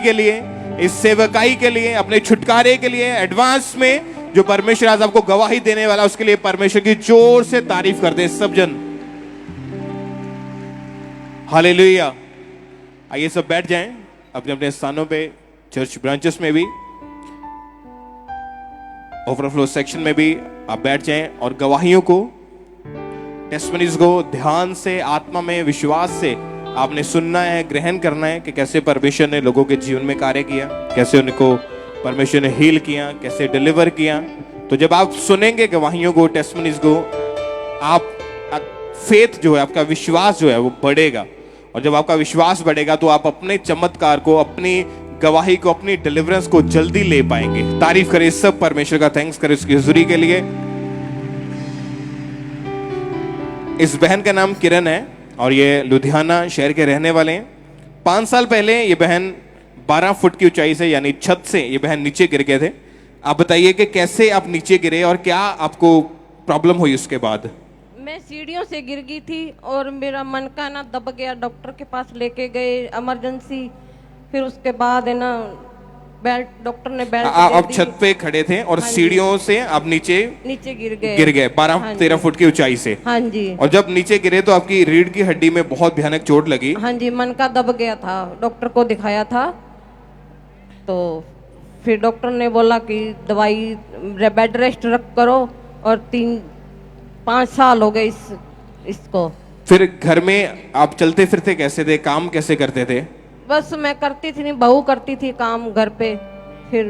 के लिए, इस सेवकाई के लिए, अपने छुटकारे के लिए एडवांस में जो परमेश्वर आज आपको गवाही देने वाला, उसके लिए परमेश्वर की जोर से तारीफ करते हैं सब जन। हालेलुया। आइए सब बैठ जाएं अपने अपने स्थानों पे, चर्च ब्रांचेस में भी, ओवरफ्लो सेक्शन में भी आप बैठ जाएं और गवाहियों को, टेस्टिमनीज को ध्यान से, आत्मा में, विश्वास से आपने सुनना है, ग्रहण करना है कि कैसे परमेश्वर ने लोगों के जीवन में कार्य किया, कैसे उनको परमेश्वर ने हील किया, कैसे डिलीवर किया। तो जब आप सुनेंगे गवाहियों को, टेस्टिमनीज को, आप फेथ जो है, आपका विश्वास जो है वो बढ़ेगा। और जब आपका विश्वास बढ़ेगा तो आप अपने चमत्कार को, अपनी गवाही को, अपनी डिलीवरेंस को जल्दी ले पाएंगे। तारीफ करें सब परमेश्वर का, थैंक्स करें उसकी हुजूरी के लिए। इस बहन का नाम किरण है और ये लुधियाना शहर के रहने वाले हैं। 5 साल पहले ये बहन 12 फुट की ऊंचाई से, यानी छत से ये बहन नीचे गिर गए थे। आप बताइए कि कैसे आप नीचे गिरे और क्या आपको प्रॉब्लम हुई उसके बाद? मैं सीढ़ियों से गिर गई थी और मेरा मन का ना दब गया। डॉक्टर के पास लेके गए इमरजेंसी, फिर उसके बाद है ना बेल्ट, डॉक्टर ने बेल्ट आप छत पे खड़े थे और सीढ़ियों से आप नीचे गिर गए 12-13 फुट की ऊंचाई से। हाँ जी। और जब नीचे गिरे तो आपकी रीढ़ की हड्डी में बहुत भयानक चोट लगी। हाँ जी, मन का दब गया था। डॉक्टर को दिखाया था तो फिर डॉक्टर ने बोला कि दवाई बेड रेस्ट रख करो, और 3-5 साल हो गए इसको। फिर घर में आप चलते फिरते कैसे थे, काम कैसे करते थे? बस मैं करती थी, नहीं बहू करती थी काम घर पे, फिर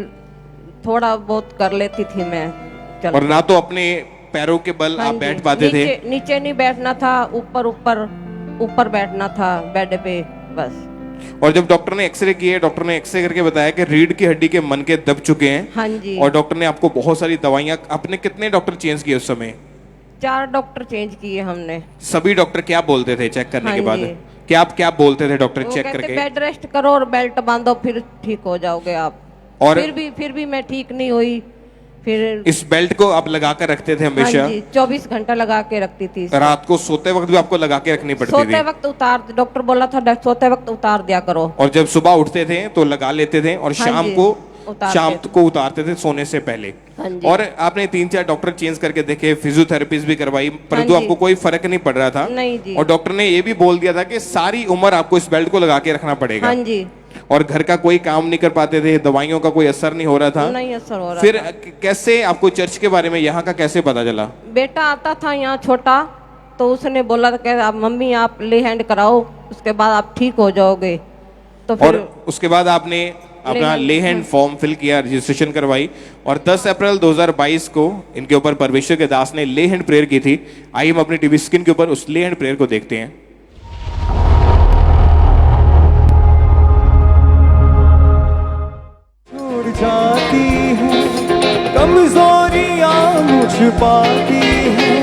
थोड़ा बहुत कर लेती थी मैं। और ना तो अपने पैरों के बल आप बैठ पाते थे? नीचे नहीं बैठना था, ऊपर बैठना था बेड पे बस। और जब डॉक्टर ने एक्सरे किए, डॉक्टर ने एक्सरे करके बताया कि रीढ़ की हड्डी के मनके दब चुके हैं। हाँ जी। और डॉक्टर ने आपको बहुत सारी दवाइयां, आपने कितने डॉक्टर चेंज किए उस समय? 4 डॉक्टर चेंज किए हमने। सभी डॉक्टर क्या बोलते थे चेक करने के बाद? क्या बोलते थे डॉक्टर चेक करके? बेड रेस्ट करो और बेल्ट बांधो, फिर ठीक हो जाओगे आप। और फिर भी मैं ठीक नहीं हुई। फिर इस बेल्ट को आप लगा कर रखते थे हमेशा? हाँ जी, 24 घंटा लगा के रखती थी। रात को सोते वक्त भी आपको लगा के रखनी पड़ती थी? सोते वक्त उतार, डॉक्टर बोला था सोते वक्त उतार दिया करो। और जब सुबह उठते थे तो लगा लेते थे और शाम को उतारते थे सोने से पहले। और आपने 3-4 डॉक्टर चेंज करके देखे, फिजियोथेरेपीज भी करवाई, परंतु आपको कोई फर्क नहीं पड़ रहा था। नहीं जी। और डॉक्टर ने ये भी बोल दिया था कि सारी उम्र आपको इस बेल्ट को लगा के रखना पड़ेगा। हाँ जी। और घर का कोई काम नहीं कर पाते थे, दवाइयों का कोई असर नहीं हो रहा था। नहीं असर हो रहा फिर था। कैसे आपको चर्च के बारे में, यहाँ का कैसे पता चला? बेटा आता था यहाँ छोटा, तो उसने बोला था कि आप मम्मी आप ले हैंड कराओ, उसके बाद आप ठीक हो जाओगे। तो फिर और उसके बाद आपने अपना ले हैंड फॉर्म फिल किया, रजिस्ट्रेशन करवाई, और 10 अप्रैल 2022 को इनके ऊपर परमेश्वर के दास ने ले हैंड प्रेयर की थी। आइए हम अपनी टीवी स्क्रीन के ऊपर उस ले हैंड प्रेयर को देखते हैं। छूट जाती है कमजोरियां, मुझ पाती है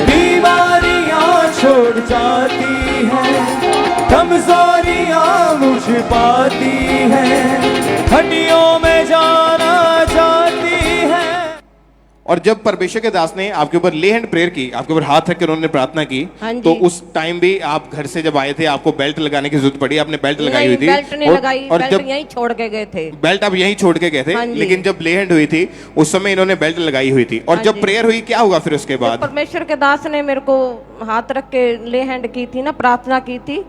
बीमारियां, छोड़ जाती है कमजोरियां, मुझ पाती है हड्डियों में जाना चाहती है। और जब परमेश्वर के दास ने आपके ऊपर ले हैंड प्रेयर की, आपके ऊपर हाथ रख कर उन्होंने प्रार्थना की, तो उस टाइम भी आप घर से जब आए थे आपको बेल्ट लगाने की जरूरत पड़ी? आपने बेल्ट लगाई हुई थी? बेल्ट नहीं लगाई, और जब यहीं छोड़ के गए थे। बेल्ट आप यहीं छोड़ के गए थे, लेकिन जब ले हैंड हुई थी उस समय इन्होंने बेल्ट लगाई हुई थी। और जब प्रेयर हुई क्या हुआ फिर उसके बाद? परमेश्वर के दास ने मेरे को हाथ रख के ले हैंड की थी ना, प्रार्थना की थी,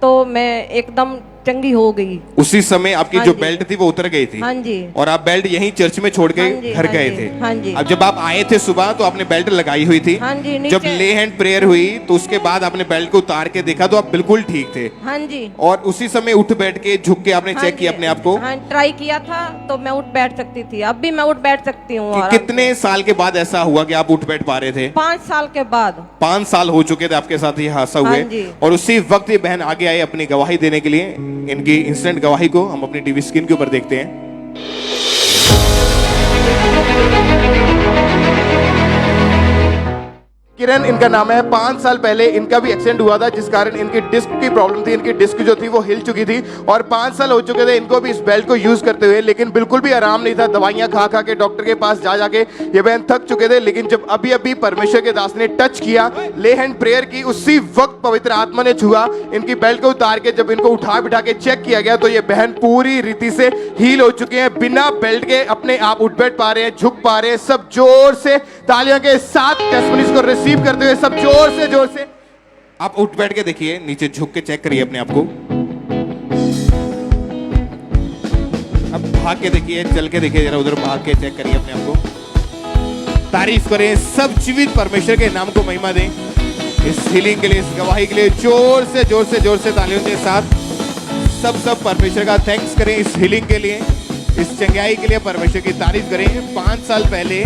तो मैं एकदम चंगी हो गई। उसी समय आपकी जो बेल्ट थी वो उतर गई थी? हाँ जी। और आप बेल्ट यहीं चर्च में छोड़ के घर गए थे? हाँ जी। अब जब आप आए थे सुबह तो आपने बेल्ट लगाई हुई थी? हाँ जी। जब ले हैंड प्रेयर हुई तो उसके बाद आपने बेल्ट को उतार के देखा तो आप बिल्कुल ठीक थे? हाँ जी। और उसी समय उठ बैठ के, झुक के आपने चेक किया अपने आप को? हाँ, ट्राई किया था तो मैं उठ बैठ सकती थी। अब भी मैं उठ बैठ सकती हूँ। कितने साल के बाद ऐसा हुआ कि आप उठ बैठ पा रहे थे? 5 साल के बाद। 5 साल हो चुके थे आपके साथ ये हादसा हुए, और उसी वक्त ये बहन आगे आई अपनी गवाही देने के लिए। इनकी इंस्टेंट गवाही को हम अपनी टीवी स्क्रीन के ऊपर देखते हैं। किरण इनका नाम है। 5 साल पहले इनका भी एक्सीडेंट हुआ था, जिस कारण इनकी डिस्क की प्रॉब्लम थी, इनकी डिस्क जो थी वो हिल चुकी थी और 5 साल हो चुके थे इनको भी इस बेल्ट को यूज करते हुए, लेकिन बिल्कुल भी आराम नहीं था। दवाइयां खा खा के डॉक्टर के पास जा जाके ये बहन थक चुके थे, लेकिन जब अभी अभी परमेश्वर के दास ने टच किया, ले हैंड प्रेयर की, उसी वक्त पवित्र आत्मा ने छुआ, इनकी बेल्ट को उतार के जब इनको उठा बिठा के चेक किया गया तो ये बहन पूरी रीति से हील हो चुके हैं। बिना बेल्ट के अपने आप उठ बैठ पा रहे हैं, झुक पा रहे हैं। सब जोर से तालियों के साथ टेस्टिमनीज को रिसीव करते हुए सब जोर से आप उठ बैठ के देखिए, नीचे झुक के चेक करिए अपने आप को। अब भाग के देखिए, चल के देखिए, जरा उधर भाग के चेक करिए अपने आप को। तारीफ करें, सब जीवित परमेश्वर के नाम को महिमा दें इस हीलिंग के लिए, इस गवाही के लिए। जोर से तालियों के साथ सब परमेश्वर का थैंक्स करें इस हीलिंग के लिए, इस चंगाई के लिए परमेश्वर की तारीफ करें। 5 साल पहले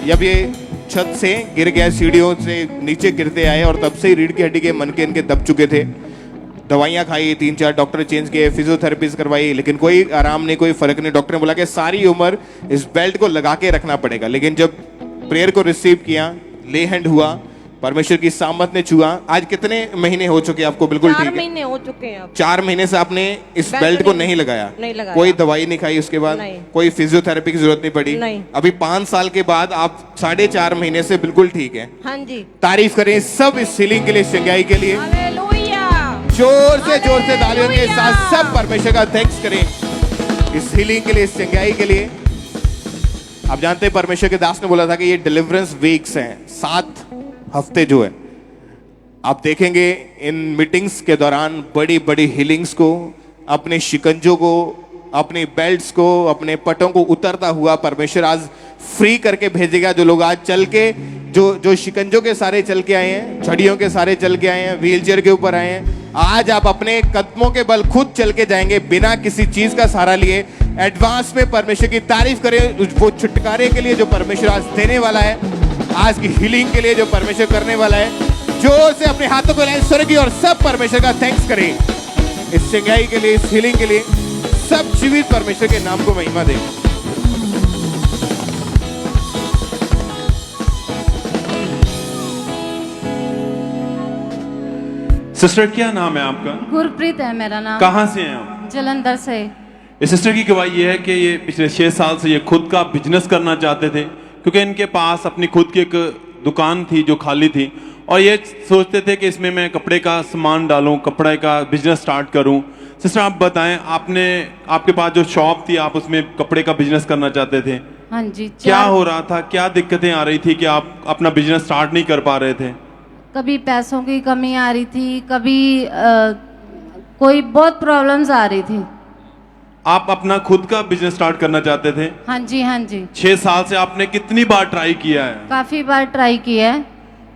जब ये छत से गिर गया, सीढ़ियों से नीचे गिरते आए और तब से ही रीढ़ की हड्डी के मन के इनके दब चुके थे। दवाइयां खाई, 3-4 डॉक्टर चेंज किए, फिजियोथेरेपीज करवाई, लेकिन कोई आराम नहीं, कोई फर्क नहीं। डॉक्टर ने बोला कि सारी उम्र इस बेल्ट को लगा के रखना पड़ेगा। लेकिन जब प्रेयर को रिसीव किया, ले हैंड हुआ, परमेश्वर की सामत ने छुआ। आज कितने महीने हो चुके आपको? बिल्कुल ठीक है, 4 महीने हो चुके हैं अब। 4 महीने से आपने इस बेल्ट को नहीं लगाया, कोई दवाई नहीं खाई, उसके बाद कोई फिजियोथेरेपी की जरूरत नहीं पड़ी। नहीं। अभी 5 साल के बाद आप 4.5 महीने से बिल्कुल ठीक है। हाँ जी, तारीफ करें सब इस हीलिंग के लिए, चंगाई के लिए। हालेलुया। जोर से तालियों के साथ सब परमेश्वर का थैंक्स करें इस हीलिंग के लिए, इस चंगाई के लिए। आप जानते हैं परमेश्वर के दास ने बोला था कि ये डिलीवरेंस वीक्स हैं, 7 हफ्ते जो है। आप देखेंगे इन मीटिंग्स के दौरान बड़ी बड़ी हीलिंग्स को, अपने शिकंजों को, अपने बेल्ट्स को, अपने पटों को उतरता हुआ परमेश्वर आज फ्री करके भेजेगा। जो लोग आज चल के, जो शिकंजों के सारे चल के आए हैं, छड़ियों के सारे चल के आए हैं, व्हीलचेयर के ऊपर आए हैं, आज आप अपने कदमों के बल खुद चल के जाएंगे बिना किसी चीज का सहारा लिए। एडवांस में परमेश्वर की तारीफ करें वो छुटकारे के लिए जो परमेश्वर आज देने वाला है, आज की हीलिंग के लिए जो परमेश्वर करने वाला है। जोर से अपने हाथों को लाएं स्वर्ग की और सब परमेश्वर का थैंक्स करें इस चंगाई के लिए, इस हीलिंग के लिए। सब जीवित परमेश्वर के नाम को महिमा दें। सिस्टर क्या नाम है आपका? गुरप्रीत है मेरा नाम। कहाँ से हैं आप? जलंधर से। इस सिस्टर की गवाही ये है कि ये पिछले 6 साल से ये खुद का बिजनेस करना चाहते थे, क्योंकि इनके पास अपनी खुद की एक दुकान थी जो खाली थी, और ये सोचते थे कि इसमें मैं कपड़े का सामान डालूं, कपड़े का बिजनेस स्टार्ट करूं। सिस्टर आप बताएं, आपके पास जो शॉप थी, आप उसमें कपड़े का बिजनेस करना चाहते थे। हाँ जी। क्या हो रहा था, क्या दिक्कतें आ रही थी कि आप अपना बिजनेस स्टार्ट नहीं कर पा रहे थे? कभी पैसों की कमी आ रही थी, कभी कोई बहुत प्रॉब्लम्स आ रही थी। आप अपना खुद का बिजनेस स्टार्ट करना चाहते थे? हाँ जी, हाँ जी। 6 साल से आपने कितनी बार ट्राई किया है? काफी बार ट्राई किया है।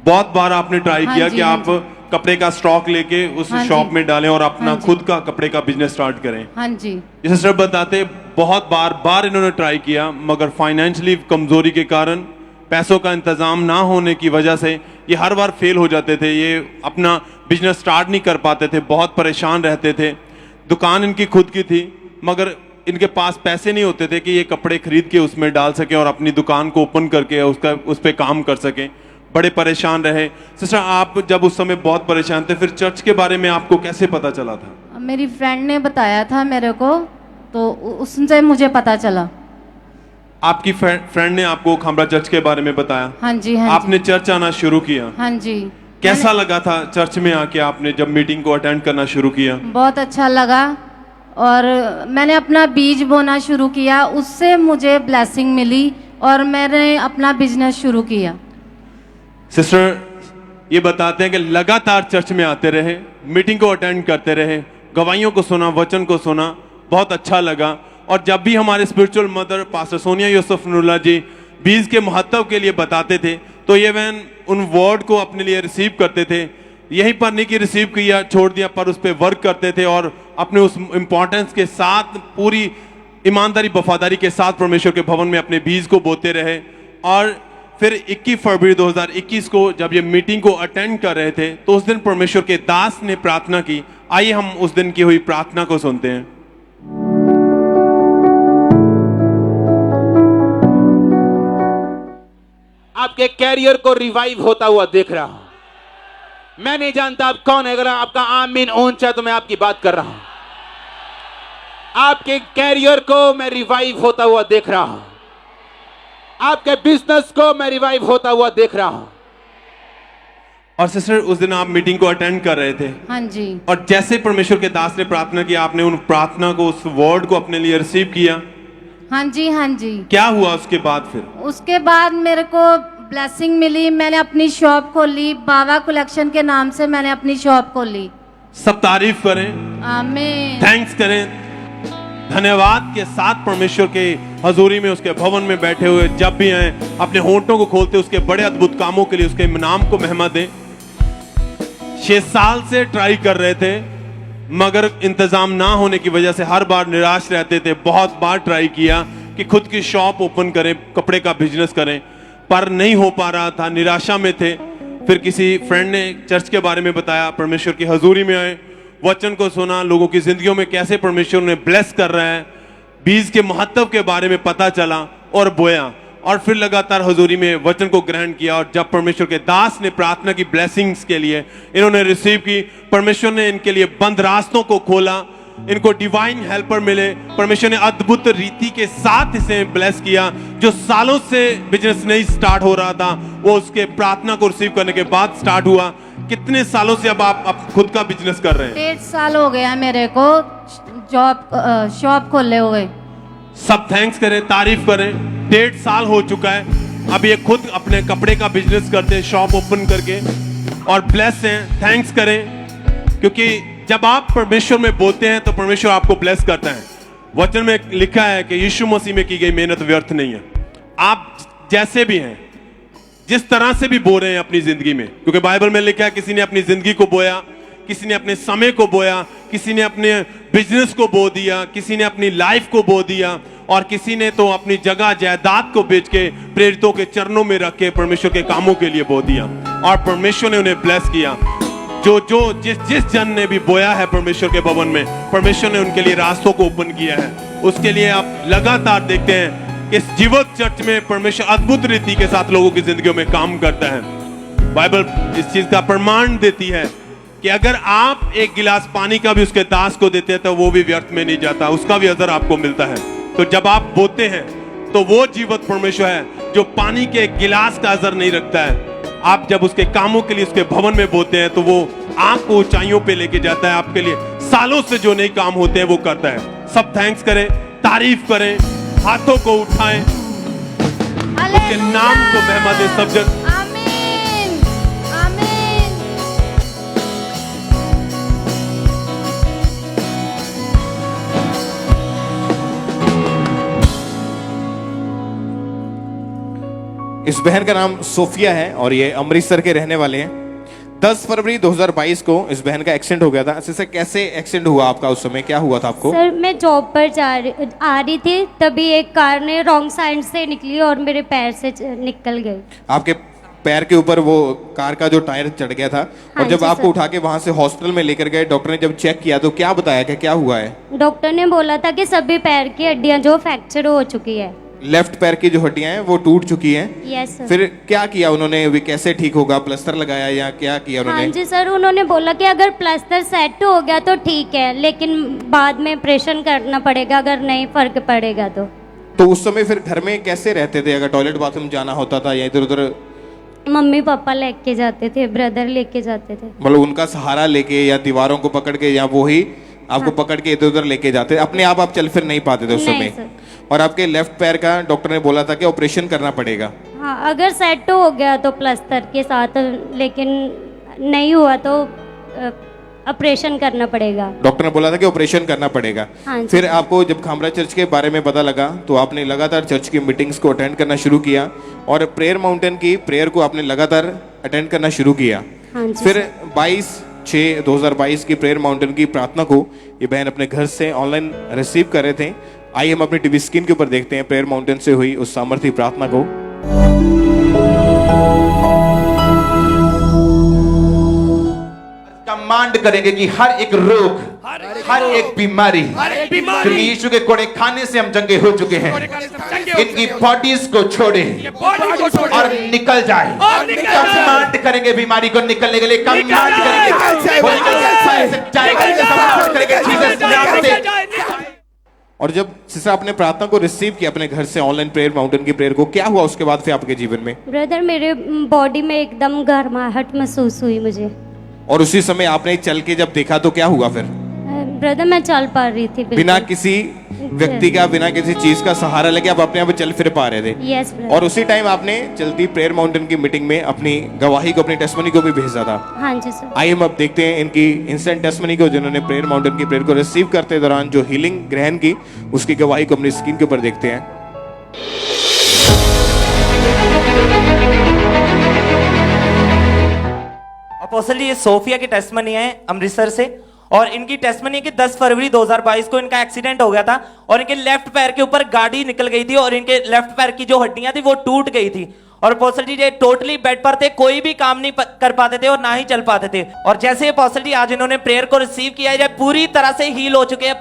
बहुत बार आपने ट्राई हाँ किया जी, कि हाँ आप कपड़े का स्टॉक लेके उस हाँ शॉप जी। में डालें और अपना हाँ जी। खुद का कपड़े का बिजनेस स्टार्ट करें। हाँ जी। जैसे सर बताते, बहुत बार इन्होंने ट्राई किया, मगर फाइनेंशियली कमजोरी के कारण, पैसों का इंतजाम ना होने की वजह से ये हर बार फेल हो जाते थे। ये अपना बिजनेस स्टार्ट नहीं कर पाते थे, बहुत परेशान रहते थे। दुकान इनकी खुद की थी, मगर इनके पास पैसे नहीं होते थे कि ये कपड़े खरीद के उसमें डाल सकें और अपनी दुकान को ओपन करके उस पर काम कर सकें। बड़े परेशान रहे। सिस्टर आप जब उस समय बहुत परेशान थे, फिर चर्च के बारे में आपको कैसे पता चला था? मेरी फ्रेंड ने बताया था मेरे को, तो उससे मुझे पता चला। आपकी फ्रेंड ने आपको खामरा चर्च के बारे में बताया? हाँ जी, हाँ आपने चर्च आना शुरू किया? हाँ जी। कैसा लगा था चर्च में आके आपने जब मीटिंग को अटेंड करना शुरू किया? बहुत अच्छा लगा, और मैंने अपना बीज बोना शुरू किया, उससे मुझे ब्लेसिंग मिली और मैंने अपना बिजनेस शुरू किया। सिस्टर ये बताते हैं कि लगातार चर्च में आते रहे, मीटिंग को अटेंड करते रहे, गवाहियों को सुना, वचन को सुना, बहुत अच्छा लगा। और जब भी हमारे spiritual mother pastor Sonia Yusuf Noorullah ji बीज के महत्व के लिए बताते थे, तो ये वैन उन वर्ड को अपने लिए रिसीव करते थे। यहीं पर नहीं कि रिसीव किया छोड़ दिया, पर उस पर वर्क करते थे और अपने उस इम्पोर्टेंस के साथ, पूरी ईमानदारी वफादारी के साथ परमेश्वर के भवन में अपने बीज को बोते रहे। और फिर 21 फरवरी 2021 को जब ये मीटिंग को अटेंड कर रहे थे, तो उस दिन परमेश्वर के दास ने प्रार्थना की। आइए हम उस दिन की हुई प्रार्थना को सुनते हैं। आपके कैरियर को रिवाइव होता हुआ देख रहा हूं। मैं नहीं जानता आप कौन है, अगर आपका आमीन ऊंचा तो मैं आपकी बात कर रहा हूं। आपके कैरियर को मैं रिवाइव होता हुआ देख रहा हूं, आपके बिजनेस को मैं रिवाइव होता हुआ देख रहा हूं। और सिस्टर उस दिन आप मीटिंग को अटेंड कर रहे थे, हाँ जी। और जैसे परमेश्वर के दास ने प्रार्थना की, आपने उन प्रार्थना को, उस वर्ड को अपने लिए रिसीव किया। हाँ जी, हाँ जी। क्या हुआ उसके बाद फिर? उसके बाद मेरे को ब्लेसिंग मिली, मैंने अपनी शॉप खोली, बाबा कलेक्शन के नाम से मैंने अपनी शॉप खोली। सब तारीफ करें, आमीन। थैंक्स करें, धन्यवाद के साथ परमेश्वर के हजूरी में, उसके भवन में बैठे हुए जब भी आए, अपने होंठों को खोलते उसके बड़े अद्भुत कामों के लिए उसके नाम को महिमा दें। 6 साल से ट्राई कर रहे थे, मगर इंतजाम ना होने की वजह से हर बार निराश रहते थे। बहुत बार ट्राई किया कि खुद की शॉप ओपन करें, कपड़े का बिजनेस करें, पर नहीं हो पा रहा था, निराशा में थे। फिर किसी फ्रेंड ने चर्च के बारे में बताया, परमेश्वर की हजूरी में आए, वचन को सुना, लोगों की जिंदगियों में कैसे परमेश्वर ने ब्लेस कर रहा है, बीज के महत्व के बारे में पता चला और बोया, और फिर लगातार हजूरी में वचन को ग्रहण किया। और जब परमेश्वर के दास ने प्रार्थना की ब्लेसिंग्स के लिए, इन्होंने रिसीव की, परमेश्वर ने इनके लिए बंद रास्तों को खोला, इनको डिवाइन हेल्पर मिले, परमेश्वर ने अद्भुत रीति के साथ इसे ब्लेस किया। जो सालों से बिजनेस नहीं स्टार्ट हो रहा था, वो उसके प्रार्थना को रिसीव करने के बाद स्टार्ट हुआ। कितने सालों से अब आप खुद का बिजनेस कर रहे हैं? 1.5 साल हो गया मेरे को शॉप खोले हुए। सब थैंक्स करें, तारीफ करें। 1.5 साल हो चुका है, अब ये खुद अपने कपड़े का बिजनेस करते हैं, शॉप ओपन करके, और ब्लेस हैं। थैंक्स करें, क्योंकि जब आप परमेश्वर में बोलते हैं तो परमेश्वर आपको ब्लेस करता है। वचन में लिखा है कि यीशु मसीह में की गई मेहनत व्यर्थ नहीं है। आप जैसे भी हैं, जिस तरह से भी बो रहे हैं अपनी जिंदगी में, क्योंकि बाइबल में लिखा है किसी ने अपनी जिंदगी को बोया, किसी ने अपने समय को बोया, किसी ने अपने बिजनेस को बो दिया, किसी ने अपनी लाइफ को बो दिया, और किसी ने तो अपनी जगह जायदाद को बेच के प्रेरितों के चरणों में रख के परमेश्वर के कामों के लिए बो दिया, और परमेश्वर ने उन्हें ब्लेस किया। जिस जन ने भी बोया है परमेश्वर के भवन में, परमेश्वर ने उनके लिए रास्तों को ओपन किया है। उसके लिए आप लगातार देखते हैं कि इस जीवत चर्च में परमेश्वर अद्भुत रीति के साथ लोगों की जिंदगियों में काम करता है। बाइबल इस चीज का प्रमाण देती है कि अगर आप एक गिलास पानी का भी उसके दास को देते हैं तो वो भी व्यर्थ में नहीं जाता, उसका भी अजर आपको मिलता है। तो जब आप बोते हैं तो वो जीवत परमेश्वर है जो पानी के गिलास का अजर नहीं रखता है। आप जब उसके कामों के लिए उसके भवन में बोते हैं तो वो आपको ऊंचाइयों पे लेके जाता है, आपके लिए सालों से जो नए काम होते हैं वो करता है। सब थैंक्स करें, तारीफ करें, हाथों को उठाएं, उसके नाम को महिमा दे सब जन। आमीन, आमीन। इस बहन का नाम सोफिया है और ये अमृतसर के रहने वाले हैं। 10 फरवरी 2022 को इस बहन का एक्सीडेंट हो गया था। सर कैसे एक्सीडेंट हुआ आपका, उस समय क्या हुआ था आपको? सर मैं जॉब पर आ रही थी, तभी एक कार ने रॉन्ग साइड से निकली और मेरे पैर से निकल गई। आपके पैर के ऊपर वो कार का जो टायर चढ़ गया था। हाँ और जब जी, आपको सर। उठा के वहां से हॉस्पिटल में लेकर गए, डॉक्टर ने जब चेक किया तो क्या बताया कि क्या हुआ है? डॉक्टर ने बोला था कि सभी पैर की हड्डियां जो फ्रैक्चर हो चुकी है। लेफ्ट पैर की जो हड्डियां हैं वो टूट चुकी हैं। Yes sir. फिर क्या किया उन्होंने, वे कैसे ठीक होगा, प्लास्टर लगाया या क्या किया हाँ उन्होंने? जी सर, उन्होंने बोला कि अगर प्लास्टर सेट हो गया तो ठीक है, लेकिन बाद में ऑपरेशन करना पड़ेगा अगर नहीं फर्क पड़ेगा तो उस समय फिर घर में कैसे रहते थे? अगर टॉयलेट बाथरूम जाना होता था या इधर उधर, मम्मी पापा लेके जाते थे, ब्रदर लेके जाते थे। मतलब उनका सहारा लेके या दीवारों को पकड़ के या वो ही आपको पकड़ के इधर उधर लेके जाते? अपने आप चल फिर नहीं पाते थे उस नहीं, समय? सर। और आपके लेफ्ट पैर का डॉक्टर ने बोला था कि ऑपरेशन करना पड़ेगा। हाँ, अगर सेट हो गया तो प्लास्टर के साथ, लेकिन नहीं हुआ तो ऑपरेशन करना पड़ेगा। डॉक्टर ने बोला था कि ऑपरेशन करना पड़ेगा। हाँ जी। फिर आपको जब खामरा चर्च के बारे में पता लगा तो आपने लगातार चर्च की मीटिंग्स को अटेंड करना शुरू किया और प्रेयर माउंटेन की प्रेयर को आपने लगातार अटेंड करना शुरू किया। हाँ जी। फिर 22/6/2022 की प्रेयर माउंटेन की प्रार्थना को ये बहन अपने घर से ऑनलाइन रिसीव कर रहे थे। आइए हम अपनी टीवी स्क्रीन के ऊपर देखते हैं प्रेयर माउंटेन से हुई उस सामर्थ्य प्रार्थना को। कमांड करेंगे कि हर एक रोग, हर एक बीमारी, क्योंकि यीशु के कोड़े खाने से हम जंगे हो चुके हैं, इनकी बॉडीज को छोड़े और निकल जाए। कमांड करेंगे बीमारी को निकलने के लिए, कमांड करेंगे वो निकल जाएगा, कमांड करेंगे जीसस नाम से। और जब सिस्टर आपने प्रार्थना को रिसीव किया अपने घर से, ऑनलाइन प्रेयर माउंटेन की प्रेयर को, क्या हुआ उसके बाद फिर आपके जीवन में? ब्रदर मेरे बॉडी में एकदम गर्माहट महसूस हुई मुझे। और उसी समय आपने चल के जब देखा तो क्या हुआ फिर? ब्रदर मैं चल पा रही थी बिना किसी व्यक्ति का, बिना किसी चीज का सहारा लेके आप अपने आप चल फिर पा रहे थे। Yes brother. और उसी टाइम आपने चलती प्रेयर माउंटेन की मीटिंग में अपनी गवाही को, अपनी टेस्टमनी को भी भेजा था। हाँ जी सर। आइए हम अब देखते हैं इनकी इंस्टेंट टेस्टमनी को, जिन्होंने प्रेयर माउंटेन की प्रेयर को रिसीव करते दौरान जो हीलिंग ग्रहण की, उसकी गवाही को अपनी स्क्रीन के ऊपर देखते हैं। अपोस्टल जी, ये सोफिया की टेस्टमनी है अमृतसर से, और इनकी टेस्टमनी है कि 10 फरवरी 2022 को इनका एक्सीडेंट हो गया था और इनके लेफ्ट पैर के ऊपर गाड़ी निकल गई थी और इनके लेफ्ट पैर की जो हड्डियां थी वो टूट गई थी। और अपोस्टल जी ये टोटली बेड पर थे, कोई भी काम नहीं कर पाते थे और ना ही चल पाते थे। और जैसे अपोस्टल जी आज इन्होंने प्रेयर को रिसीव किया है, पूरी तरह से हील हो चुके हैं,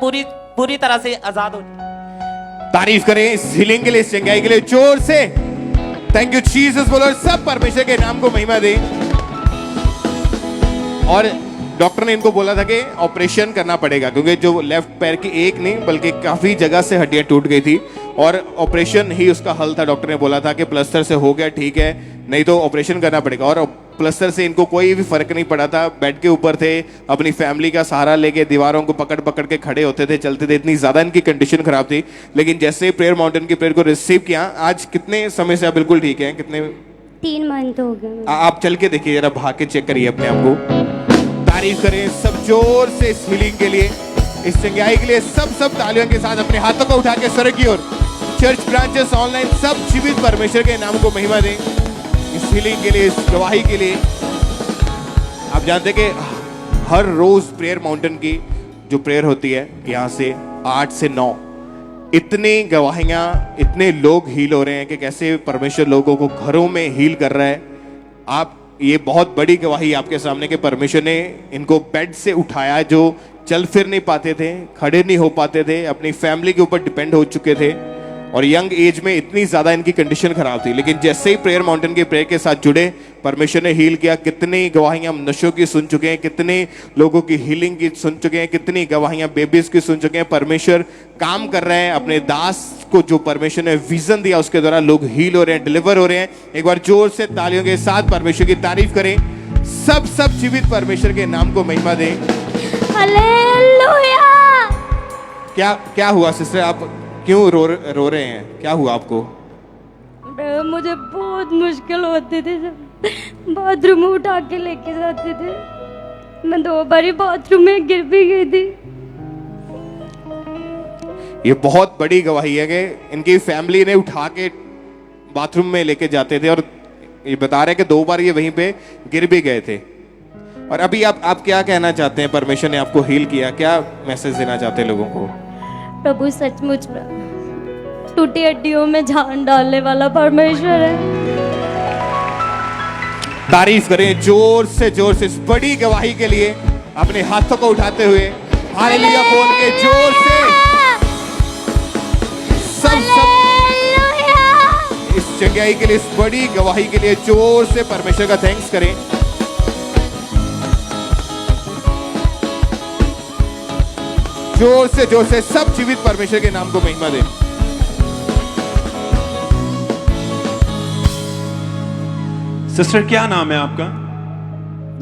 पूरी तरह से आजाद हो चुके हैं। तारीफ करें इस हीलिंग के लिए, इस चंगाई के लिए जोर से। थैंक यू जीसस बोलो, सब परमेश्वर के नाम को महिमा दे। और डॉक्टर ने इनको बोला था कि ऑपरेशन करना पड़ेगा, क्योंकि जो लेफ्ट पैर की एक नहीं बल्कि काफी जगह से हड्डियां टूट गई थी और ऑपरेशन ही उसका हल था। डॉक्टर ने बोला था कि प्लास्टर से हो गया ठीक है, नहीं तो ऑपरेशन करना पड़ेगा। और प्लास्टर से इनको कोई भी फर्क नहीं पड़ा था, बेड के ऊपर थे, अपनी फैमिली का सहारा लेके दीवारों को पकड़ पकड़ के खड़े होते थे, चलते थे, इतनी ज्यादा इनकी कंडीशन खराब थी। लेकिन जैसे ही प्रेयर माउंटेन की प्रेयर को रिसीव किया, आज कितने समय से आप बिल्कुल ठीक है? कितने? 3 मंथ हो गए। आप चल के देखिए जरा, भाग के चेक करिए अपने आप को। तारीफ करें सब जोर से इस हीलिंग के लिए, इस चंगाई के लिए। सब तालियों के साथ अपने हाथों को उठा के स्वर्ग की ओर, चर्च ब्रांचेस ऑनलाइन सब जीवित परमेश्वर के नाम को महिमा दें इस हीलिंग के लिए, इस गवाही के लिए। आप जानते हैं कि हर रोज प्रेयर माउंटेन की जो प्रेयर होती है, यहाँ से 8 से 9 इतनी गवाहियां, इतने लोग हील हो रहे हैं कि कैसे परमेश्वर लोगों को घरों में हील कर रहा है। आप ये बहुत बड़ी गवाही आपके सामने कि परमेश्वर ने इनको बेड से उठाया, जो चल फिर नहीं पाते थे, खड़े नहीं हो पाते थे, अपनी फैमिली के ऊपर डिपेंड हो चुके थे और यंग एज में इतनी ज्यादा इनकी कंडीशन खराब थी। लेकिन जैसे ही प्रेयर माउंटेन के प्रेयर के साथ जुड़े, परमेश्वर ने हील किया। कितनी गवाहियां हम नशों की सुन चुके हैं, कितने लोगों की हीलिंग की सुन चुके हैं, कितनी गवाहियां बेबीज की सुन चुके हैं। परमेश्वर काम कर रहे हैं, अपने दास को जो परमेश्वर ने विजन दिया उसके द्वारा लोग हील हो रहे हैं, डिलीवर हो रहे हैं। एक बार जोर से तालियों के साथ परमेश्वर की तारीफ करें। सब जीवित परमेश्वर के नाम को महिमा दें। हालेलुया। क्या हुआ सिस्टर, आप क्यों रो रहे हैं? क्या हुआ आपको? मुझे बहुत मुश्किल होती थी जब बाथरूम में उठा के लेके जाते थे। मैं 2 बार बाथरूम में गिर भी गई थी। ये बहुत बड़ी गवाही है कि इनकी फैमिली ने उठा के बाथरूम में लेके जाते थे और ये बता रहे हैं कि 2 बार ये वहीं पे गिर भी गए थे। और अभी आप क्या कहना चाहते हैं? परमेश्वर ने आपको हील किया, क्या मैसेज देना चाहते हैं लोगों को? प्रभु सचमुच टूटी हड्डियों में जान डालने वाला परमेश्वर है। तारीफ करें जोर से इस बड़ी गवाही के लिए, अपने हाथों को उठाते हुए हालेलुया बोल के जोर से। सब इस चंगाई के लिए, इस बड़ी गवाही के लिए जोर से परमेश्वर का थैंक्स करें। जोर से सब जीवित परमेश्वर के नाम को महिमा दें। सिस्टर क्या नाम है आपका?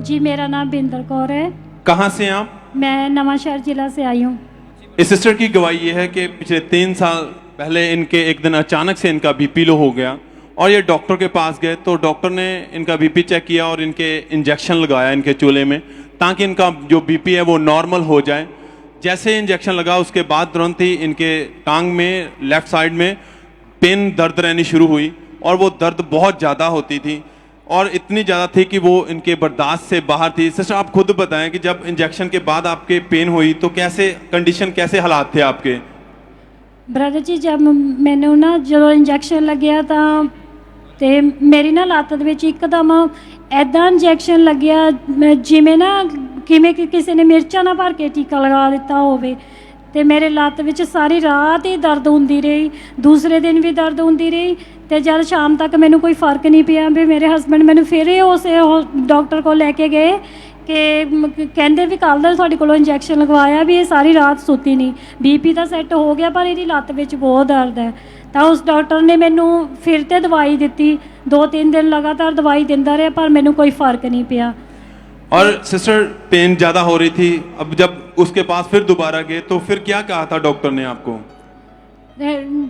जी मेरा नाम बिंदर कौर है। कहाँ से हैं आप? मैं नवांशहर जिला से आई हूँ। इस सिस्टर की गवाही ये है कि पिछले 3 साल पहले इनके एक दिन अचानक से इनका बीपी लो हो गया और ये डॉक्टर के पास गए तो डॉक्टर ने इनका बीपी चेक किया और इनके इंजेक्शन लगाया इनके चूल्हे में, ताकि इनका जो बीपी है वो नॉर्मल हो जाए। जैसे इंजेक्शन लगा उसके बाद तुरंत ही इनके टांग में लेफ्ट साइड में पेन दर्द रहनी शुरू हुई और वो दर्द बहुत ज़्यादा होती थी और इतनी ज़्यादा थी कि वो इनके बर्दाश्त से बाहर थी। सिस्टर आप खुद बताएं कि जब इंजेक्शन के बाद आपके पेन हुई तो कैसे कंडीशन, कैसे हालात थे आपके? ब्रदर जी जब मैंने ना जो इंजेक्शन लग्या था ਤੇ ਮੇਰੀ ਨਾ ਲੱਤ ਦੇ ਵਿੱਚ ਇੱਕਦਮ ਐਦਾਂ ਇੰਜੈਕਸ਼ਨ ਲੱਗਿਆ ਜਿਵੇਂ ਨਾ ਕਿਵੇਂ ਕਿ ਕਿਸੇ ਨੇ ਮਿਰਚਾਂ ਨਾ ਭਰ ਕੇ ਟੀਕਾ ਲਗਾ ਦਿੱਤਾ ਹੋਵੇ। ਤੇ ਮੇਰੇ ਲੱਤ ਵਿੱਚ ਸਾਰੀ ਰਾਤ ਹੀ ਦਰਦ ਹੁੰਦੀ ਰਹੀ, ਦੂਸਰੇ ਦਿਨ ਵੀ ਦਰਦ ਹੁੰਦੀ ਰਹੀ। ਤੇ ਜਦ ਸ਼ਾਮ ਤੱਕ ਮੈਨੂੰ ਕੋਈ ਫਰਕ ਨਹੀਂ ਪਿਆ ਵੀ ਮੇਰੇ ਹਸਬੰਡ ਮੈਨੂੰ ਫਿਰ ਉਸ ਡਾਕਟਰ ਕੋਲ ਲੈ ਕੇ ਗਏ ਕਿ ਕਹਿੰਦੇ ਵੀ ਕੱਲ੍ਹ ਦਾ ਤੁਹਾਡੇ ਕੋਲੋਂ ਇੰਜੈਕਸ਼ਨ ਲਗਵਾਇਆ ਵੀ ਇਹ ਸਾਰੀ ਰਾਤ ਸੁੱਤੀ ਨਹੀਂ, BP ਤਾਂ ਸੈੱਟ ਹੋ ਗਿਆ ਪਰ ਇਹਦੀ ਲੱਤ ਵਿੱਚ ਬਹੁਤ ਦਰਦ ਹੈ। ਤਾਂ ਉਸ ਡਾਕਟਰ ਨੇ ਮੈਨੂੰ ਫਿਰ ਤੇ ਦਵਾਈ ਦਿੱਤੀ, 2-3 दिन लगातार दवाई देता रहा पर मैंने कोई फ़र्क नहीं पिया। और सिस्टर पेन ज़्यादा हो रही थी, अब जब उसके पास फिर दोबारा गए तो फिर क्या कहा था डॉक्टर ने आपको?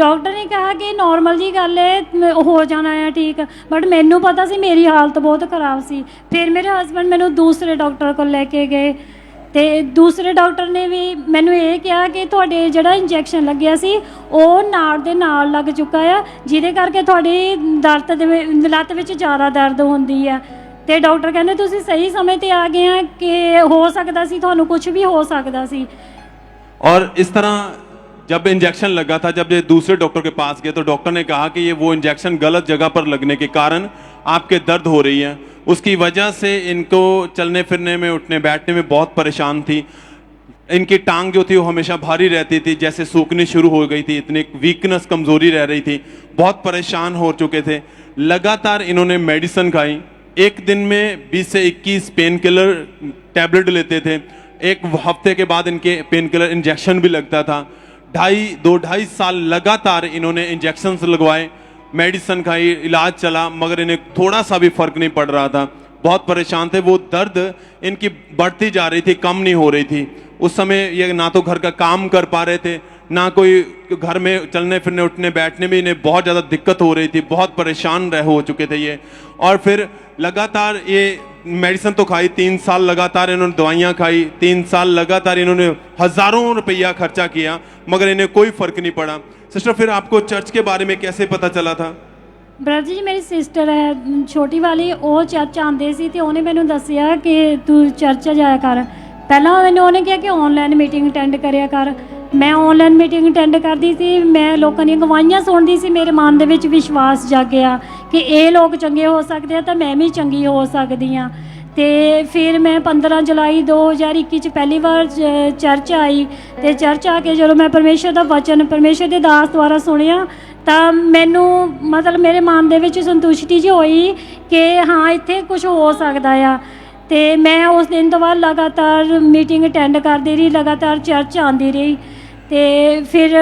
डॉक्टर ने कहा कि नॉर्मल जी गल है, हो जाना है ठीक, बट मैनू पता सी मेरी हालत बहुत खराब सी। फिर मेरे हसबैंड मैनू दूसरे डॉक्टर को लेके गए ਤੇ ਦੂਸਰੇ ਡਾਕਟਰ ਨੇ ਵੀ ਮੈਨੂੰ ਇਹ ਕਿਹਾ ਕਿ ਤੁਹਾਡੇ ਜਿਹੜਾ ਇੰਜੈਕਸ਼ਨ ਲੱਗਿਆ ਸੀ ਉਹ ਨਾੜ ਦੇ ਨਾਲ ਲੱਗ ਚੁੱਕਾ ਆ, ਜਿਹਦੇ ਕਰਕੇ ਤੁਹਾਡੀ ਦਰਦ ਦੇ ਲੱਤ ਵਿੱਚ ਜ਼ਿਆਦਾ ਦਰਦ ਹੁੰਦੀ ਆ। ਤੇ ਡਾਕਟਰ ਕਹਿੰਦੇ ਤੁਸੀਂ ਸਹੀ ਸਮੇਂ ਤੇ ਆ ਗਏ ਆ ਕਿ ਹੋ ਸਕਦਾ ਸੀ ਤੁਹਾਨੂੰ ਕੁਝ ਵੀ ਹੋ ਸਕਦਾ ਸੀ। और इस तरह जब इंजेक्शन लगा था, जब ये दूसरे डॉक्टर के पास गए तो डॉक्टर ने कहा कि ये वो इंजेक्शन गलत जगह पर लगने के कारण आपके दर्द हो रही है, उसकी वजह से इनको चलने फिरने में, उठने बैठने में बहुत परेशान थी। इनकी टांग जो थी वो हमेशा भारी रहती थी, जैसे सूखनी शुरू हो गई थी, इतनी वीकनेस, कमज़ोरी रह रही थी, बहुत परेशान हो चुके थे। लगातार इन्होंने मेडिसिन खाई, एक दिन में 20 से 21 पेन किलर टैबलेट लेते थे। एक हफ्ते के बाद इनके पेन किलर इंजेक्शन भी लगता था। 2-2.5 साल लगातार इन्होंने इंजेक्शन्स लगवाए, मेडिसिन खाई, इलाज चला, मगर इन्हें थोड़ा सा भी फर्क नहीं पड़ रहा था। बहुत परेशान थे, वो दर्द इनकी बढ़ती जा रही थी, कम नहीं हो रही थी। उस समय ये ना तो घर का काम कर पा रहे थे, ना कोई घर में चलने फिरने, उठने बैठने में इन्हें बहुत ज़्यादा दिक्कत हो रही थी, बहुत परेशान हो चुके थे ये। और फिर लगातार ये मेडिसिन तो खाई, 3 साल लगातार इन्होंने दवाइयाँ खाई, 3 साल लगातार इन्होंने हज़ारों रुपया खर्चा किया, मगर इन्हें कोई फ़र्क नहीं पड़ा। सिस्टर, फिर आपको चर्च के बारे में कैसे पता चला था? ब्रदर जी, मेरी सिस्टर है छोटी वाली, वो चर्च आते सी ते उन्हें मैनू दसिया कि तू चर्च जाया कर। पहला मैंने उन्हें कहा कि ऑनलाइन मीटिंग अटेंड करिया कर। मैं ऑनलाइन मीटिंग अटेंड करती थी, मैं लोगों दी गवाहियां सुनती सी, मेरे मन दे विच विश्वास जागया कि ये लोग चंगे हो सकते हैं तो मैं भी चंगी हो सकती हाँ। तो फिर मैं 15 जुलाई 2021 पहली बार चर्च आई, तो चर्च आके जो मैं परमेश्वर का वचन परमेश्वर के दास द्वारा सुनिया तो मैनू मतलब मेरे मन दे विच संतुष्टि जी हुई कि हाँ इत्थे कुछ हो सकता है। तो मैं उस दिन तो बाद लगातार मीटिंग अटेंड करती रही, लगातार चर्च आती रही। तो फिर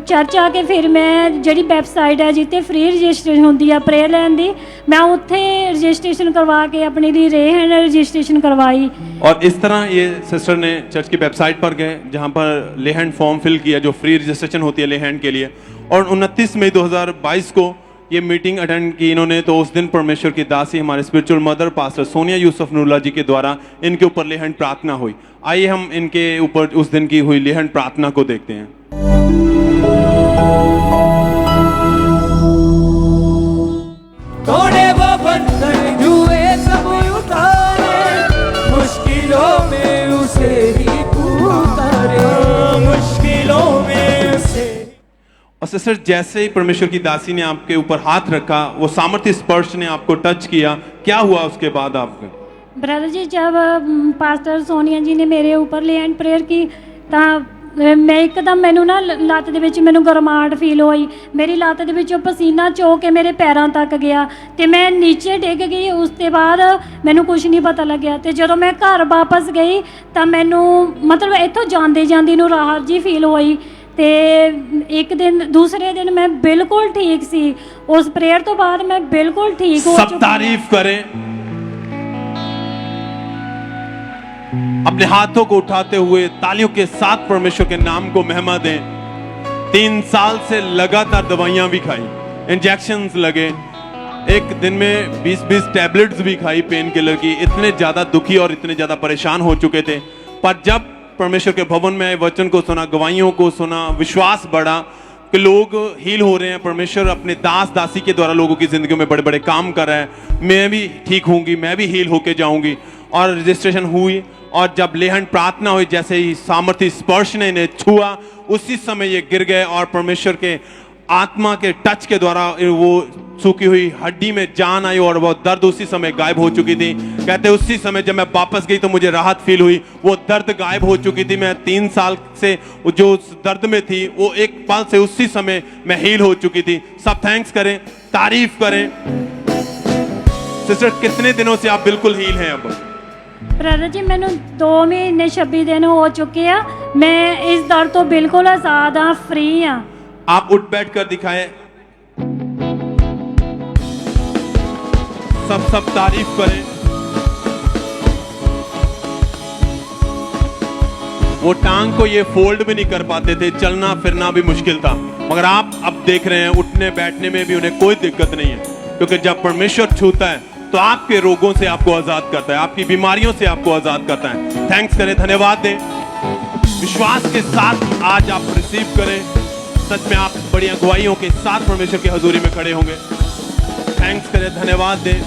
चर्च आके फिर मैं जी वैबसाइट है जिते फ्री रजिस्ट्रेशन होती है प्रेयर लैन की, मैं उत्थे रजिस्ट्रेशन करवा के अपने लिए रेहन रजिस्ट्रेशन करवाई। और इस तरह ये सिस्टर ने चर्च की वेबसाइट पर गए जहाँ पर लेहैंड फॉर्म फिल किया, जो फ्री रजिस्ट्रेशन होती है लेहैंड के लिए। और 29 मई 2022 को ये मीटिंग अटेंड की इन्होंने। तो उस दिन परमेश्वर की दासी हमारे spiritual mother pastor Sonia Yusuf Noorullah ji के द्वारा इनके ऊपर लेहैंड प्रार्थना हुई। आइए हम इनके ऊपर उस दिन की हुई लेहैंड प्रार्थना को देखते हैं। तोड़े वो बंधन जुए सब उतारे, मुश्किलों में उसे ही पुकारे, मुश्किलों में उसे। और सिस्टर, जैसे ही परमेश्वर की दासी ने आपके ऊपर हाथ रखा, वो सामर्थ्य स्पर्श ने आपको टच किया, क्या हुआ उसके बाद आपके? ब्रदर जी, जब पास्टर सोनिया जी ने मेरे ऊपर लेहैंड प्रेयर की तो मैं एकदम मैनू ना लत्त दे विच मैनू गरमाहट फील हुई, मेरी लत्त दे विचों पसीना चो के मेरे पैरों तक गया तो मैं नीचे डिग गई। उसके बाद मैनू कुछ नहीं पता लग्या। तो जो मैं घर वापस गई तो मैनू मतलब इत्थों जांदे जांदी नू राहत जी फील हुई। तो एक दिन दूसरे दिन मैं बिल्कुल ठीक सी, उस प्रेयर तो बाद मैं बिल्कुल ठीक हो सब चुकी। तारीफ करें, अपने हाथों को उठाते हुए तालियों के साथ परमेश्वर के नाम को महिमा दें। 3 साल से लगातार दवाइयां भी खाई, इंजेक्शंस लगे, एक दिन में 20-20 टैबलेट्स भी खाई पेन किलर की। इतने ज्यादा दुखी और इतने ज्यादा परेशान हो चुके थे। पर जब परमेश्वर के भवन में वचन को सुना, गवाहियों को सुना, विश्वास बढ़ा कि लोग हील हो रहे हैं, परमेश्वर अपने दास दासी के द्वारा लोगों की जिंदगी में बड़े बड़े काम कर रहा है, मैं भी ठीक होंगी, मैं भी हील होके जाऊंगी। और रजिस्ट्रेशन हुई और जब लेहैंड प्रार्थना हुई, जैसे ही सामर्थ्य स्पर्श ने इन्हें छुआ, उसी समय ये गिर गए और परमेश्वर के आत्मा के टच के द्वारा वो सूखी हुई हड्डी में जान आई और वो दर्द उसी समय गायब हो चुकी थी। कहते उसी समय जब मैं वापस गई तो मुझे राहत फील हुई, वो दर्द गायब हो चुकी थी। मैं 3 साल से जो उस दर्द में थी वो एक पल से उसी समय मैं हील हो चुकी थी। सब थैंक्स करें, तारीफ करें। सिस्टर कितने दिनों से आप बिल्कुल हील हैं अब? ब्रदर जी मैंने 2 महीने 26 दिन हो चुके हैं। मैं इस दर्द तो बिल्कुल आजाद हाँ, फ्री हाँ। आप उठ बैठ कर दिखाएं, सब तारीफ करें। वो टांग को ये फोल्ड भी नहीं कर पाते थे, चलना फिरना भी मुश्किल था, मगर आप अब देख रहे हैं उठने बैठने में भी उन्हें कोई दिक्कत नहीं है, क्योंकि जब परमेश्वर छूता है तो आपके रोगों से आपको आजाद करता है, आपकी बीमारियों से आपको आजाद करता है। थैंक्स करें, धन्यवाद दें। विश्वास के साथ आज आप रिसीव करें। सच में आप बड़ी अगुवाइयों के साथ परमेश्वर की हजूरी में खड़े होंगे। थैंक्स करें, धन्यवाद दें।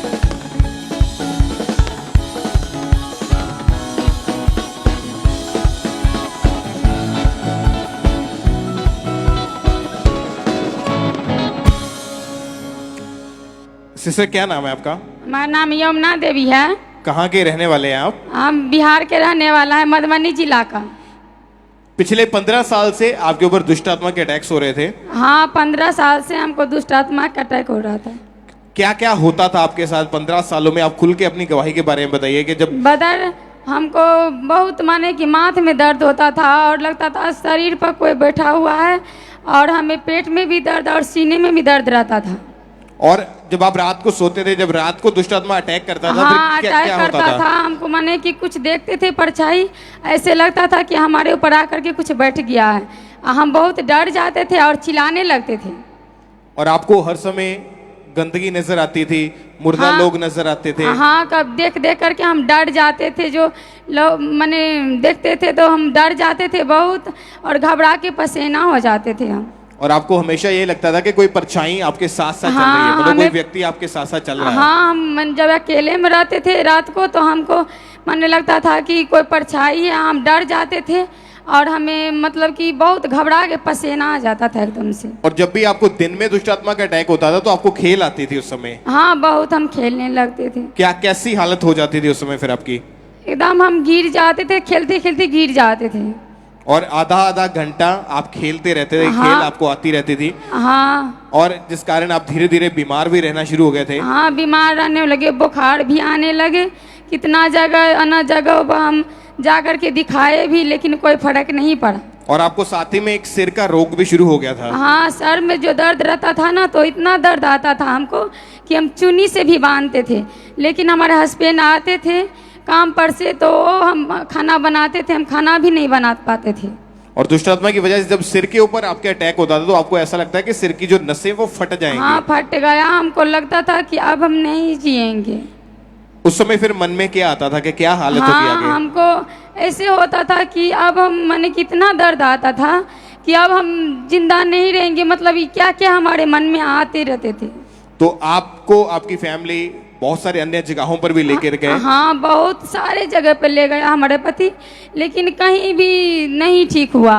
सिस्टर क्या नाम है आपका? हमारा नाम यमुना देवी है। कहाँ के रहने वाले हैं आप? हम बिहार के रहने वाला है, मधुबनी जिला का। पिछले 15 साल से आपके ऊपर दुष्ट आत्मा के अटैक्स हो रहे थे? हाँ, 15 साल से हमको दुष्ट आत्मा का अटैक हो रहा था। क्या क्या होता था आपके साथ 15 सालों में? आप खुल के अपनी गवाही के बारे में बताइए कि जब बदर हमको बहुत माने कि माथे में दर्द होता था और लगता था शरीर पर कोई बैठा हुआ है, और हमें पेट में भी दर्द और सीने में भी दर्द रहता था। और जब आप रात को सोते थे, जब रात को दुष्ट आत्मा अटैक करता था, हाँ, फिर क्या अटैक होता करता था? हमको माने कि कुछ देखते थे परछाई, ऐसे लगता था कि हमारे ऊपर आकर के कुछ बैठ गया है। हम बहुत डर जाते थे और चिल्लाने लगते थे। और आपको हर समय गंदगी नजर आती थी, मुर्दा लोग नजर आते थे? हाँ, कब देख देख करके हम डर जाते थे। जो लोग माने देखते थे तो हम डर जाते थे बहुत, और घबरा के पसीना हो जाते थे हम। और आपको हमेशा ये लगता था कि कोई परछाई आपके साथ साथ चल रही है, मतलब कोई व्यक्ति आपके साथ साथ चल रहा है? हाँ, हम जब अकेले में रहते थे रात को तो हमको मानने लगता था कि कोई परछाई है, हम डर जाते थे और हमें मतलब कि बहुत घबरा के पसीना आ जाता था एकदम से। और जब भी आपको दिन में दुष्ट आत्मा का अटैक होता था तो आपको खेल आती थी उस समय? हाँ, बहुत हम खेलने लगते थे। क्या कैसी हालत हो जाती थी उस समय फिर आपकी? एकदम हम गिर जाते थे, खेलते खेलते गिर जाते थे। और आधा आधा घंटा आप खेलते रहते थे? हाँ, खेल आपको आती रहती थी? हाँ। और जिस कारण आप धीरे धीरे बीमार भी रहना शुरू हो गए थे? हाँ, बीमार रहने लगे, बुखार भी आने लगे। कितना जगह अन्य जगह पर हम जा कर के दिखाए भी, लेकिन कोई फर्क नहीं पड़ा। और आपको साथ ही में एक सिर का रोग भी शुरू हो गया था? हाँ, सर में जो दर्द रहता था ना, तो इतना दर्द आता था हमको कि हम चुन्नी से भी बांधते थे। लेकिन हमारे हस्बैंड आते थे काम पर से, तो हम खाना बनाते थे, हम खाना भी नहीं बना पाते थे। और दुष्ट आत्मा की वजह से जब सिर के ऊपर आपके अटैक होता था तो आपको ऐसा लगता है कि सिर की जो नसें वो फट जाएंगी? हाँ, फट गया। हमको लगता था कि अब हम नहीं जिएंगे। उस समय फिर मन में क्या आता था कि क्या हालत होगी हाँ, आगे? हमको ऐसे होता था कि अब हम माने कितना दर्द आता था कि अब हम जिंदा नहीं रहेंगे, मतलब ये क्या क्या हमारे मन में आते रहते थे। तो आपको आपकी फैमिली बहुत सारे अन्य जगहों पर भी लेकर गए? हाँ, बहुत सारे जगह पे ले गया हमारे पति, लेकिन कहीं भी नहीं ठीक हुआ।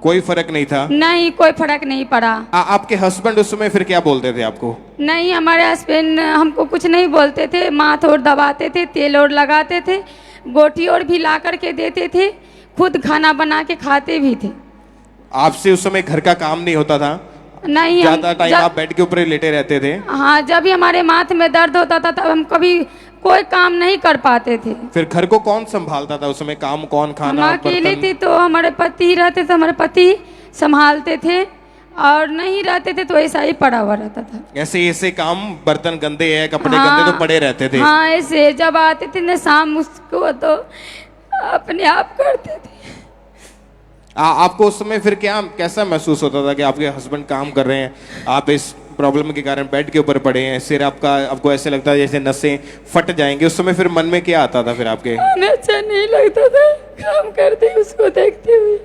कोई फर्क नहीं था? नहीं, कोई फर्क नहीं पड़ा। आपके हस्बैंड उस समय फिर क्या बोलते थे आपको? नहीं, हमारे हस्बैंड हमको कुछ नहीं बोलते थे, माथ और दबाते थे, तेल और लगाते थे, गोटी और भी ला करके देते थे, खुद खाना बना के खाते भी थे। आपसे उस समय घर का काम नहीं होता था? नहीं, ज्यादा टाइम आप बेड के ऊपर ही लेटे रहते थे? हाँ, जब भी हमारे माथ में दर्द होता था तब हम कभी कोई काम नहीं कर पाते थे। फिर घर को कौन संभालता था उस समय? काम कौन? खाना, हम अकेले बर्तन? थे तो हमारे पति रहते थे, हमारे पति संभालते थे, और नहीं रहते थे तो ऐसा ही पड़ा हुआ रहता था। ऐसे ऐसे काम, बर्तन गंदे है, कपड़े हाँ, गंदे, तो पड़े रहते थे? हाँ, ऐसे जब आते थे ना शाम उसको तो अपने आप करते थे। आपको उस समय फिर क्या कैसा महसूस होता था कि आपके हस्बैंड काम कर रहे हैं, आप इस प्रॉब्लम के कारण बेड के ऊपर पड़े हैं, सिर आपको ऐसे लगता है जैसे नसें फट जाएंगे? उस समय फिर मन में क्या आता था फिर आपके? हमें अच्छा नहीं लगता था काम करते उसको देखते हुए।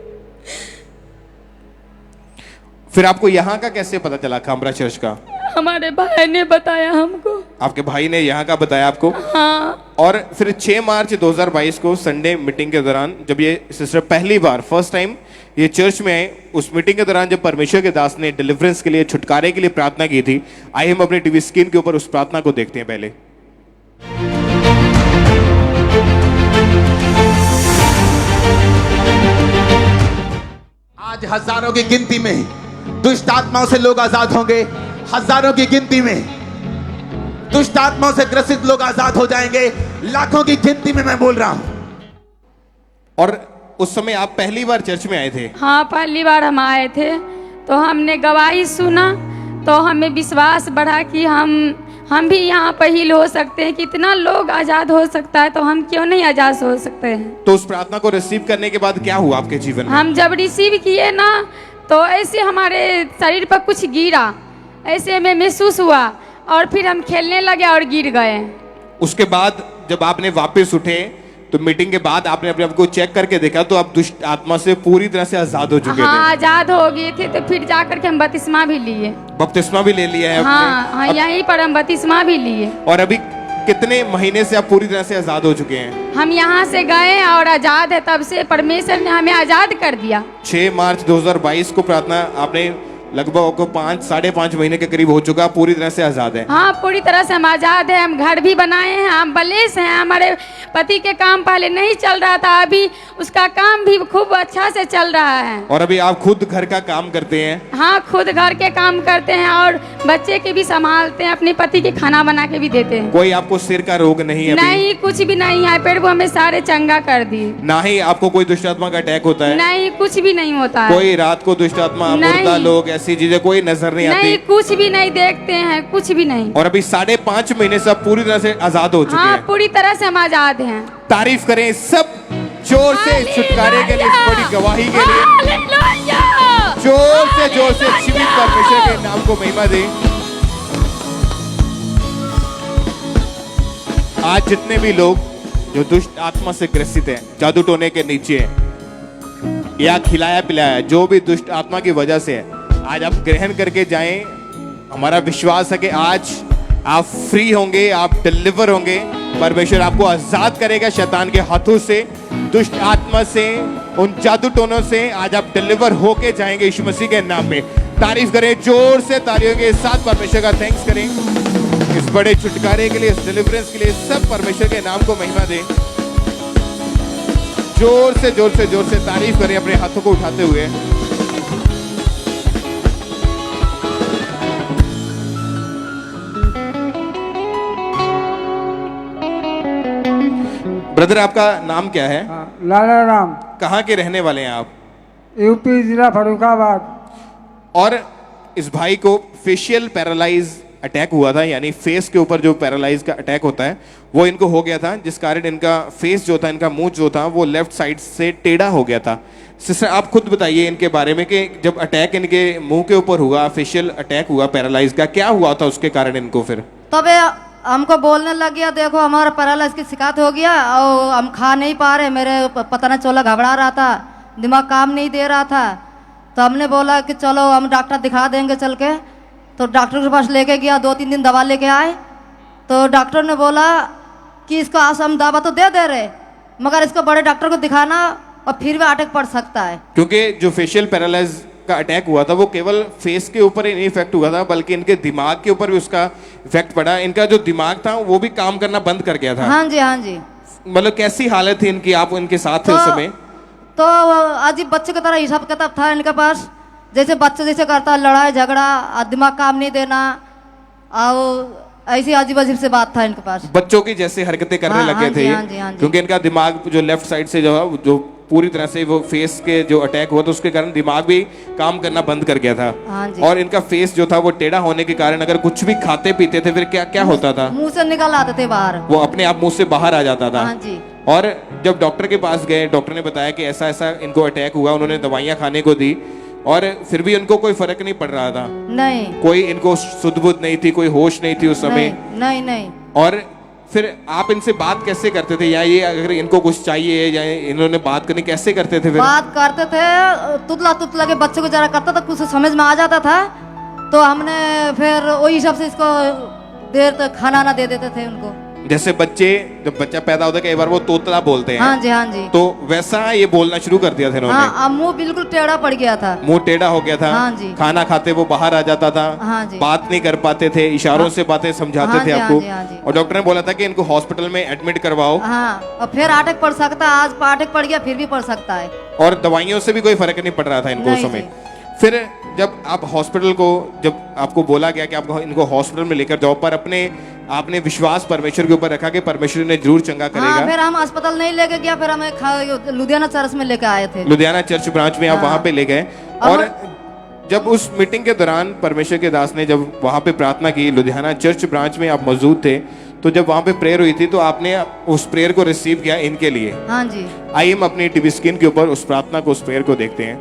फिर आपको यहाँ का कैसे पता चला, खामरा चर्च का? हमारे भाई ने बताया हमको। आपके भाई ने यहाँ का बताया आपको? हाँ। और फिर 6 मार्च 2022 को संडे मीटिंग के दौरान जब ये सिस्टर पहली बार फर्स्ट टाइम ये चर्च में आए, उस मीटिंग के दौरान जब परमेश्वर के दास ने डिलीवरेंस के लिए, छुटकारे के लिए प्रार्थना की थी। आइए हम अपने टीवी स्क्रीन के ऊपर उस प्रार्थना को देखते हैं। पहले आज हजारों की गिनती में दुष्ट आत्माओं से लोग आजाद होंगे। हजारों की गिनती में दुष्ट आत्माओं से ग्रसित लोग आजाद हो जाएंगे। लाखों की गिनती में मैं बोल रहा हूं। और उस समय आप पहली बार चर्च में आए थे? हाँ, पहली बार हम आए थे, तो हमने गवाही सुना, तो हमें विश्वास बढ़ा कि हम भी यहाँ पर हील हो सकते हैं। कितना लोग आजाद हो सकता है, तो हम क्यों नहीं आजाद हो सकते हैं। तो उस प्रार्थना को रिसीव करने के बाद क्या हुआ आपके जीवन में? हम जब रिसीव किए ना, तो ऐसे हमारे शरीर पर कुछ गिरा, ऐसे हमें महसूस हुआ, और फिर हम खेलने लगे और गिर गए। उसके बाद जब आपने वापस उठे, तो मीटिंग के बाद आपने अपने आप को चेक करके देखा, तो आप दुष्ट आत्मा से पूरी तरह से आजाद हो चुके हाँ, थे। आजाद हो गए थे। तो फिर जाकर के हम बपतिस्मा भी लिए। बपतिस्मा भी ले लिया है हाँ, आपने? हाँ, यहीं पर हम बपतिस्मा भी लिए। और अभी कितने महीने से आप पूरी तरह से आजाद हो चुके हैं? हम यहाँ से गए और आजाद है, तब से परमेश्वर ने हमें आजाद कर दिया। 6 मार्च 2022 को प्रार्थना आपने लगभग को 5-5.5 महीने के करीब हो चुका, पूरी तरह से आजाद है। हाँ, पूरी तरह से हम आजाद है। हम घर भी बनाए हैं, हम बलेस हैं। हमारे पति के काम पहले नहीं चल रहा था, अभी उसका काम भी खूब अच्छा से चल रहा है। और अभी आप खुद घर का काम करते हैं? हाँ, खुद घर के काम करते हैं और बच्चे के भी संभालते हैं, अपने पति के खाना बना के भी देते हैं। कोई आपको सिर का रोग नहीं है? नहीं, कुछ भी नहीं है। पेड़ वो हमें सारे चंगा कर दिए। ना ही आपको कोई दुष्ट आत्मा का अटैक होता है? नहीं, कुछ भी नहीं होता है। कोई रात को दुष्ट आत्मा, मुर्दा लोग, ऐसी चीजें कोई नजर नहीं आती? नहीं, कुछ भी नहीं देखते हैं, कुछ भी नहीं। और अभी 5.5 महीने से आप पूरी तरह से आजाद हो चुके हाँ, हैं। पूरी तरह से हम आजाद हैं। तारीफ करें सब जोर से छुटकारे के लिए, इस बड़ी गवाही के लिए। हालेलुया! जोर से जीवित परमेश्वर के नाम को महिमा दें। आज जितने भी लोग जो दुष्ट आत्मा से ग्रसित हैं, जादू टोने के नीचे हैं, या खिलाया पिलाया, जो भी दुष्ट आत्मा की वजह से है, आज आप ग्रहण करके जाएं। हमारा विश्वास है कि आज आप फ्री होंगे, आप डिलीवर होंगे। परमेश्वर आपको आजाद करेगा शैतान के हाथों से, दुष्ट आत्मा से, उन जादू टोनों से। आज आप डिलीवर होके जाएंगे यीशु मसीह के नाम में। तारीफ करें जोर से, तालियों के साथ परमेश्वर का थैंक्स करें इस बड़े छुटकारे के लिए, इस डिलीवरेंस के लिए। सब परमेश्वर के नाम को महिमा दें। जोर से तारीफ करें अपने हाथों को उठाते हुए। ब्रदर, आपका नाम क्या है? लाला राम। कहाँ के रहने वाले हैं आप? यूपी जिला फरुखाबाद। और इस भाई को फेशियल पैरालाइज अटैक हुआ था, यानी फेस के ऊपर जो पैरालाइज का अटैक होता है वो इनको हो गया था, जिस कारण इनका फेस जो था, इनका मुंह जो था, वो लेफ्ट साइड से टेढ़ा हो गया था। सिस्टर, आप खुद बताइए इनके बारे में कि जब अटैक इनके मुंह के ऊपर हुआ, फेशियल अटैक हुआ पैरालाइज का, क्या हुआ था उसके कारण इनको? फिर तबे हमको बोलने लग गया, देखो हमारा पैरालाइज की शिकायत हो गया और हम खा नहीं पा रहे। मेरे पता नहीं चला, घबरा रहा था, दिमाग काम नहीं दे रहा था। तो हमने बोला कि चलो हम डॉक्टर दिखा देंगे चल के। तो डॉक्टर के पास लेके गया, 2-3 दिन दवा लेके आए। तो डॉक्टर ने बोला कि इसको आज हम दवा तो दे दे रहे, मगर इसको बड़े डॉक्टर को दिखाना और फिर भी अटैक पड़ सकता है। क्योंकि जो फेशियल पैरालाइज का अटैक हुआ था वो केवल फेस के ऊपर ही नहीं इफेक्ट हुआ था, बल्कि इनके दिमाग के ऊपर भी उसका इफेक्ट पड़ा। इनका जो दिमाग था वो भी काम करना बंद कर गया था। हाँ जी, हाँ जी। मतलब कैसी हालत थी इनकी? आप इनके साथ थे उस समय? तो अजीब बच्चे की तरह हिसाब किताब था इनके पास, जैसे बच्चे जैसे करता, लड़ाई झगड़ा, दिमाग काम नहीं देना, और ऐसी अजीब अजीब से बात था इनके पास। बच्चों की जैसे हरकतें करने लगे थे, क्योंकि इनका दिमाग जो लेफ्ट साइड से जो पूरी तरह से वो फेस के जो अटैक हुआ था उसके कारण दिमाग भी काम करना बंद कर गया था। और इनका फेस जो था वो टेढ़ा होने के कारण अगर कुछ भी खाते पीते थे फिर क्या क्या होता था? मुंह से निकल आते थे बाहर, वो अपने आप मुंह से बाहर आ जाता था। हाँ जी। और जब डॉक्टर के पास गए, डॉक्टर ने बताया कि ऐसा ऐसा इनको अटैक हुआ, उन्होंने दवाइयां खाने को दी और फिर भी इनको कोई फर्क नहीं पड़ रहा था। नहीं, कोई इनको सुध बुध नहीं थी, कोई होश नहीं थी उस समय। नहीं। और फिर आप इनसे बात कैसे करते थे, या ये अगर इनको कुछ चाहिए या इन्होंने बात करनी, कैसे करते थे? फिर बात करते थे, तुतला के बच्चे को जरा करता था, कुछ समझ में आ जाता था। तो हमने फिर वही हिसाब से इसको देर तक खाना ना दे देते थे उनको। जैसे बच्चे जब बच्चा पैदा होता है कई बार वो तोतला बोलते हैं, हाँ जी हाँ जी। तो वैसा ये बोलना शुरू कर दिया था इन्होंने। हाँ, अब मुंह बिल्कुल टेढ़ा पड़ गया था। मुंह टेढ़ा हो गया था। हाँ जी। खाना खाते वो बाहर आ जाता था। हाँ जी। बात नहीं कर पाते थे, इशारों से बातें समझाते हाँ थे जी, आपको। हाँ जी, हाँ जी। और डॉक्टर ने बोला था कि इनको हॉस्पिटल में एडमिट करवाओ। हाँ, और फिर अटैक पड़ सकता है, आज अटैक पड़ गया फिर भी पड़ सकता है। और दवाइयों से भी कोई फर्क नहीं पड़ रहा था इनको उस नहीं समय। फिर जब आप हॉस्पिटल को, जब आपको बोला गया कि आप इनको हॉस्पिटल में लेकर जाओ, पर आपने विश्वास परमेश्वर के ऊपर रखा कि परमेश्वर ने जरूर चंगा हाँ, करेगा। फिर हम अस्पताल नहीं लेके गया, फिर हमें लुधियाना चर्च में लेके आए थे। लुधियाना चर्च ब्रांच में आप हाँ। वहां पे ले गए। और जब उस मीटिंग के दौरान परमेश्वर के दास ने जब वहां पे प्रार्थना की, लुधियाना चर्च ब्रांच में आप मौजूद थे, तो जब वहां पे प्रेयर हुई थी तो आपने उस प्रेयर को रिसीव किया इनके लिए। हाँ जी। आइए हम अपनी टीवी स्क्रीन के ऊपर उस प्रार्थना को, उस प्रेयर को देखते हैं।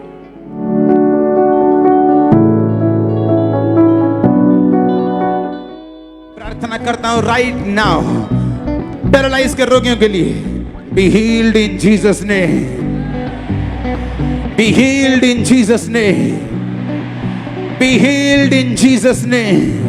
प्रार्थना करता हूं राइट नाउ पैरालाइज के रोगियों के लिए, be healed in Jesus name, be healed in Jesus name, be healed in Jesus name.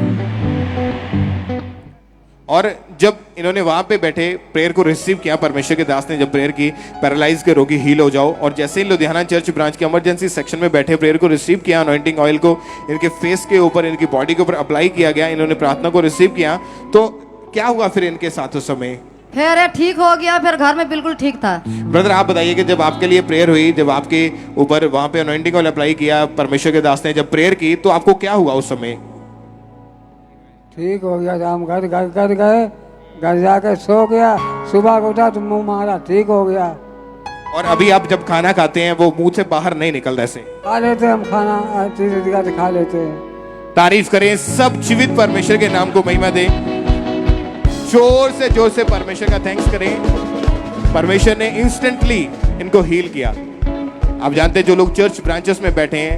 और जब इन्होंने वहां पे बैठे प्रेयर को रिसीव किया, परमेश्वर के दास ने जब प्रेयर की, पैरालाइज के रोगी हील हो जाओ, और जैसे ही लुधियाना चर्च ब्रांच के इमरजेंसी सेक्शन में बैठे प्रेयर को रिसीव किया, अनॉइंटिंग ऑयल को इनके फेस के ऊपर, इनकी बॉडी के ऊपर अप्लाई किया गया, इन्होंने प्रार्थना को रिसीव किया, तो क्या हुआ फिर इनके साथ उस समय? फिर ये ठीक हो गया, फिर घर में बिल्कुल ठीक था। ब्रदर आप बताइए कि जब आपके लिए प्रेयर हुई, जब आपके ऊपर वहां पे अनॉइंटिंग ऑयल अप्लाई किया, परमेश्वर के दास ने जब प्रेयर की, तो आपको क्या हुआ उस समय? ठीक हो गया था। हम घर गए, घर जाके सो गया, सुबह को उठा तो मुंह मारा, ठीक हो गया। और अभी आप जब खाना खाते हैं वो मुंह से बाहर नहीं निकलता ऐसे? खा लेते हम खाना, चीज खा लेते हैं। तारीफ करें सब जीवित परमेश्वर के नाम को महिमा दें, जोर से परमेश्वर का थैंक्स करें। परमेश्वर ने इंस्टेंटली इनको हील किया। आप जानते हैं जो लोग चर्च ब्रांचेस में बैठे हैं,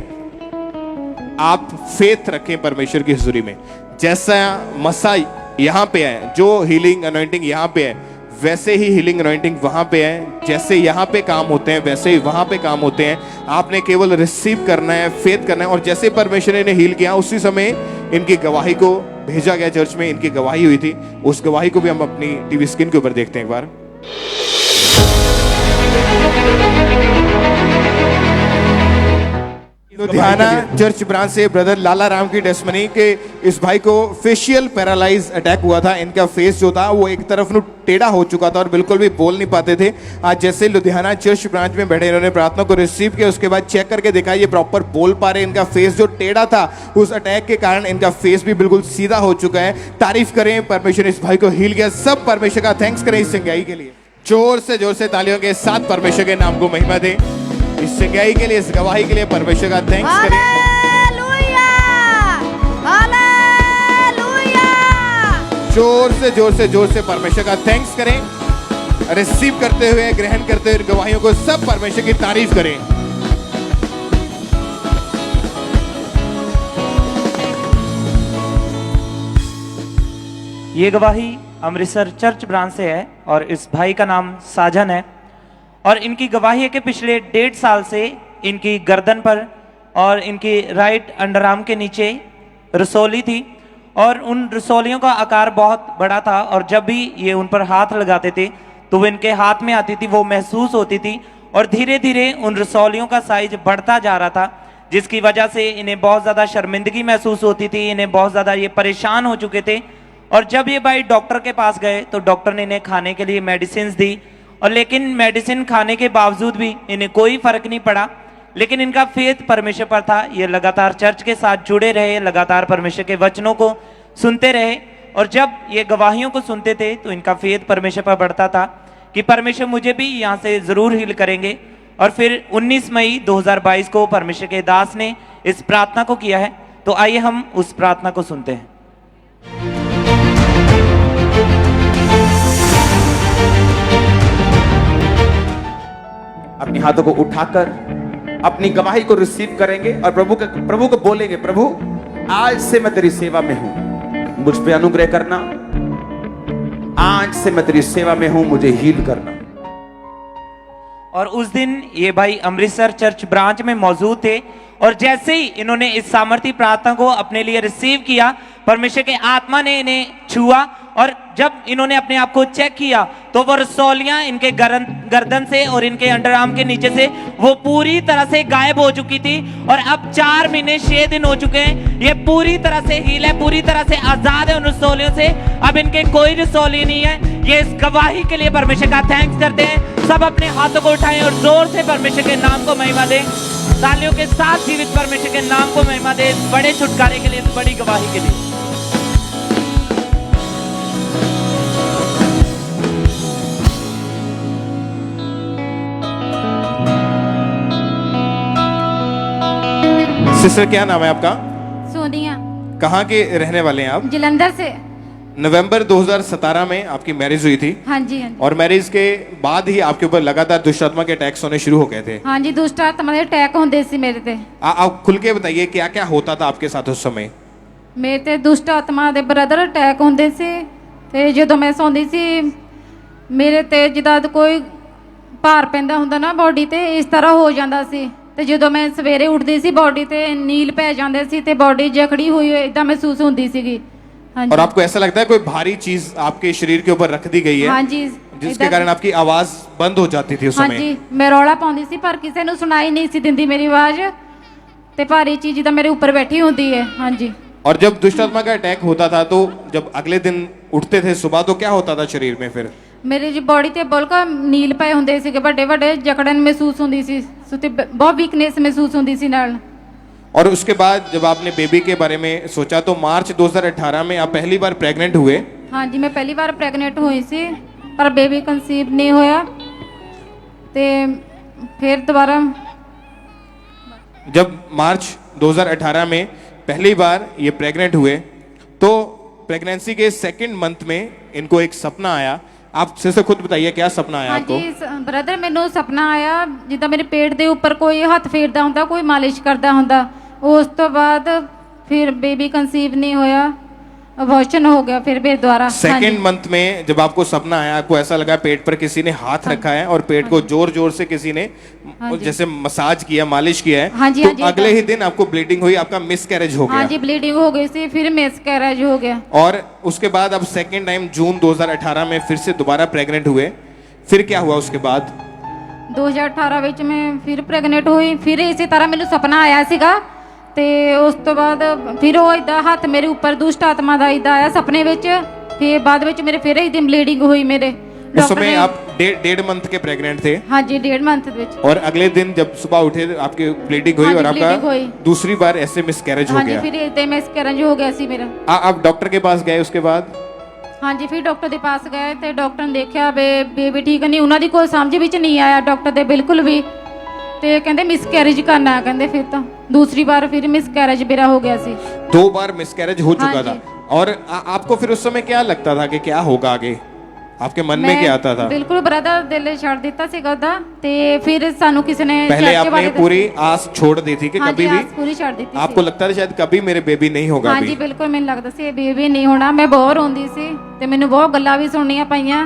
आप फेथ रखें परमेश्वर की हुजूरी में। जैसा मसा यहाँ पे है, जो हीलिंग अनॉइंटिंग यहाँ पे है, वैसे ही हीलिंग अनॉइंटिंग वहां पे है। जैसे यहाँ पे काम होते हैं वैसे ही वहां पे काम होते हैं। आपने केवल रिसीव करना है, फेथ करना है। और जैसे परमेश्वर ने हील किया, उसी समय इनकी गवाही को भेजा गया चर्च में, इनकी गवाही हुई थी। उस गवाही को भी हम अपनी टीवी स्क्रीन के ऊपर देखते हैं एक बार। लुधियाना चर्च ब्रांच से ब्रदर लाला राम की टेस्टमनी के इस भाई को फेशियल पैरालाइज अटैक हुआ था। इनका फेस जो था वो एक तरफ नु टेढ़ा हो चुका था और बिल्कुल भी बोल नहीं पाते थे। आज जैसे लुधियाना चर्च ब्रांच में बैठे, इन्होंने प्रार्थना को रिसीव किया, उसके बाद चेक करके देखा ये प्रॉपर बोल पा रहे। इनका फेस जो टेढ़ा था उस अटैक के कारण इनका फेस भी बिल्कुल सीधा हो चुका है। तारीफ करें, परमेश्वर ने इस भाई को हील किया। सब परमेश्वर का थैंक्स करें इस चंगाई के लिए। जोर से तालियों के साथ परमेश्वर के नाम को महिमा दें। इस चंगाई के लिए, इस गवाही के लिए परमेश्वर का थैंक्स करें। Hallelujah, hallelujah. जोर से परमेश्वर का थैंक्स करें। रिसीव करते हुए, ग्रहण करते हुए गवाहियों को सब परमेश्वर की तारीफ करें। ये गवाही अमृतसर चर्च ब्रांच से है और इस भाई का नाम साजन है। और इनकी गवाही है कि पिछले 1.5 साल से इनकी गर्दन पर और इनकी राइट अंडरआर्म के नीचे रसौली थी और उन रसौलियों का आकार बहुत बड़ा था और जब भी ये उन पर हाथ लगाते थे तो वो इनके हाथ में आती थी, वो महसूस होती थी और धीरे धीरे उन रसौलियों का साइज बढ़ता जा रहा था, जिसकी वजह से इन्हें बहुत ज़्यादा शर्मिंदगी महसूस होती थी, इन्हें बहुत ज़्यादा ये परेशान हो चुके थे। और जब ये भाई डॉक्टर के पास गए तो डॉक्टर ने इन्हें खाने के लिए मेडिसिन दी और लेकिन मेडिसिन खाने के बावजूद भी इन्हें कोई फर्क नहीं पड़ा। लेकिन इनका फेथ परमेश्वर पर था, ये लगातार चर्च के साथ जुड़े रहे, लगातार परमेश्वर के वचनों को सुनते रहे और जब ये गवाहियों को सुनते थे तो इनका फेथ परमेश्वर पर बढ़ता था कि परमेश्वर मुझे भी यहाँ से ज़रूर हील करेंगे। और फिर 19 मई 2022 को परमेश्वर के दास ने इस प्रार्थना को किया है। तो आइए हम उस प्रार्थना को सुनते हैं। अपने हाथों को उठाकर अपनी गवाही को रिसीव करेंगे और प्रभु को बोलेंगे, प्रभु आज से मैं तेरी सेवा में हूं, मुझ पे अनुग्रह करना। आज से मैं तेरी सेवा में हूं, मुझे हील करना। और उस दिन ये भाई अमृतसर चर्च ब्रांच में मौजूद थे और जैसे ही इन्होंने इस सामर्थी प्रार्थना को अपने लिए रिसीव किया, परमेश्वर के आत्मा ने इन्हें छुआ और जब इन्होंने अपने आप को चेक किया तो वो रसौलियां इनके गर्दन से और इनके अंडरआर्म के नीचे से वो पूरी तरह से गायब हो चुकी थी। और अब 4 महीने 6 दिन हो चुके हैं, ये पूरी तरह से हील है, पूरी तरह से आजाद है उन रसौलियों से। अब इनके कोई रसौली नहीं है। ये इस गवाही के लिए परमेश्वर का थैंक्स करते हैं। सब अपने हाथों को उठाएं और जोर से परमेश्वर के नाम को महिमा दें। तालियों के साथ जीवित परमेश्वर के नाम को महिमा दें, इस बड़े छुटकारे के लिए, इस बड़ी गवाही के लिए। सिस्टर क्या नाम है आपका? सोनिया। कहाँ के रहने वाले हैं आप? जलंधर से। नवंबर 2017 में आपकी मैरिज हुई थी। हाँ जी, हाँ जी। और मैरिज के बाद ही आपके ऊपर लगातार दुष्ट आत्मा के अटैक्स होने शुरू हो गए थे। हाँ जी, दुष्ट आत्मा के अटैक होंदे सी मेरे ते। आप खुल के बताइए क्या क्या होता था आपके साथ उस समय? मेरे ते दुष्ट आत्मा ਦੇ ਬ੍ਰਦਰ ਅਟੈਕ ਹੁੰਦੇ ਸੀ ਤੇ ਜਦੋਂ ਮੈਂ ਸੌਂਦੀ ਸੀ ਮੇਰੇ ਤੇ ਜਿੱਦਾਂ ਕੋਈ ਭਾਰ ਪੈਂਦਾ ਹੁੰਦਾ ਨਾ ਬੋਡੀ ਤੇ ਇਸ ਤਰ੍ਹਾਂ ਹੋ ਜਾਂਦਾ ਸੀ ਤੇ ਜਦੋਂ ਮੈਂ ਸਵੇਰੇ ਉੱਠਦੀ ਸੀ ਬੋਡੀ ਤੇ ਨੀਲ ਪੈ ਜਾਂਦੇ ਸੀ ਤੇ ਬੋਡੀ ਜਕੜੀ ਹੋਈ ਇਦਾਂ ਮਹਿਸੂਸ ਹੁੰਦੀ ਸੀਗੀ। हाँ और आपको ऐसा लगता है कोई भारी चीज आपके शरीर के ऊपर रख दी गई है? हाँ जी, जिसके कारण आपकी आवाज बंद हो जाती थी उस हाँ समय? जी, मैं रौला पाਉਂਦੀ ਸੀ ਪਰ ਕਿਸੇ ਨੂੰ ਸੁਣਾਈ ਨਹੀਂ ਸੀ ਦਿੰਦੀ ਮੇਰੀ ਆਵਾਜ਼ ਤੇ ਭਾਰੀ ਚੀਜ਼ ਜਿੱਦਾਂ ਮੇਰੇ ਉੱਪਰ ਬੈਠੀ ਹੁੰਦੀ ਹੈ। हाँ जी। और जब दुष्ट आत्मा का अटैक होता था तो जब अगले दिन उठते थे सुबह तो क्या होता था शरीर में फिर? ਮੇਰੀ ਜੀ ਬੋਡੀ ਤੇ ਬਿਲਕੁਲ ਨੀਲ ਪਏ ਹੁੰਦੇ ਸੀਗੇ, ਵੱਡੇ ਵੱਡੇ ਜਕੜਨ ਮਹਿਸੂਸ ਹੁੰਦੀ ਸੀ, ਤੇ ਬਹੁਤ ਵੀਕਨੈਸ ਮਹਿਸੂਸ ਹੁੰਦੀ ਸੀ ਨਾਲ। और उसके बाद जब आपने बेबी के बारे में सोचा तो मार्च 2018 में आप पहली बार प्रेग्नेंट हुए। हाँ जी, मैं पहली बार प्रेगनेंट हुई सी पर बेबी कंसीव नहीं होया ते फिर दोबारा जब मार्च 2018 में पहली बार ये प्रेग्नेंट हुए तो प्रेगनेंसी के सेकंड मंथ में इनको एक सपना आया। आप से खुद बताइए क्या सपना आया आपको? हाँ जी ब्रदर, मैनू सपना आया जिदा मेरे पेट के ऊपर कोई हथ फेरदा हुंदा, कोई मालिश करदा हुंदा। उस तो बाद फिर बेबी कंसीव नहीं होया, अबॉर्शन हो गया फिर भी दोबारा। सेकंड मंथ में जब आपको सपना आया आपको ऐसा लगा पेट पर किसी ने हाथ रखा है और पेट को जोर जोर से किसी ने जैसे मसाज किया, मालिश किया है। तो अगले ही दिन आपको ब्लीडिंग हुई, आपका मिसकैरेज हो गया। हाँ जी, ब्लीडिंग हो गई थी, फिर मिसकैरेज हो गया। और उसके बाद अब सेकंड टाइम जून 2018 में फिर से दोबारा प्रेग्नेंट हुए। फिर क्या हुआ उसके बाद? 2018 ਵਿੱਚ मैं फिर प्रेगनेंट हुई, फिर इसी तरह मैनू सपना आया सीगा ਤੇ ਉਸ ਤੋਂ ਬਾਅਦ ਫਿਰ ਉਹ ਇਦਾਂ ਹੱਥ ਮੇਰੇ ਉੱਪਰ ਦੁਸ਼ਟ ਆਤਮਾ ਦਾ ਇਦਾਂ ਆਇਆ ਸੁਪਨੇ ਵਿੱਚ। ਫਿਰ ਬਾਅਦ ਵਿੱਚ ਮੇਰੇ ਫਿਰ ਇਦਾਂ ਬਲੀਡਿੰਗ ਹੋਈ ਮੇਰੇ। उस समय आप डेढ़ मंथ के प्रेग्नेंट थे? हाँ जी, 1.5 मंथ ਵਿੱਚ। और अगले दिन जब सुबह उठे आपके ब्लीडिंग हुई और आपका दूसरी बार ऐसे मिसकैरेज हो गया? हाँ जी, फिर इदां मिसकैरेज हो गया सी मेरा। आप डॉक्टर के पास गए उसके बाद? हाँ जी, फिर डॉक्टर के पास गए तो डॉक्टर ने देखा बेबी ठीक नहीं, उन्होंने कोई समझ विच नहीं आया डॉक्टर दे बिल्कुल भी। ਤੇ ਕਹਿੰਦੇ ਮਿਸਕੈਰੇਜ ਕਰਨਾ, ਕਹਿੰਦੇ ਫਿਰ ਤਾਂ दूसरी बार फिर मिसकैरेज मेरा हो गया सी। 2 बार मिसकैरेज हो चुका था। और आपको फिर उस समय क्या लगता था कि क्या होगा आगे? आपके मन में क्या आता था? बिल्कुल ब्रदर दिल छड़ दिता सीगा ਉਹਦਾ ਤੇ फिर ਸਾਨੂੰ ਕਿਸੇ ने पहले आपने पूरी आस छोड़ दी थी कि कभी भी पूरी छड़ दी थी। आपको लगता था शायद कभी मेरे बेबी नहीं होगा। हाँ जी, बिल्कुल ਮੈਨੂੰ ਲੱਗਦਾ ਸੀ ਬੇਬੀ ਨਹੀਂ ਹੋਣਾ। ਮੈਂ ਬਹੁਤ ਰੋਂਦੀ ਸੀ ਤੇ ਮੈਨੂੰ ਬਹੁਤ ਗੱਲਾਂ ਵੀ ਸੁਣਨੀਆਂ ਪਈਆਂ।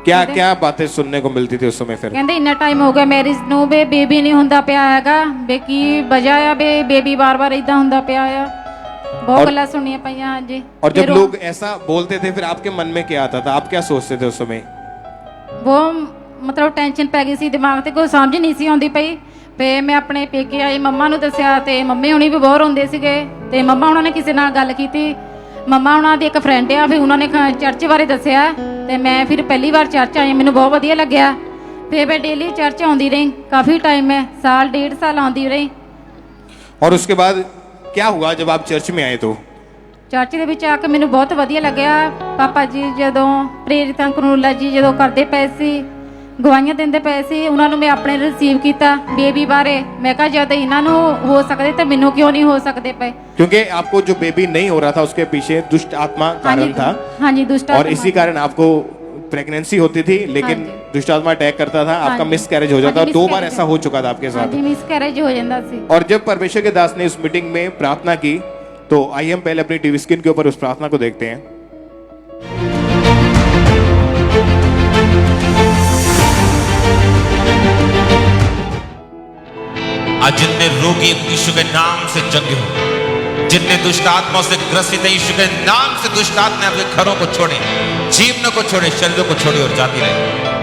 क्या क्या बातें सुनने को मिलती थी उस समय फिर? ਕਹਿੰਦੇ ਇੰਨਾ ਟਾਈਮ ਹੋ ਗਿਆ ਮੈਰਿਜ ਨੂੰ ਬੇ ਬੇਬੀ ਨਹੀਂ ਹੁੰਦਾ ਪਿਆ ਹੈਗਾ, ਬੇ ਕੀ ਵਜ੍ਹਾ ਆ ਬੇ ਬੇਬੀ ਬਾਰ-ਬਾਰ ਇਦਾਂ ਹੁੰਦਾ ਪਿਆ ਆ। बहुत गल्ला सुनिए पईया। हाँ जी। और जब लोग ऐसा बोलते थे फिर आपके मन में क्या आता था? आप क्या सोचते थे उस समय? वो मतलब टेंशन पै गई सी दिमाग ते, कोई समझ नहीं सी आउंदी पई। पे मैं अपने पेके आई मम्मा नूं दस्सिया ते मम्मी हुणी भी बहुत रोंदे सीगे ते मम्मा हुणां ने किसी नाल गल कीती। मम्मा हुणां दी एक फ्रेंड आ, फिर उन्होंने चर्च बारे दस्सिया ते मैं फिर पहली बार चर्च आई, मैनूं बहुत वधिया लग्गिया। फिर मैं डेली चर्च आउंदी रही काफ़ी टाइम, मैं 1.5 साल आउंदी रही। और उसके बाद क्या हुआ जब आप चर्च में आए? तो चर्च ਦੇ ਵਿੱਚ ਆ ਕੇ ਮੈਨੂੰ ਬਹੁਤ ਵਧੀਆ ਲੱਗਿਆ। ਪਾਪਾ ਜੀ ਜਦੋਂ ਪ੍ਰੇਰਿਤਾਂ ਕਰਨੂਲਾ ਜੀ ਜਦੋਂ ਕਰਦੇ ਪਏ ਸੀ, ਗਵਾਹੀਆਂ ਦਿੰਦੇ ਪਏ ਸੀ, ਉਹਨਾਂ ਨੂੰ ਮੈਂ ਆਪਣੇ ਰਿਸੀਵ ਕੀਤਾ ਬੇਬੀ ਬਾਰੇ। ਮੈਂ ਕਿਹਾ ਜਦ ਇਹਨਾਂ ਨੂੰ ਹੋ ਸਕਦੇ ਤਾਂ ਮੈਨੂੰ ਕਿਉਂ नहीं हो सकते पे? क्योंकि आपको जो बेबी नहीं हो रहा था उसके पीछे दुष्ट आत्मा कारण था। हाँ जी, दुष्ट और इसी कारण आपको प्रेगनेंसी होती थी लेकिन दुष्ट आत्मा अटैक करता था, आपका मिसकैरेज हो जाता। और 2 बार ऐसा हो चुका था आपके साथ। मिसकैरेज हो जाता सी। और जब परमेश्वर के दास ने उस मीटिंग में प्रार्थना की तो आइए हम पहले अपनी टीवी स्क्रीन के ऊपर उस प्रार्थना को देखते हैं। आज जितने रोगी यीशु के नाम से चंगे हो, जितने दुष्ट आत्माओं से ग्रसित है, यीशु के नाम से दुष्ट आत्मा आपके घरों को छोड़े, जीवनों को छोड़े, शरीरों को छोड़े और जाती रहे।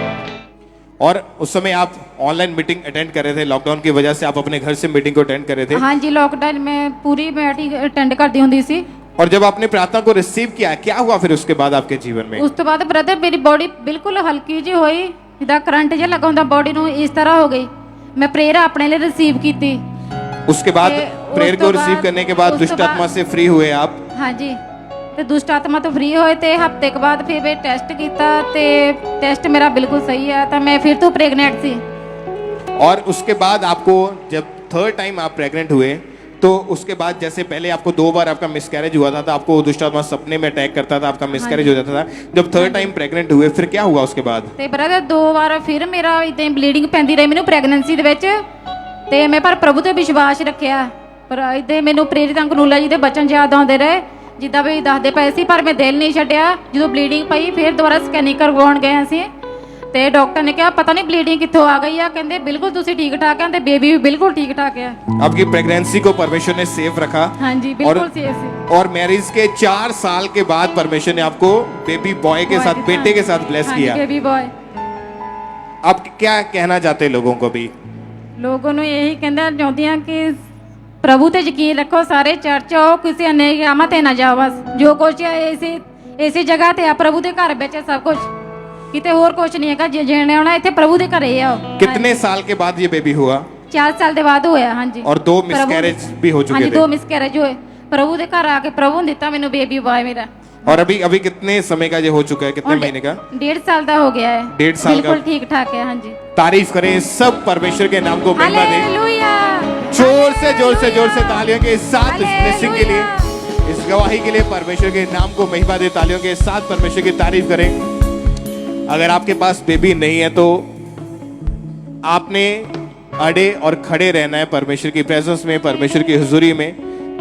और उस समय आप ऑनलाइन मीटिंग अटेंड कर रहे थे, लॉकडाउन की वजह से आप अपने घर से मीटिंग को अटेंड कर रहे थे। हाँ जी, लॉकडाउन में पूरी मीटिंग अटेंड करती होंगी सी। और जब आपने प्रार्थना को रिसीव किया, क्या हुआ फिर उसके बाद आपके जीवन में? उस तो बाद ब्रदर मेरी बॉडी बिल्कुल हल्की जी हुई, जिदा करंट जिहा लगा हुंदा बॉडी ਨੂੰ इस तरह हो गई। मैं प्रेयर अपने लिए रिसीव की थी। उसके बाद प्रेयर को रिसीव करने के बाद दुष्ट आत्मा से फ्री हुए आप? हाँ जी, ਤੇ ਦੁਸ਼ਟ ਆਤਮਾ ਤੋਂ ਫ੍ਰੀ ਹੋਏ ਤੇ ਹਫਤੇ ਕੇ ਬਾਅਦ ਫਿਰ ਮੈਂ ਟੈਸਟ ਕੀਤਾ ਤੇ ਟੈਸਟ ਮੇਰਾ ਬਿਲਕੁਲ ਸਹੀ ਹੈ ਤਾਂ मैं फिर तो प्रेग्नेंट थी। और उसके बाद आपको जब थर्ड टाइम आप प्रेग्नेंट हुए तो उसके बाद जैसे पहले आपको 2 बार आपका मिसकैरेज हुआ था, आपको दुष्ट आत्मा सपने में अटैक करता था, आपका मिसकैरेज हो जाता था, जब थर्ड टाइम प्रेग्नेंट हुए फिर क्या हुआ उसके बाद? ਤੇ ਬ੍ਰਦਰ 2 ਵਾਰ ਫਿਰ ਮੇਰਾ ਇਦਾਂ ਬਲੀਡਿੰਗ ਪੈਂਦੀ ਰਹੀ ਮੈਨੂੰ ਪ੍ਰੈਗਨੈਂਸੀ ਦੇ ਵਿੱਚ ਤੇ ਮੈਂ ਪਰ ਪ੍ਰਭੂ ਤੇ ਵਿਸ਼ਵਾਸ ਰੱਖਿਆ, ਪਰ ਇਦਾਂ ਮੈਨੂੰ ਪ੍ਰੇਰਿਤ ਅੰਕਨੂਲਾ ਜੀ ਦੇ ਬਚਨ ਯਾਦ ਆਉਂਦੇ ਰਹੇ ਜਿੱਦਾਂ ਵੀ ਦੱਸਦੇ ਪਏ ਸੀ, ਪਰ ਮੈਂ ਦਿਲ ਨਹੀਂ ਛੱਡਿਆ। ਜਦੋਂ ਬਲੀਡਿੰਗ ਪਈ ਫਿਰ ਦੁਬਾਰਾ ਸਕੈਨਿੰਗ ਕਰਵਾਉਣ ਗਏ ਅਸੀਂ ਤੇ ਡਾਕਟਰ ਨੇ ਕਿਹਾ ਪਤਾ ਨਹੀਂ ਬਲੀਡਿੰਗ ਕਿੱਥੋਂ ਆ गई ਆ, ਕਹਿੰਦੇ ਬਿਲकुल ਤੁਸੀਂ ਠੀਕ ਠਾਕ ਆ ਤੇ ਬੇਬੀ भी बिल्कुल ठीक ठाक है। आपकी प्रेगनेंसी को परमेश्वर ने सेफ रखा। हाँ जी, बिल्कुल सेफ है। और मैरिज के 4 साल के बाद परमेश्वर ने आपको बेबी बॉय के साथ, बेटे के साथ ब्लेस किया। Baby boy. आप क्या कहना चाहते हैं लोगों को भी? लोगों ਨੂੰ ਇਹੀ ਕਹਿੰਦਾ ਚਾਹੁੰਦੀ ਆ ਕਿ प्रभु ते यकीन रखो, सारे चर्च आओ, किसी अन्य कामां ते ना जाओ, बस जो कुछ है इसी जगह ते आ प्रभु दे घर विच सब कुछ, किते होर कुछ नहीं है। जेने आना इत्थे प्रभु दे घरे आओ। कितने साल के बाद ये बेबी हुआ? 4 साल के बाद होया। हाँ जी। और 2 मिसकैरेज भी हो चुके थे? 2 मिसकैरेज हुए। प्रभु दे घर आके प्रभु ने दिता मैनू बेबी बॉय मेरा। और अभी कितने समय का ये हो चुका है, कितने महीने का? 1.5 साल का हो गया है। 1.5 साल का, बिल्कुल ठीक ठाक है। हाँ जी, तारीफ करें सब परमेश्वर के नाम को, महिमा दें। हालेलुया। जोर से तालियों के साथ इस ब्लेसिंग के लिए, इस गवाही के लिए परमेश्वर के नाम को महिमा दे। तालियों के साथ परमेश्वर की तारीफ करें। अगर आपके पास बेबी नहीं है तो आपने अड़े और खड़े रहना है परमेश्वर की प्रेजेंस में, परमेश्वर की हुजूरी में,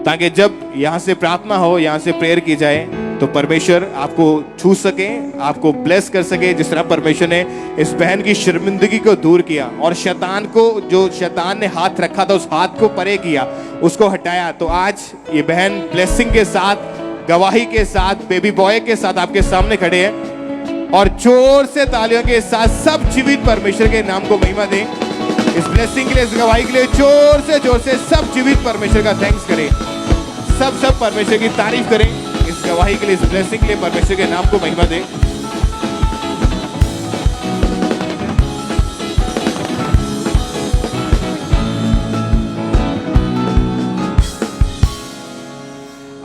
ताकि जब यहाँ से प्रार्थना हो, यहाँ से प्रेयर की जाए तो परमेश्वर आपको छू सके, आपको ब्लेस कर सके। जिस तरह परमेश्वर ने इस बहन की शर्मिंदगी को दूर किया और शैतान को, जो शैतान ने हाथ रखा था उस हाथ को परे किया, उसको हटाया, तो आज ये बहन ब्लेसिंग के साथ, गवाही के साथ, बेबी बॉय के साथ आपके सामने खड़े हैं। और जोर से तालियों के साथ सब जीवित परमेश्वर के नाम को महिमा दें। इस ब्लेसिंग के लिए, इस गवाही के लिए जोर से सब जीवित परमेश्वर का थैंक्स करें। सब परमेश्वर की तारीफ करें। इस गवाही के लिए, इस ब्लेसिंग के लिए परमेश्वर के नाम को महिमा दें।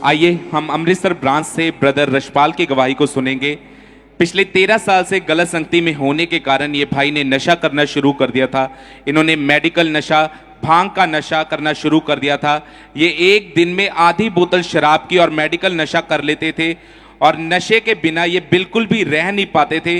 आइए हम अमृतसर ब्रांच से ब्रदर रशपाल की गवाही को सुनेंगे। पिछले 13 साल से गलत संगति में होने के कारण ये भाई ने नशा करना शुरू कर दिया था। इन्होंने मेडिकल नशा, भांग का नशा करना शुरू कर दिया था। ये एक दिन में आधी बोतल शराब की और मेडिकल नशा कर लेते थे और नशे के बिना ये बिल्कुल भी रह नहीं पाते थे।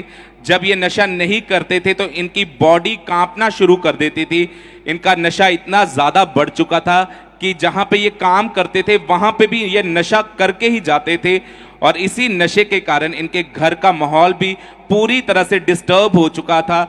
जब ये नशा नहीं करते थे तो इनकी बॉडी कांपना शुरू कर देती थी। इनका नशा इतना ज़्यादा बढ़ चुका था कि जहाँ पे ये काम करते थे वहाँ पे भी ये नशा करके ही जाते थे और इसी नशे के कारण इनके घर का माहौल भी पूरी तरह से डिस्टर्ब हो चुका था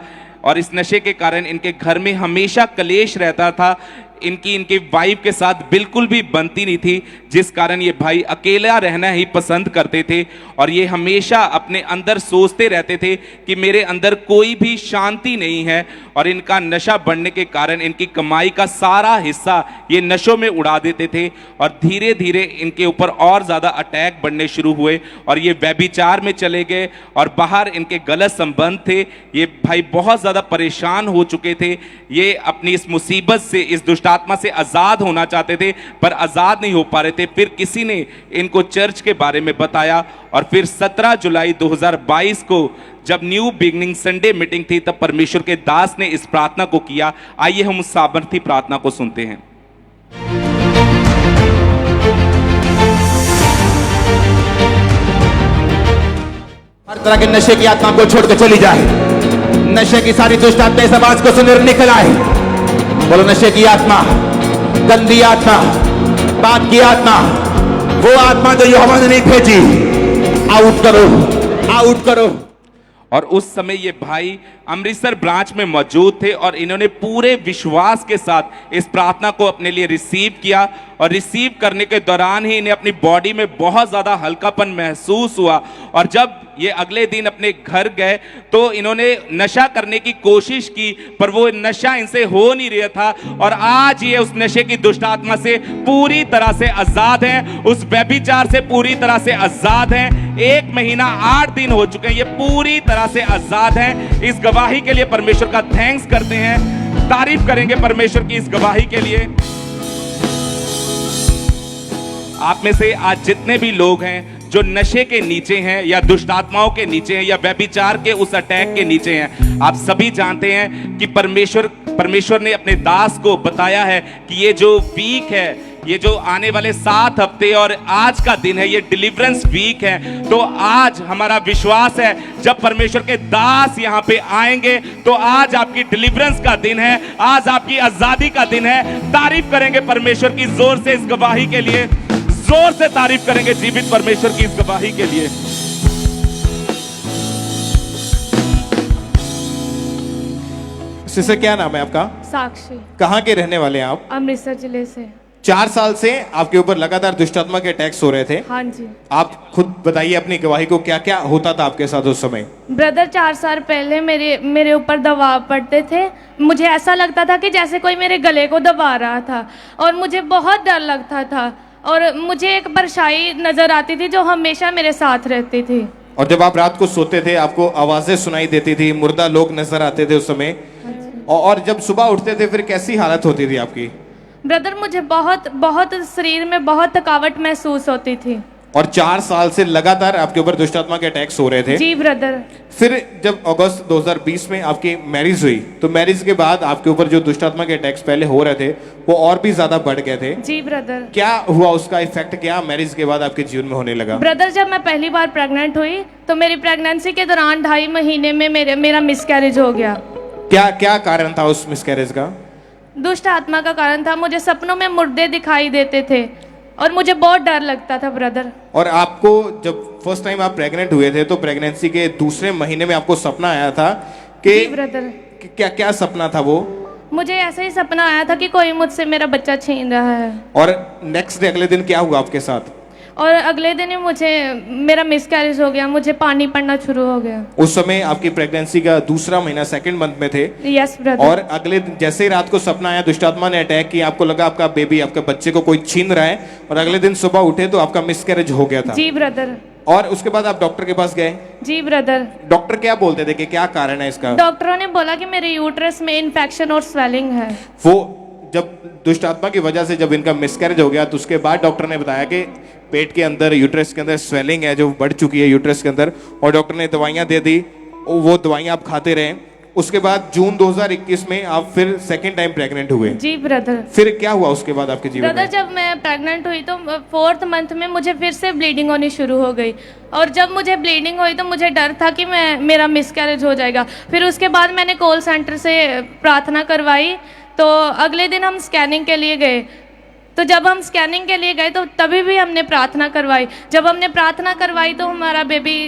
और इस नशे के कारण इनके घर में हमेशा कलेश रहता था। इनकी वाइफ के साथ बिल्कुल भी बनती नहीं थी, जिस कारण ये भाई अकेला रहना ही पसंद करते थे और ये हमेशा अपने अंदर सोचते रहते थे कि मेरे अंदर कोई भी शांति नहीं है। और इनका नशा बढ़ने के कारण इनकी कमाई का सारा हिस्सा ये नशों में उड़ा देते थे और धीरे धीरे इनके ऊपर और ज़्यादा अटैक बढ़ने शुरू हुए और ये व्यभिचार में चले गए और बाहर इनके गलत संबंध थे। ये भाई बहुत ज़्यादा परेशान हो चुके थे। ये अपनी इस मुसीबत से, इस दुष्ट आत्मा से आज़ाद होना चाहते थे पर आज़ाद नहीं हो पा रहे थे। फिर किसी ने इनको चर्च के बारे में बताया और फिर 17 जुलाई 2022 को जब न्यू बिगनिंग संडे मीटिंग थी तब परमेश्वर के दास ने इस प्रार्थना को किया। आइए हम उस सामर्थी प्रार्थना को सुनते हैं। हर तरह के नशे की आत्मा को छोड़ के चली जाए। नशे की सारी दुष्ट आत्माएं इस आवाज को सुनकर निकल आए। बोलो नशे की आत्मा, गंदी आत्मा, पाप की आत्मा, वो आत्मा जो यहोवा ने नहीं भेजी, आउट करो, आउट करो। और उस समय ये भाई अमृतसर ब्रांच में मौजूद थे और इन्होंने पूरे विश्वास के साथ इस प्रार्थना को अपने लिए रिसीव किया और रिसीव करने के दौरान ही इन्हें अपनी बॉडी में बहुत ज़्यादा हल्कापन महसूस हुआ। और जब ये अगले दिन अपने घर गए तो इन्होंने नशा करने की कोशिश की, पर वो नशा इनसे हो नहीं रहा था और आज ये उस नशे की दुष्ट आत्मा से पूरी तरह से आजाद हैं, उस व्यभिचार से पूरी तरह से आजाद हैं। 1 महीना 8 दिन हो चुके हैं, ये पूरी तरह से आजाद हैं। इस गवाही के लिए परमेश्वर का थैंक्स करते हैं, तारीफ करेंगे परमेश्वर की इस गवाही के लिए। आप में से आज जितने भी लोग हैं जो नशे के नीचे हैं या दुष्ट आत्माओं के नीचे हैं या व्यभिचार के उस अटैक के नीचे हैं, आप सभी जानते हैं कि परमेश्वर ने अपने दास को बताया है कि ये जो वीक है, ये जो आने वाले 7 हफ्ते और आज का दिन है, ये डिलीवरेंस वीक है। तो आज हमारा विश्वास है जब परमेश्वर के दास यहाँ पे आएंगे तो आज आपकी डिलीवरेंस का दिन है, आज आपकी आजादी का दिन है। तारीफ करेंगे परमेश्वर की जोर से इस गवाही के लिए, जोर से तारीफ करेंगे जीवित परमेश्वर की इस गवाही के लिए। सिस्टर क्या नाम है आपका? साक्षी, कहाँ के रहने वाले हैं आप? अमृतसर जिले से। 4 साल से आपके ऊपर लगातार दुष्टात्मा के अटैक्स हो रहे थे। हाँ जी। आप खुद बताइए अपनी गवाही को, क्या क्या होता था आपके साथ उस समय? ब्रदर 4 साल पहले मेरे ऊपर दबाव पड़ते थे। मुझे ऐसा लगता था कि जैसे कोई मेरे गले को दबा रहा था और मुझे बहुत डर लगता था और मुझे एक परछाई नजर आती थी जो हमेशा मेरे साथ रहती थी। और जब आप रात को सोते थे आपको आवाजें सुनाई देती थी, मुर्दा लोग नजर आते थे उस समय, और जब सुबह उठते थे फिर कैसी हालत होती थी आपकी? ब्रदर मुझे बहुत शरीर में बहुत थकावट महसूस होती थी। और 4 साल से लगातार आपके ऊपर दुष्टात्मा के अटैक्स हो रहे थे। जी ब्रदर। फिर जब अगस्त 2020 में आपकी मैरिज हुई तो मैरिज के बाद आपके ऊपर जो दुष्टात्मा के अटैक्स पहले हो रहे थे वो और भी ज्यादा बढ़ गए थे। जी ब्रदर। क्या हुआ, उसका इफेक्ट क्या मैरिज के बाद आपके जीवन में होने लगा? ब्रदर जब मैं पहली बार प्रेग्नेंट हुई तो मेरी प्रेगनेंसी के दौरान 2.5 महीने में मेरा मिसकैरेज हो गया। क्या क्या कारण था उस मिसकैरेज का? दुष्ट आत्मा का कारण था। मुझे सपनों में मुर्दे दिखाई देते थे और मुझे बहुत डर लगता था ब्रदर। और आपको जब फर्स्ट टाइम आप प्रेग्नेंट हुए थे तो प्रेगनेंसी के दूसरे महीने में आपको सपना आया था कि ब्रदर क्या क्या सपना था वो? मुझे ऐसा ही सपना आया था कि कोई मुझसे मेरा बच्चा छीन रहा है। और नेक्स्ट डे अगले दिन क्या हुआ आपके साथ? और अगले दिन ही मेरा मिसकैरेज हो गया, मुझे पानी पड़ना शुरू हो गया। उस समय आपकी प्रेगनेंसी का दूसरा महीना, 2nd मंथ में थे। Yes brother. और अगले दिन जैसे ही रात को सपना आया, दुष्टात्मा ने अटैक किया, आपको लगा आपका बेबी, आपके बच्चे को कोई छीन रहा है, और अगले दिन सुबह उठे तो आपका मिसकैरेज हो गया था। जी ब्रदर। और उसके बाद आप डॉक्टर के पास गए? जी ब्रदर। डॉक्टर क्या बोलते थे कि क्या कारण है इसका? डॉक्टरों ने बोला कि मेरे यूट्रस में इन्फेक्शन और स्वेलिंग है। वो जब दुष्ट आत्मा की वजह से जब इनका मिसकैरेज हो गया तो उसके बाद डॉक्टर ने बताया कि पेट के अंदर, यूट्रस के अंदर स्वेलिंग है जो बढ़ चुकी है यूट्रस के अंदर, और डॉक्टर ने दवाइयां दे दी। वो दवाइयां आप खाते रहे। उसके बाद जून 2021 में आप फिर 2nd टाइम प्रेग्नेंट हुए। जी ब्रदर। फिर क्या हुआ उसके बाद आपके जीवन ब्रदर में? जब मैं प्रेग्नेंट हुई तो 4th मंथ में मुझे फिर से ब्लीडिंग होनी शुरू हो गई, और जब मुझे ब्लीडिंग हुई तो मुझे डर था कि मेरा मिसकैरेज हो जाएगा। फिर उसके बाद मैंने कॉल सेंटर से प्रार्थना करवाई, तो अगले दिन हम स्कैनिंग के लिए गए। तो जब हम स्कैनिंग के लिए गए तो तभी भी हमने प्रार्थना करवाई। जब हमने प्रार्थना करवाई तो हमारा बेबी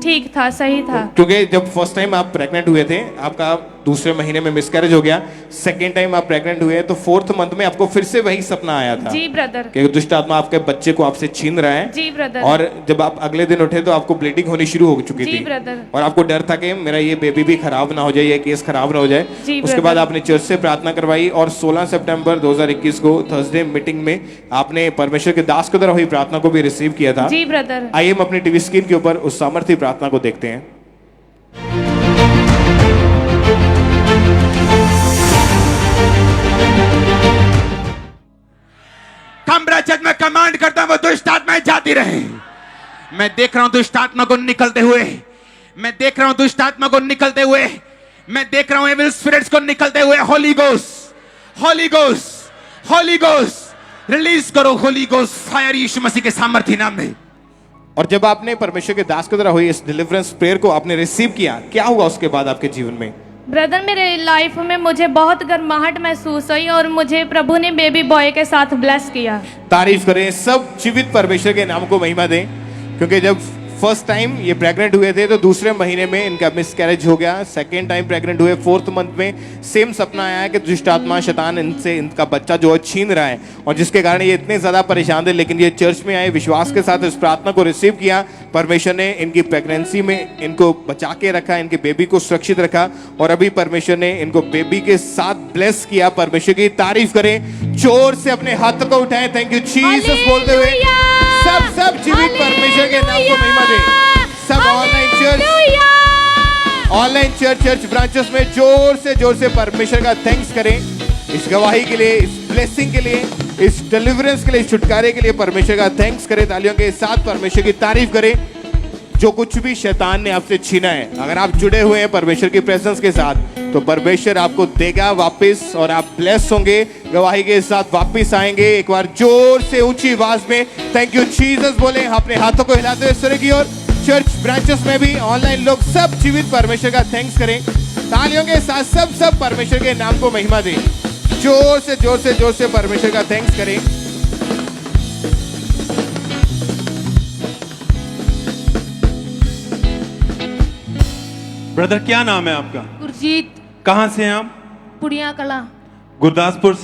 ठीक था, सही था। क्योंकि जब फर्स्ट टाइम आप प्रेग्नेंट हुए थे आपका दूसरे महीने में मिसकैरेज हो गया, 2nd टाइम आप प्रेग्नेंट हुए तो 4th मंथ में आपको फिर से वही सपना आया था। जी ब्रदर। कि दुष्ट आत्मा आपके बच्चे को आपसे छीन रहा है। जी ब्रदर। और जब आप अगले दिन उठे तो आपको ब्लीडिंग होनी शुरू हो चुकी जी थी। ब्रदर। और आपको डर था कि मेरा ये बेबी भी खराब ना हो जाए, ये केस खराब ना हो जाए। जी उसके ब्रदर। बाद आपने चर्च से प्रार्थना करवाई और 16 सितंबर 2021 को थर्सडे मीटिंग में आपने परमेश्वर के दास के द्वारा हुई प्रार्थना को भी रिसीव किया था। जी ब्रदर। आइए हम अपनी टीवी स्क्रीन के ऊपर उस सामर्थ्य प्रार्थना को देखते हैं। जब मैं कमांड करता हूं वो दुष्ट आत्माएं जाती रहे। मैं देख रहा हूं दुष्ट आत्मा को निकलते हुए, मैं देख रहा हूं दुष्ट आत्मा को निकलते हुए, मैं देख रहा हूं एविल स्पिरिट्स को निकलते हुए। Holy ghost, holy ghost, holy ghost release करो, holy ghost fire Yeshu Masih के सामर्थ्य नाम में। और जब आपने परमेश्वर के दास के द्वारा हुई इस डिलीवरेंस प्रेयर को आपने रिसीव किया, क्या हुआ उसके बाद आपके जीवन में? ब्रदर मेरे लाइफ में मुझे बहुत गर्माहट महसूस हुई और मुझे प्रभु ने बेबी बॉय के साथ ब्लेस किया। तारीफ करें, सब जीवित परमेश्वर के नाम को महिमा दें, क्योंकि जब फर्स्ट टाइम ये प्रेग्नेंट हुए थे तो दूसरे महीने में इनका मिसकैरेज हो गया। सेकेंड टाइम प्रेग्नेंट हुए 4th मंथ में सेम सपना आया कि दुष्ट आत्मा शैतान इनसे इनका बच्चा जो है छीन रहा है, और जिसके कारण ये इतने ज़्यादा परेशान थे। लेकिन ये चर्च में आए, विश्वास के साथ इस प्रार्थना को रिसीव किया, परमेश्वर ने इनकी प्रेगनेंसी में इनको बचा के रखा, इनके बेबी को सुरक्षित रखा, और अभी परमेश्वर ने इनको बेबी के साथ ब्लेस किया। परमेश्वर की तारीफ करें, जोर से अपने हाथ को उठाएं, थैंक यू जीसस बोलते हुए सब जीवित परमेश्वर के नाम को महिमा दें। सब ऑनलाइन चर्च ब्रांचेस में जोर से परमेश्वर का थैंक्स करें इस गवाही के लिए, इस ब्लेसिंग के लिए, इस डिलीवरेंस के लिए, इस छुटकारे के लिए परमेश्वर का थैंक्स करें। तालियों के साथ परमेश्वर की तारीफ करें। जो कुछ भी शैतान ने आपसे छीना है, अगर आप जुड़े हुए हैं परमेश्वर की प्रेजेंस के साथ, तो परमेश्वर आपको देगा वापस और आप ब्लेस होंगे, गवाही के साथ वापस आएंगे। एक बार जोर से ऊंची आवाज में थैंक यू जीसस बोले, अपने हाथों को हिलाते हुए स्वर्ग की ओर। चर्च ब्रांचेस में भी ऑनलाइन लोग सब जीवित परमेश्वर का थैंक्स करें। तालियों के साथ सब परमेश्वर के नाम को महिमा दें। जोर से परमेश्वर का थैंक्स करें। ब्रदर क्या नाम है आपका? गुरजीत। कहाँ से हैं आप? पुड़िया कला, गुरदासपुर।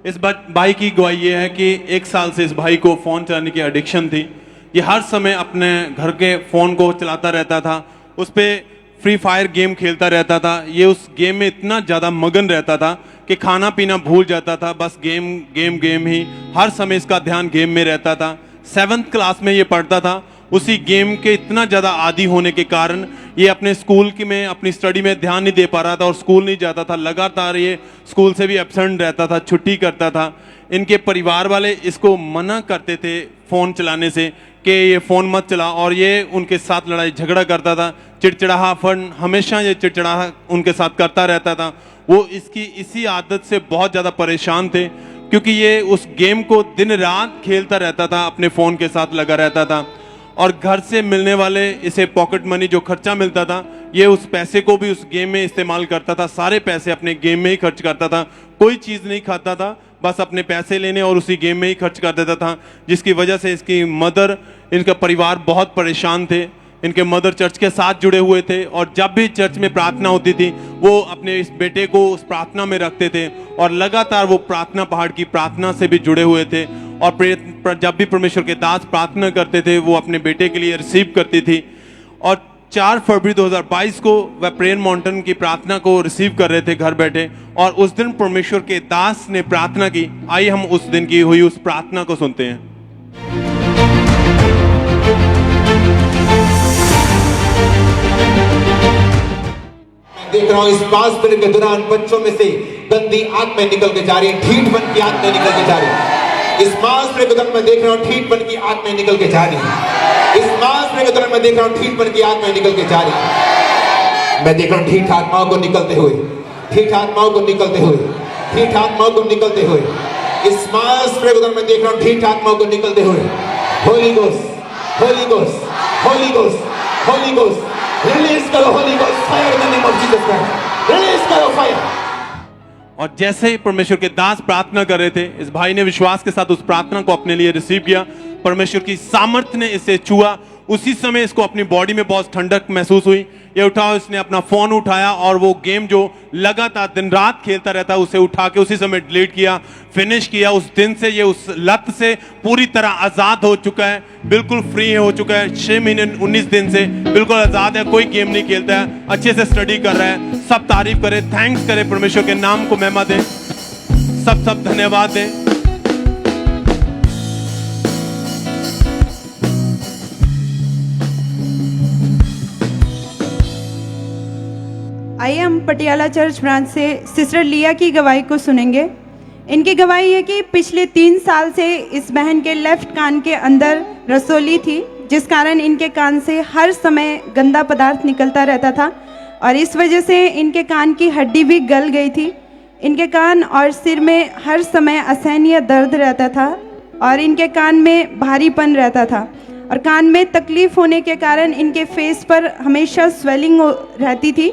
इस भाई की गवाही ये है कि 1 साल से इस भाई को फोन चलाने की एडिक्शन थी। ये हर समय अपने घर के फोन को चलाता रहता था, उस पर फ्री फायर गेम खेलता रहता था। ये उस गेम में इतना ज़्यादा मगन रहता था कि खाना पीना भूल जाता था, बस गेम ही। हर समय इसका ध्यान गेम में रहता था। 7th क्लास में ये पढ़ता था। उसी गेम के इतना ज़्यादा आदी होने के कारण ये अपने स्कूल की में अपनी स्टडी में ध्यान नहीं दे पा रहा था और स्कूल नहीं जाता था। लगातार ये स्कूल से भी एब्सेंट रहता था, छुट्टी करता था। इनके परिवार वाले इसको मना करते थे फ़ोन चलाने से कि ये फ़ोन मत चला, और ये उनके साथ लड़ाई झगड़ा करता था। चिड़चिड़ाहट हमेशा ये चिड़चिड़ा उनके साथ करता रहता था। वो इसकी इसी आदत से बहुत ज़्यादा परेशान थे, क्योंकि ये उस गेम को दिन रात खेलता रहता था, अपने फ़ोन के साथ लगा रहता था। और घर से मिलने वाले इसे पॉकेट मनी जो खर्चा मिलता था, ये उस पैसे को भी उस गेम में इस्तेमाल करता था। सारे पैसे अपने गेम में ही खर्च करता था, कोई चीज़ नहीं खाता था, बस अपने पैसे लेने और उसी गेम में ही खर्च कर देता था। जिसकी वजह से इसकी मदर, इनका परिवार बहुत परेशान थे। इनके मदर चर्च के साथ जुड़े हुए थे, और जब भी चर्च में प्रार्थना होती थी वो अपने इस बेटे को उस प्रार्थना में रखते थे, और लगातार वो प्रार्थना पहाड़ की प्रार्थना से भी जुड़े हुए थे। और जब भी परमेश्वर के दास प्रार्थना करते थे वो अपने बेटे के लिए रिसीव करती थी। और 4 फरवरी 2022 को वह प्रेयर माउंटेन की प्रार्थना को रिसीव कर रहे थे घर बैठे, और उस दिन परमेश्वर के दास ने प्रार्थना की। आइए हम उस दिन की हुई उस प्रार्थना को सुनते हैं। देख रहा हूँ इस 5 मिनट के दौरान बच्चों में से गंदी आत्माएं निकल के जा रही है, ढीठपन की आत्माएं निकल के जा रही है। इस 5 मिनट के दौरान मैं देख रहा हूँ ढीठपन की आत्माएं निकल के जा रही है। इस 5 मिनट के दौरान मैं देख रहा हूँ ढीठपन की आत्माएं निकल के जा रही है। मैं देख रहा हूँ ढीठ आत्माओं को निकलते हुए, ढीठ आत्माओं को निकलते हुए, ढीठ आत्माओं को निकलते हुए। इस 5 मिनट के दौरान मैं देख रहा हूँ ढीठ आत्माओं को निकलते हुए। Holy ghost, holy ghost, holy ghost, holy ghost, release करो holy ghost, fire in the name of Jesus Christ, release करो फायर। और जैसे ही परमेश्वर के दास प्रार्थना कर रहे थे, इस भाई ने विश्वास के साथ उस प्रार्थना को अपने लिए रिसीव किया। परमेश्वर की सामर्थ्य ने इसे छुआ। उसी समय इसको अपनी बॉडी में बहुत ठंडक महसूस हुई। ये उठा, इसने अपना फोन उठाया और वो गेम जो लगातार दिन रात खेलता रहता उसे उठा के उसी समय डिलीट किया, फिनिश किया। उस दिन से ये उस लत से पूरी तरह आज़ाद हो चुका है, बिल्कुल फ्री हो चुका है। 6 महीने 19 दिन से बिल्कुल आज़ाद है, कोई गेम नहीं खेलता है, अच्छे से स्टडी कर रहा है। सब तारीफ करे, थैंक्स करे, परमेश्वर के नाम को महिमा दें, सब धन्यवाद दें। आइए हम पटियाला चर्च ब्रांच से सिस्टर लिया की गवाही को सुनेंगे। इनकी गवाही है कि पिछले 3 साल से इस बहन के लेफ्ट कान के अंदर रसोली थी, जिस कारण इनके कान से हर समय गंदा पदार्थ निकलता रहता था, और इस वजह से इनके कान की हड्डी भी गल गई थी। इनके कान और सिर में हर समय असहनीय दर्द रहता था, और इनके कान में भारीपन रहता था, और कान में तकलीफ होने के कारण इनके फेस पर हमेशा स्वेलिंग रहती थी।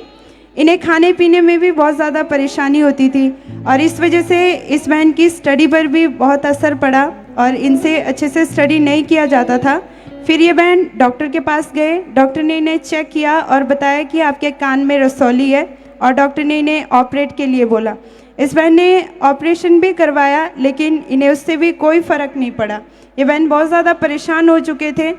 इन्हें खाने पीने में भी बहुत ज़्यादा परेशानी होती थी, और इस वजह से इस बहन की स्टडी पर भी बहुत असर पड़ा, और इनसे अच्छे से स्टडी नहीं किया जाता था। फिर ये बहन डॉक्टर के पास गए, डॉक्टर ने इन्हें चेक किया और बताया कि आपके कान में रसौली है और डॉक्टर ने इन्हें ऑपरेट के लिए बोला। इस बहन ने ऑपरेशन भी करवाया लेकिन इन्हें उससे भी कोई फ़र्क नहीं पड़ा। ये बहन बहुत ज़्यादा परेशान हो चुके थे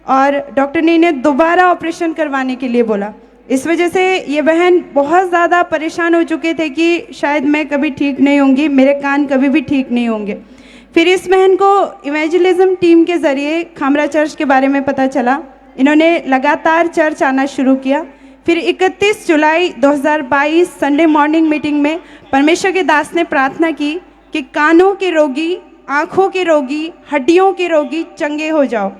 और डॉक्टर ने इन्हें दोबारा ऑपरेशन करवाने के लिए बोला। इस वजह से ये बहन बहुत ज़्यादा परेशान हो चुके थे कि शायद मैं कभी ठीक नहीं होंगी, मेरे कान कभी भी ठीक नहीं होंगे। फिर इस बहन को इवेंजलिज्म टीम के ज़रिए खामरा चर्च के बारे में पता चला। इन्होंने लगातार चर्च आना शुरू किया। फिर 31 जुलाई 2022 संडे मॉर्निंग मीटिंग में परमेश्वर के दास ने प्रार्थना की कि कानों के रोगी, आँखों के रोगी, हड्डियों के रोगी चंगे हो जाओ।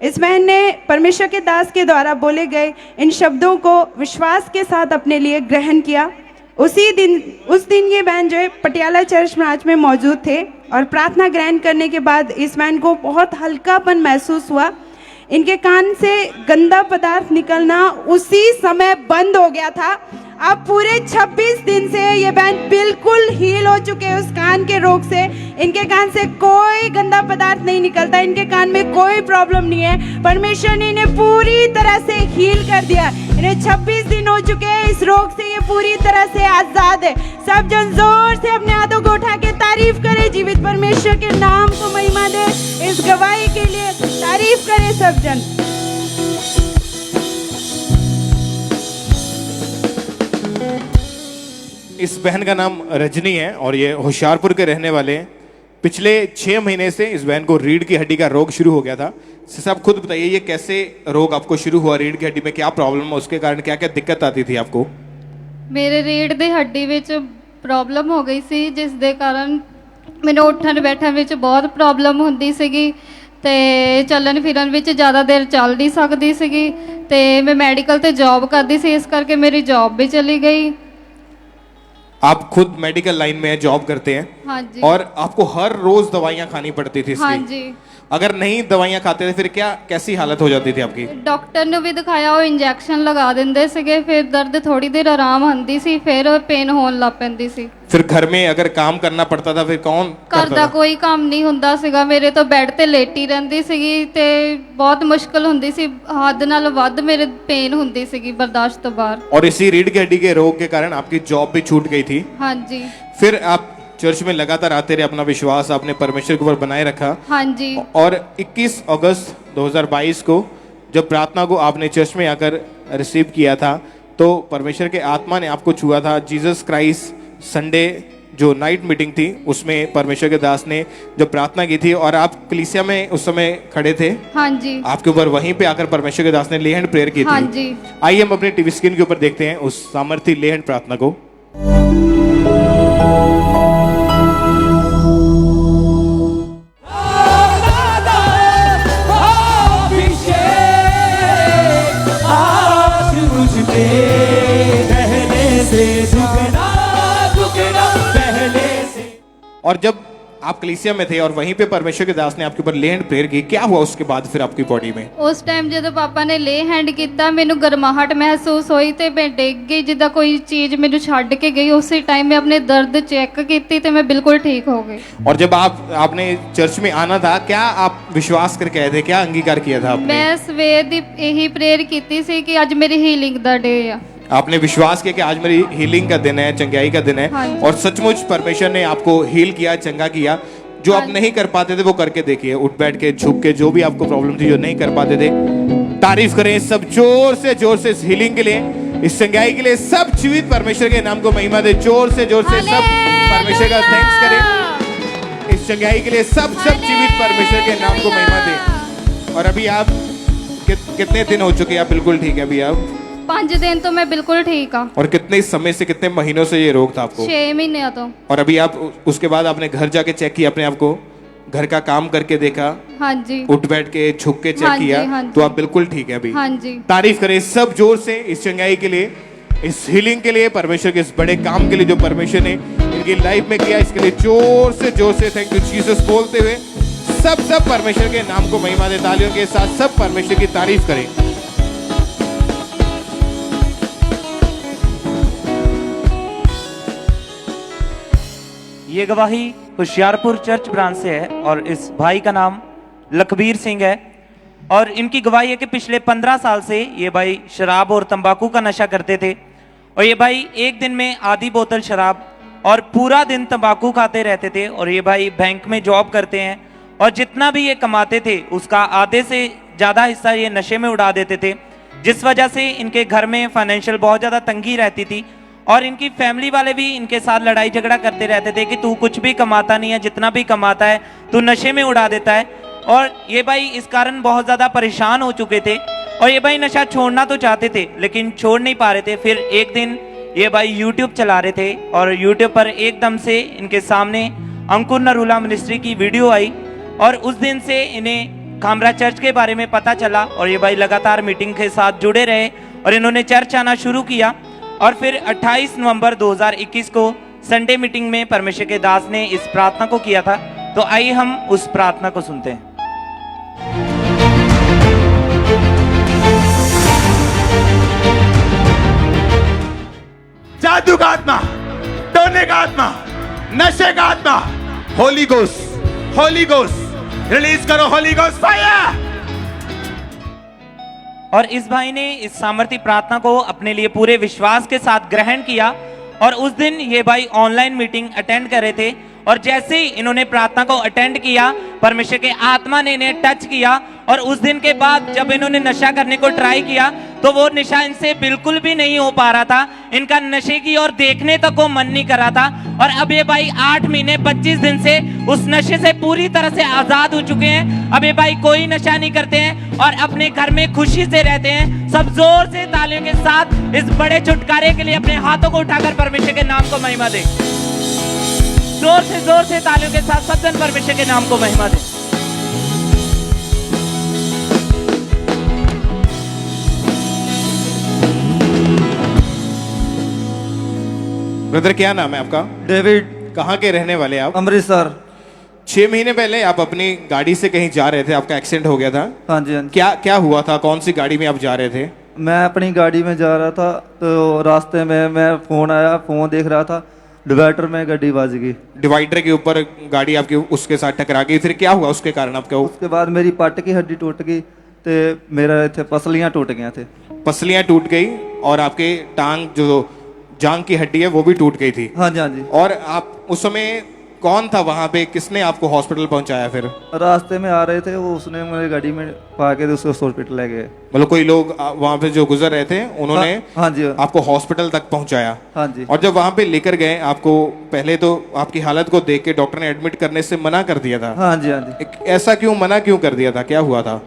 इस बहन ने परमेश्वर के दास के द्वारा बोले गए इन शब्दों को विश्वास के साथ अपने लिए ग्रहण किया। उस दिन ये बहन जो है पटियाला चर्च ब्रांच में मौजूद थे और प्रार्थना ग्रहण करने के बाद इस बहन को बहुत हल्कापन महसूस हुआ। इनके कान से गंदा पदार्थ निकलना उसी समय बंद हो गया था। अब पूरे 26 दिन से ये बहन बिल्कुल हील हो चुके हैं उस कान के रोग से। इनके कान से कोई गंदा पदार्थ नहीं निकलता, इनके कान में कोई प्रॉब्लम नहीं है। परमेश्वर ने इन्हें पूरी तरह से हील कर दिया। इन्हें 26 दिन हो चुके हैं इस रोग से, ये पूरी तरह से आजाद है। सब जन जोर से अपने हाथों को उठा के तारीफ करें, जीवित परमेश्वर के नाम को महिमा दे। इस गवाही के लिए तारीफ करें सब जन। इस बहन का नाम रजनी है और ये होशियारपुर के रहने वाले हैं। पिछले 6 महीने से इस बहन को रीढ़ की हड्डी का रोग शुरू हो गया था। साहब खुद बताइए ये कैसे रोग आपको शुरू हुआ, रीढ़ की हड्डी में क्या प्रॉब्लम है, उसके कारण क्या क्या दिक्कत आती थी आपको? ਮੇਰੇ ਰੀੜ ਦੀ ਹੱਡੀ ਵਿੱਚ ਪ੍ਰੋਬਲਮ ਹੋ ਗਈ ਸੀ, ਜਿਸ ਦੇ ਕਾਰਨ ਮੈਨੂੰ ਉੱਠਣ ਬੈਠਣ ਵਿੱਚ ਬਹੁਤ ਪ੍ਰੋਬਲਮ ਹੁੰਦੀ ਸੀਗੀ ਤੇ ਚੱਲਣ ਫਿਰਨ ਵਿੱਚ ਜ਼ਿਆਦਾ ਦੇਰ ਚੱਲ ਨਹੀਂ ਸਕਦੀ ਸੀਗੀ ਤੇ ਮੈਂ ਮੈਡੀਕਲ ਤੇ ਜੌਬ ਕਰਦੀ ਸੀ, ਇਸ ਕਰਕੇ ਮੇਰੀ ਜੌਬ ਵੀ ਚਲੀ ਗਈ। आप खुद मेडिकल लाइन में जॉब करते हैं? हाँ जी। और आपको हर रोज दवाइयाँ खानी पड़ती थी इसलिए? हाँ जी। अगर नहीं दवाइयाँ खाते थे फिर क्या कैसी हालत हो जाती थी आपकी? ਡਾਕਟਰ ਨੂੰ ਵੀ ਦਿਖਾਇਆ, ਉਹ ਇੰਜੈਕਸ਼ਨ ਲਗਾ ਦਿੰਦੇ ਸੀਗੇ, ਫਿਰ ਦਰਦ ਥੋੜੀ ਦੇਰ ਆਰਾਮ ਹੁੰਦੀ ਸੀ, ਫਿਰ ਪੇਨ ਹੋਣ ਲੱਗ ਪੈਂਦੀ ਸੀ। फिर घर में अगर काम करना पड़ता था फिर कौन ਘਰ करता ਦਾ था? ਕੋਈ ਕੰਮ ਨਹੀਂ ਹੁੰਦਾ ਸੀਗਾ, ਮੇਰੇ ਤੋਂ ਬੈੱਡ ਤੇ ਲੇਟੀ ਰਹਿੰਦੀ ਸੀਗੀ ਤੇ ਬਹੁਤ ਮੁਸ਼ਕਲ ਹੁੰਦੀ ਸੀ, ਹੱਦ ਨਾਲ ਵੱਧ ਮੇਰੇ ਪੇਨ ਹੁੰਦੀ ਸੀਗੀ ਬਰਦਾਸ਼ਤ ਤੋਂ ਬਾਹਰ। और इसी रीढ़ की हड्डी के रोग के कारण आपकी जॉब भी छूट गई थी। ਹਾਂਜੀ फिर आप चर्च में लगातार आते रहे, अपना विश्वास आपने परमेश्वर के ऊपर बनाए रखा। ਹਾਂਜੀ और 21 अगस्त 2022 को जब प्रार्थना को आपने चर्च में आकर रिसीव किया था तो परमेश्वर के आत्मा ने आपको छुआ था। जीसस क्राइस्ट संडे जो नाइट मीटिंग थी उसमें परमेश्वर के दास ने जब प्रार्थना की थी और आप कलीसिया में उस समय खड़े थे, ਹਾਂਜੀ आपके ऊपर वहीं पे आकर परमेश्वर के दास ने ले हैंड प्रेयर की थी। ਹਾਂਜੀ आइए हम अपने टीवी स्क्रीन के ऊपर देखते हैं उस सामर्थी ले हैंड प्रार्थना को। आज मुझ पे पहले से दुगना दुगना पहले से। और जब आप कलीसिया में थे और वहीं पे परमेश्वर के दास ने आपके ऊपर ले हैंड प्रेयर की, क्या हुआ उसके बाद फिर आपकी बॉडी में? ਉਸ ਟਾਈਮ ਜਦੋਂ ਪਾਪਾ ਨੇ ਲੇ ਹੈਂਡ ਕੀਤਾ, ਮੈਨੂੰ ਗਰਮਾਹਟ ਮਹਿਸੂਸ ਹੋਈ ਤੇ ਮੈਂ ਡਿੱਗ ਗਈ, ਜਿੱਦਾਂ ਕੋਈ ਚੀਜ਼ ਮੈਨੂੰ ਛੱਡ ਕੇ ਗਈ। ਉਸੇ ਟਾਈਮ ਮੈਂ ਆਪਣੇ ਦਰਦ ਚੈੱਕ ਕੀਤੀ ਤੇ ਮੈਂ ਬਿਲकुल ठीक हो गई। और जब आपने चर्च में आना था क्या आप विश्वास करके आए थे, क्या अंगीकार किया था आपने? ਮੈਂ ਸਵੇਰ ਦੀ ਇਹੀ ਪ੍ਰੇਅਰ ਕੀਤੀ ਸੀ ਕਿ ਅੱਜ ਮੇਰੀ ਹੀਲਿੰਗ ਦਾ ਡੇ ਆ। आपने विश्वास किया कि आज मेरी हीलिंग का दिन है, चंगाई का दिन है। हाँ जी। और सचमुच परमेश्वर ने आपको हील किया, चंगा किया। जो आप नहीं कर पाते थे वो करके देखिए, उठ बैठ के झुक के, जो भी आपको प्रॉब्लम थी जो नहीं कर पाते थे। तारीफ करें सब जोर से इस हीलिंग के लिए, इस चंगाई के लिए। सब जीवित परमेश्वर के नाम को महिमा दे। जोर से सब परमेश्वर का थैंक्स करें इस चंगाई के लिए। सब जीवित परमेश्वर के नाम को महिमा दे। और अभी आप कितने दिन हो चुके हैं आप बिल्कुल ठीक है अभी आप? 5 दिन तो मैं बिल्कुल ठीक हाँ। और कितने समय से, कितने महीनों से ये रोग था आपको? 6 महीने तो। और अभी आप उसके बाद आपने घर जाके चेक किया अपने आप को, घर का काम करके देखा, हाँ जी उठ बैठ के झुक के चेक हाँ जी, किया, हाँ जी। तो आप बिल्कुल ठीक है अभी? हाँ जी। तारीफ करें सब जोर से इस चंगाई के लिए, इस हीलिंग के लिए, परमेश्वर के इस बड़े काम के लिए जो परमेश्वर ने इनकी लाइफ में किया। इसके लिए जोर से थैंक यू जीसस बोलते हुए सब परमेश्वर के नाम को महिमा दे। तालियों के साथ सब परमेश्वर की तारीफ करें। ये गवाही होशियारपुर चर्च ब्रांच से है और इस भाई का नाम लखबीर सिंह है। और इनकी गवाही है कि पिछले 15 साल से ये भाई शराब और तंबाकू का नशा करते थे और ये भाई एक दिन में आधी बोतल शराब और पूरा दिन तंबाकू खाते रहते थे। और ये भाई बैंक में जॉब करते हैं और जितना भी ये कमाते थे उसका आधे से ज़्यादा हिस्सा ये नशे में उड़ा देते थे, जिस वजह से इनके घर में फाइनेंशियल बहुत ज़्यादा तंगी रहती थी और इनकी फैमिली वाले भी इनके साथ लड़ाई झगड़ा करते रहते थे कि तू कुछ भी कमाता नहीं है, जितना भी कमाता है तू नशे में उड़ा देता है। और ये भाई इस कारण बहुत ज़्यादा परेशान हो चुके थे और ये भाई नशा छोड़ना तो चाहते थे लेकिन छोड़ नहीं पा रहे थे। फिर एक दिन ये भाई यूट्यूब चला रहे थे और यूट्यूब पर एकदम से इनके सामने अंकुर नरूला मिनिस्ट्री की वीडियो आई और उस दिन से इन्हें खामरा चर्च के बारे में पता चला और ये भाई लगातार मीटिंग के साथ जुड़े रहे और इन्होंने चर्च आना शुरू किया। और फिर 28 नवंबर 2021 को संडे मीटिंग में परमेश्वर के दास ने इस प्रार्थना को किया था। तो आइए हम उस प्रार्थना को सुनते हैं। जादू का आत्मा, टोने का आत्मा, नशे का आत्मा, होली गोस्ट रिलीज करो, होली गोस्ट फायर। और इस भाई ने इस सामर्थी प्रार्थना को अपने लिए पूरे विश्वास के साथ ग्रहण किया और उस दिन ये भाई ऑनलाइन मीटिंग अटेंड कर रहे थे और जैसे ही इन्होंने प्रार्थना को अटेंड किया परमेश्वर के आत्मा ने इन्हें टच किया और उस दिन के बाद जब इन्होंने नशा करने को ट्राई किया तो वो नशा इनसे बिल्कुल भी नहीं हो पा रहा था। इनका नशे की ओर देखने तक को मन नहीं कर रहा था और अब ये भाई 8 महीने 25 दिन से उस नशे से पूरी तरह से आजाद हो चुके हैं। अब ये भाई कोई नशा नहीं करते हैं और अपने घर में खुशी से रहते हैं। सब जोर से तालियों के साथ इस बड़े छुटकारे के लिए अपने हाथों को उठाकर परमेश्वर के नाम को महिमा दें। जोर से तालियों के साथ सब जन परमेश्वर के नाम को महिमा दें। ब्रदर क्या नाम है आपका? डेविड। कहाँ के रहने वाले आप? अमृतसर। 6 महीने पहले आप अपनी गाड़ी से कहीं जा रहे थे, आपका एक्सीडेंट हो गया था। हाँ जी, हाँ जी। क्या हुआ था? कौन सी गाड़ी में आप जा रहे थे? मैं अपनी गाड़ी में जा रहा था तो रास्ते में मैं फोन आया, फोन देख रहा था, डिवाइडर में गाड़ी बाज गई। डिवाइडर के ऊपर गाड़ी आपकी उसके साथ टकरा गई। फिर क्या हुआ उसके कारण आपका? उसके बाद मेरी पट की हड्डी टूट गई तो मेरा इतने पसलियां टूट गया थे। पसलियां टूट गई और आपके टांग जो जांग की हड्डी है वो भी टूट गई थी। हाँ जी, हाँ जी। और आप उस समय कौन था वहां पे? किसने आपको हॉस्पिटल पहुंचाया? फिर रास्ते में आ रहे थे वो, उसने मेरी गाड़ी में पा के उसको हॉस्पिटल ले गए। मतलब कोई लोग वहां पे जो गुजर रहे थे उन्होंने हाँ जी, आपको हॉस्पिटल तक पहुंचाया। हाँ जी। और जब वहां पे लेकर गए आपको, पहले तो आपकी हालत को देख के डॉक्टर ने एडमिट करने से मना कर दिया था। हाँ जी, हाँ जी। ऐसा क्यों मना क्यों कर दिया था? क्या हुआ था?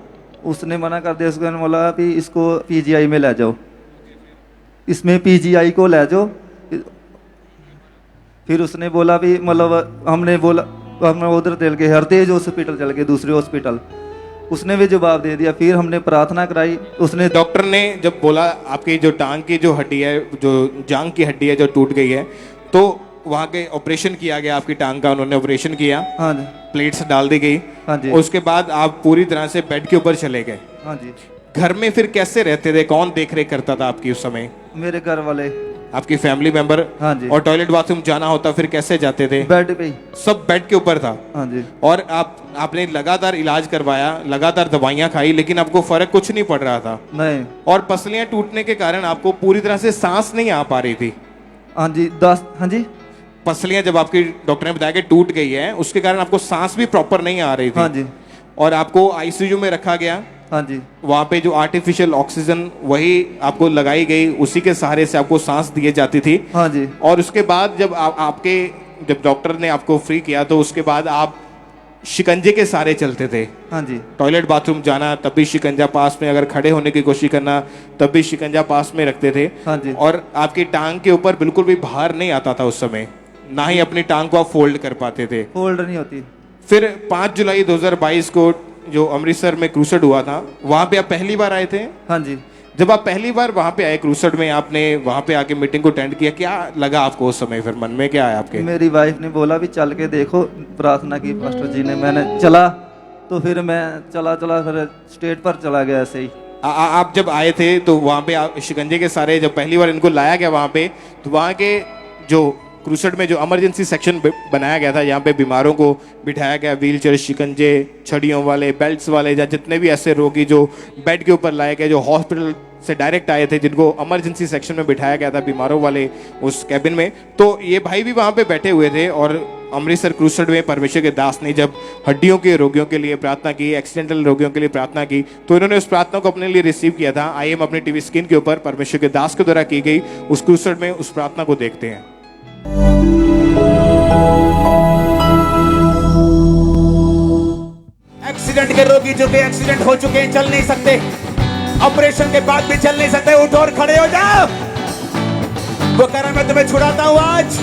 उसने मना कर दिया। उसने बोला कि इसको पीजीआई में ले जाओ, इसमें पीजीआई को ले जाओ। फिर उसने बोला भी मतलब हमने उधर चल के हरतेज हॉस्पिटल चल गए, दूसरे हॉस्पिटल। उसने भी जवाब दे दिया। फिर हमने प्रार्थना कराई। उसने डॉक्टर ने जब बोला आपकी जो टांग की जो हड्डी है, जो जांग की हड्डी है जो टूट गई है, तो वहाँ के ऑपरेशन किया गया आपकी टांग का। उन्होंने ऑपरेशन किया। हाँ जी। प्लेट्स डाल दी गई। हाँ जी। उसके बाद आप पूरी तरह से बेड के ऊपर चले गए। हाँ जी। घर में फिर कैसे रहते थे? कौन देख रेख करता था आपकी उस समय? मेरे घर वाले, आपकी फैमिली मेंबर। हाँ जी। और टॉयलेट बाथरूम जाना होता फिर कैसे जाते थे? बेड पे ही। सब बेड के ऊपर था। हाँ जी। और आपने लगातार इलाज करवाया, लगातार दवाइयां खाई, लेकिन आपको फर्क कुछ नहीं पड़ रहा था। नहीं। और पसलियां टूटने के कारण आपको पूरी तरह से सांस नहीं आ पा रही थी। हाँ जी। हाँ जी। पसलियां जब आपकी डॉक्टर ने बताया कि टूट गई है, उसके कारण आपको सांस भी प्रॉपर नहीं आ रही थी। हाँ जी। और आपको आईसीयू में रखा गया। हाँ जी। वहाँ पे जो आर्टिफिशियल ऑक्सीजन वही आपको लगाई गई, उसी के सहारे से आपको सांस दिए जाती थी। हाँ जी। और उसके बाद जब डॉक्टर ने आपको फ्री किया तो उसके बाद आप शिकंजे के सहारे चलते थे। हाँ जी। टॉयलेट बाथरूम जाना तब भी शिकंजा पास में, अगर खड़े होने की कोशिश करना तब भी शिकंजा पास में रखते थे। हाँ जी। और आपकी टांग के ऊपर बिल्कुल भी भार नहीं आता था उस समय, ना ही अपनी टांग को आप फोल्ड कर पाते थे। फोल्ड नहीं होती। फिर 5 जुलाई 2022 को जो अमृतसर में क्रूसेड हुआ था, वहां पे आप पहली बार आए थे। हाँ जी। जब आप पहली बार वहां पे आए क्रूसेड में, आपने वहां पे आके मीटिंग को अटेंड किया, क्या लगा आपको उस समय? फिर मन में क्या आया आपके? मेरी वाइफ ने बोला भी चल के देखो, प्रार्थना की पास्टर जी ने। मैंने चला तो फिर मैं चला फिर स्टेट पर चला गया ऐसे ही। आप जब आए थे तो वहां पे शिकंजे के सारे, जब पहली बार इनको लाया गया वहां पे, तो वहां के जो क्रूसेड में जो इमरजेंसी सेक्शन बनाया गया था, यहाँ पे बीमारों को बिठाया गया, व्हीलचेयर, शिकंजे, छड़ियों वाले, बेल्ट्स वाले, या जितने भी ऐसे रोगी जो बेड के ऊपर लाए गए, जो हॉस्पिटल से डायरेक्ट आए थे, जिनको इमरजेंसी सेक्शन में बिठाया गया था बीमारों वाले उस कैबिन में, तो ये भाई भी वहाँ पे बैठे हुए थे। और अमृतसर क्रूसेड में परमेश्वर के दास ने जब हड्डियों के रोगियों के लिए प्रार्थना की, एक्सीडेंटल रोगियों के लिए प्रार्थना की, तो इन्होंने उस प्रार्थना को अपने लिए रिसीव किया था। आइए हम अपनी टीवी स्क्रीन के ऊपर परमेश्वर के दास के द्वारा की गई उस क्रूसेड में उस प्रार्थना को देखते हैं। एक्सीडेंट के रोगी जो कि एक्सीडेंट हो चुके हैं, चल नहीं सकते, ऑपरेशन के बाद भी चल नहीं सकते, उठो और खड़े हो जाओ। वो कह रहा मैं तुम्हें छुड़ाता हूं आज,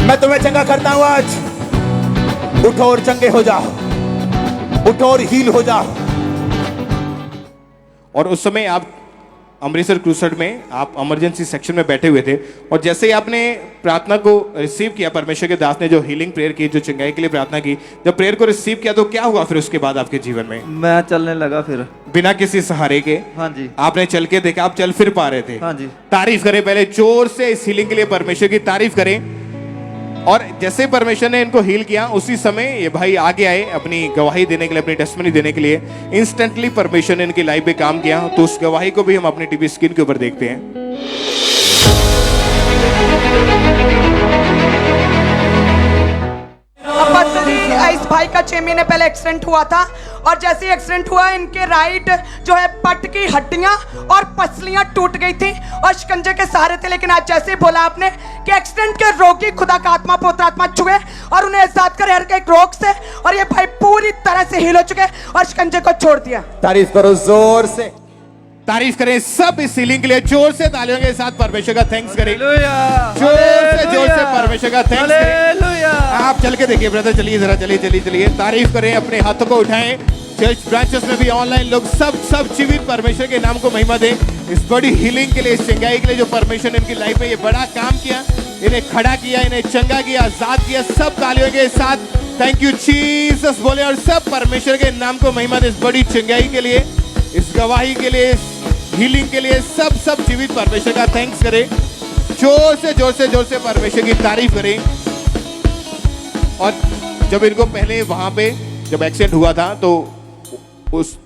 मैं तुम्हें चंगा करता हूं आज। उठो और चंगे हो जाओ, उठो और हील हो जाओ। और उस समय आप अमृतसर क्रूसेड में आप इमरजेंसी सेक्शन में बैठे हुए थे, और जैसे ही आपने प्रार्थना को रिसीव किया, परमेश्वर के दास ने जो हीलिंग प्रेयर की, जो चंगाई के लिए प्रार्थना की, जब प्रेयर को रिसीव किया तो क्या हुआ फिर उसके बाद आपके जीवन में? मैं चलने लगा फिर बिना किसी सहारे के। हाँ जी। आपने चल के देखा, आप चल फिर पा रहे थे। हाँ जी। तारीफ करें पहले जोर से इस हीलिंग के लिए, परमेश्वर की तारीफ करें। और जैसे परमेश्वर ने इनको हील किया, उसी समय ये भाई आगे आए अपनी गवाही देने के लिए, अपनी टेस्टमनी देने के लिए। इंस्टेंटली परमेश्वर ने इनकी लाइफ पे काम किया। तो उस गवाही को भी हम अपनी टीवी स्क्रीन के ऊपर देखते हैं। इस भाई का 6 महीने पहले एक्सीडेंट हुआ था, और जैसे ही एक्सीडेंट हुआ इनके राइट जो है पट की हड्डियां और पसलियां टूट गई थी और शिकंजे के सहारे थे। लेकिन आज जैसे ही बोला आपने कि एक्सीडेंट के रोगी खुदा का आत्मा पवित्र आत्मा छुए और उन्हें आजाद करे हर एक रोग से, और ये भाई पूरी तरह से हील हो चुके और शिकंजे को छोड़ दिया। तारीफ करो जोर से, तारीफ करें सब इस हीलिंग के लिए। जोर से तालियों के साथ परमेश्वर का थैंक्स करें। जोर से परमेश्वर का थैंक्स करें। आप चल के देखिए ब्रदर, चलिए जरा, चलिए तारीफ करें, अपने हाथों को उठाएं। चर्च ब्रांचेस में भी ऑनलाइन लोग सब जीवित परमेश्वर के नाम को महिमा दें इस बड़ी हीलिंग के लिए, इस चंगाई के लिए जो परमेश्वर ने इनकी लाइफ में ये बड़ा काम किया, इन्हें खड़ा किया, इन्हें चंगा किया, आजाद किया। सब तालियों के साथ थैंक यू जीसस बोले और सब परमेश्वर के नाम को महिमा दें इस बड़ी चंगाई के लिए, इस गवाही के लिए, इस हीलिंग के लिए। सब जीवित परमेश्वर का थैंक्स करें। जोर से परमेश्वर की तारीफ करें। और जब इनको पहले वहां पे जब एक्सीडेंट हुआ था, तो उस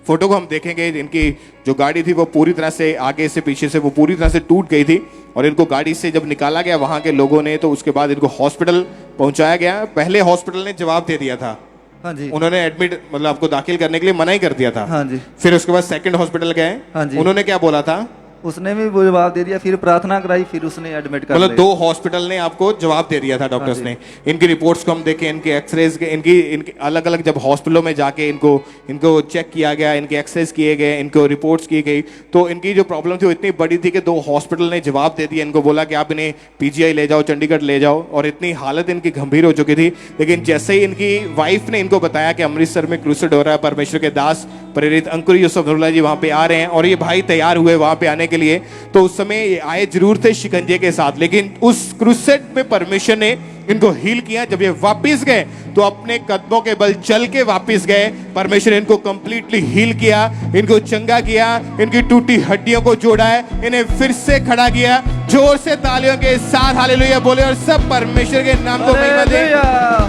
फोटो को हम देखेंगे, इनकी जो गाड़ी थी वो पूरी तरह से आगे से पीछे से वो पूरी तरह से टूट गई थी, और इनको गाड़ी से जब निकाला गया वहां के लोगों ने, तो उसके बाद इनको हॉस्पिटल पहुंचाया गया। पहले हॉस्पिटल ने जवाब दे दिया था। हाँ जी। उन्होंने एडमिट मतलब आपको दाखिल करने के लिए मना ही कर दिया था। हाँ जी। फिर उसके बाद सेकंड हॉस्पिटल गए। हाँ जी। उन्होंने क्या बोला था? उसने भी वो जवाब दे दिया, फिर प्रार्थना कराई, फिर उसने एडमिट कर मतलब 2 हॉस्पिटल ने आपको जवाब दे दिया था डॉक्टर्स ने। इनकी रिपोर्ट्स को हम देखें, इनके एक्सरेज के, इनकी अलग अलग जब हॉस्पिटलों में जाके इनको चेक किया गया, इनके एक्सरेज किए गए, इनको रिपोर्ट्स की गई, तो इनकी जो प्रॉब्लम थी वो इतनी बड़ी थी कि 2 हॉस्पिटल ने जवाब दे दिया। इनको बोला कि आप इन्हें पीजीआई ले जाओ, चंडीगढ़ ले जाओ, और इतनी हालत इनकी गंभीर हो चुकी थी। लेकिन जैसे ही इनकी वाइफ ने इनको बताया कि अमृतसर में क्रूसेड हो रहा है, परमेश्वर के दास प्रेरित अंकुर यूसुफ नूरुल्लाह जी वहां पे आ रहे हैं, और ये भाई तैयार हुए वहां पे आने के लिए, तो उस समय ये आए जरूर थे शिकंजे के साथ, लेकिन उस क्रूसेड में परमेश्वर ने इनको हील किया। जब ये वापस गए तो अपने कदमों के बल चल के वापस गए। परमेश्वर ने इनको कंप्लीटली हील किया, इनको चंगा किया, इनकी टूटी हड्डियों को जोड़ा है, इन्हें फिर से खड़ा किया। जोर से तालियों के साथ हालेलुया बोले और सब परमेश्वर के नाम को महिमा दें।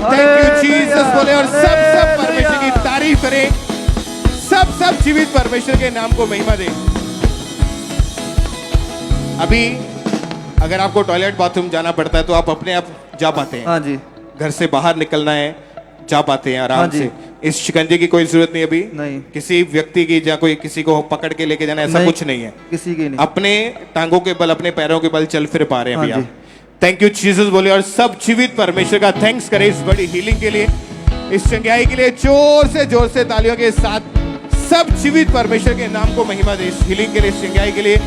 थैंक यू जीसस बोले और सब परमेश्वर की तारीफ करें। सब जीवित परमेश्वर के नाम को महिमा दें। अभी अगर आपको टॉयलेट बाथरूम जाना पड़ता है तो आप अपने आप जा पाते हैं। हाँ जी। घर से बाहर निकलना है, जा पाते हैं आराम हाँ जी। से। इस शिकंजे की कोई जरूरत नहीं अभी। नहीं। किसी व्यक्ति की या कोई किसी को पकड़ के लेके जाना, ऐसा नहीं, कुछ नहीं है। किसी की नहीं। अपने टांगों के बल, अपने पैरों के बल चल फिर पा रहे हैं हाँ अभी जी। आप। थैंक यू जीसस बोले और सब जीवित परमेश्वर का थैंक्स करें इस बड़ी हीलिंग के लिए, इस चंगाई के लिए। जोर से तालियों के साथ सब जीवित परमेश्वर के नाम को महिमा दे। इस हीलिंग के लिए, इस चंगाई के लिए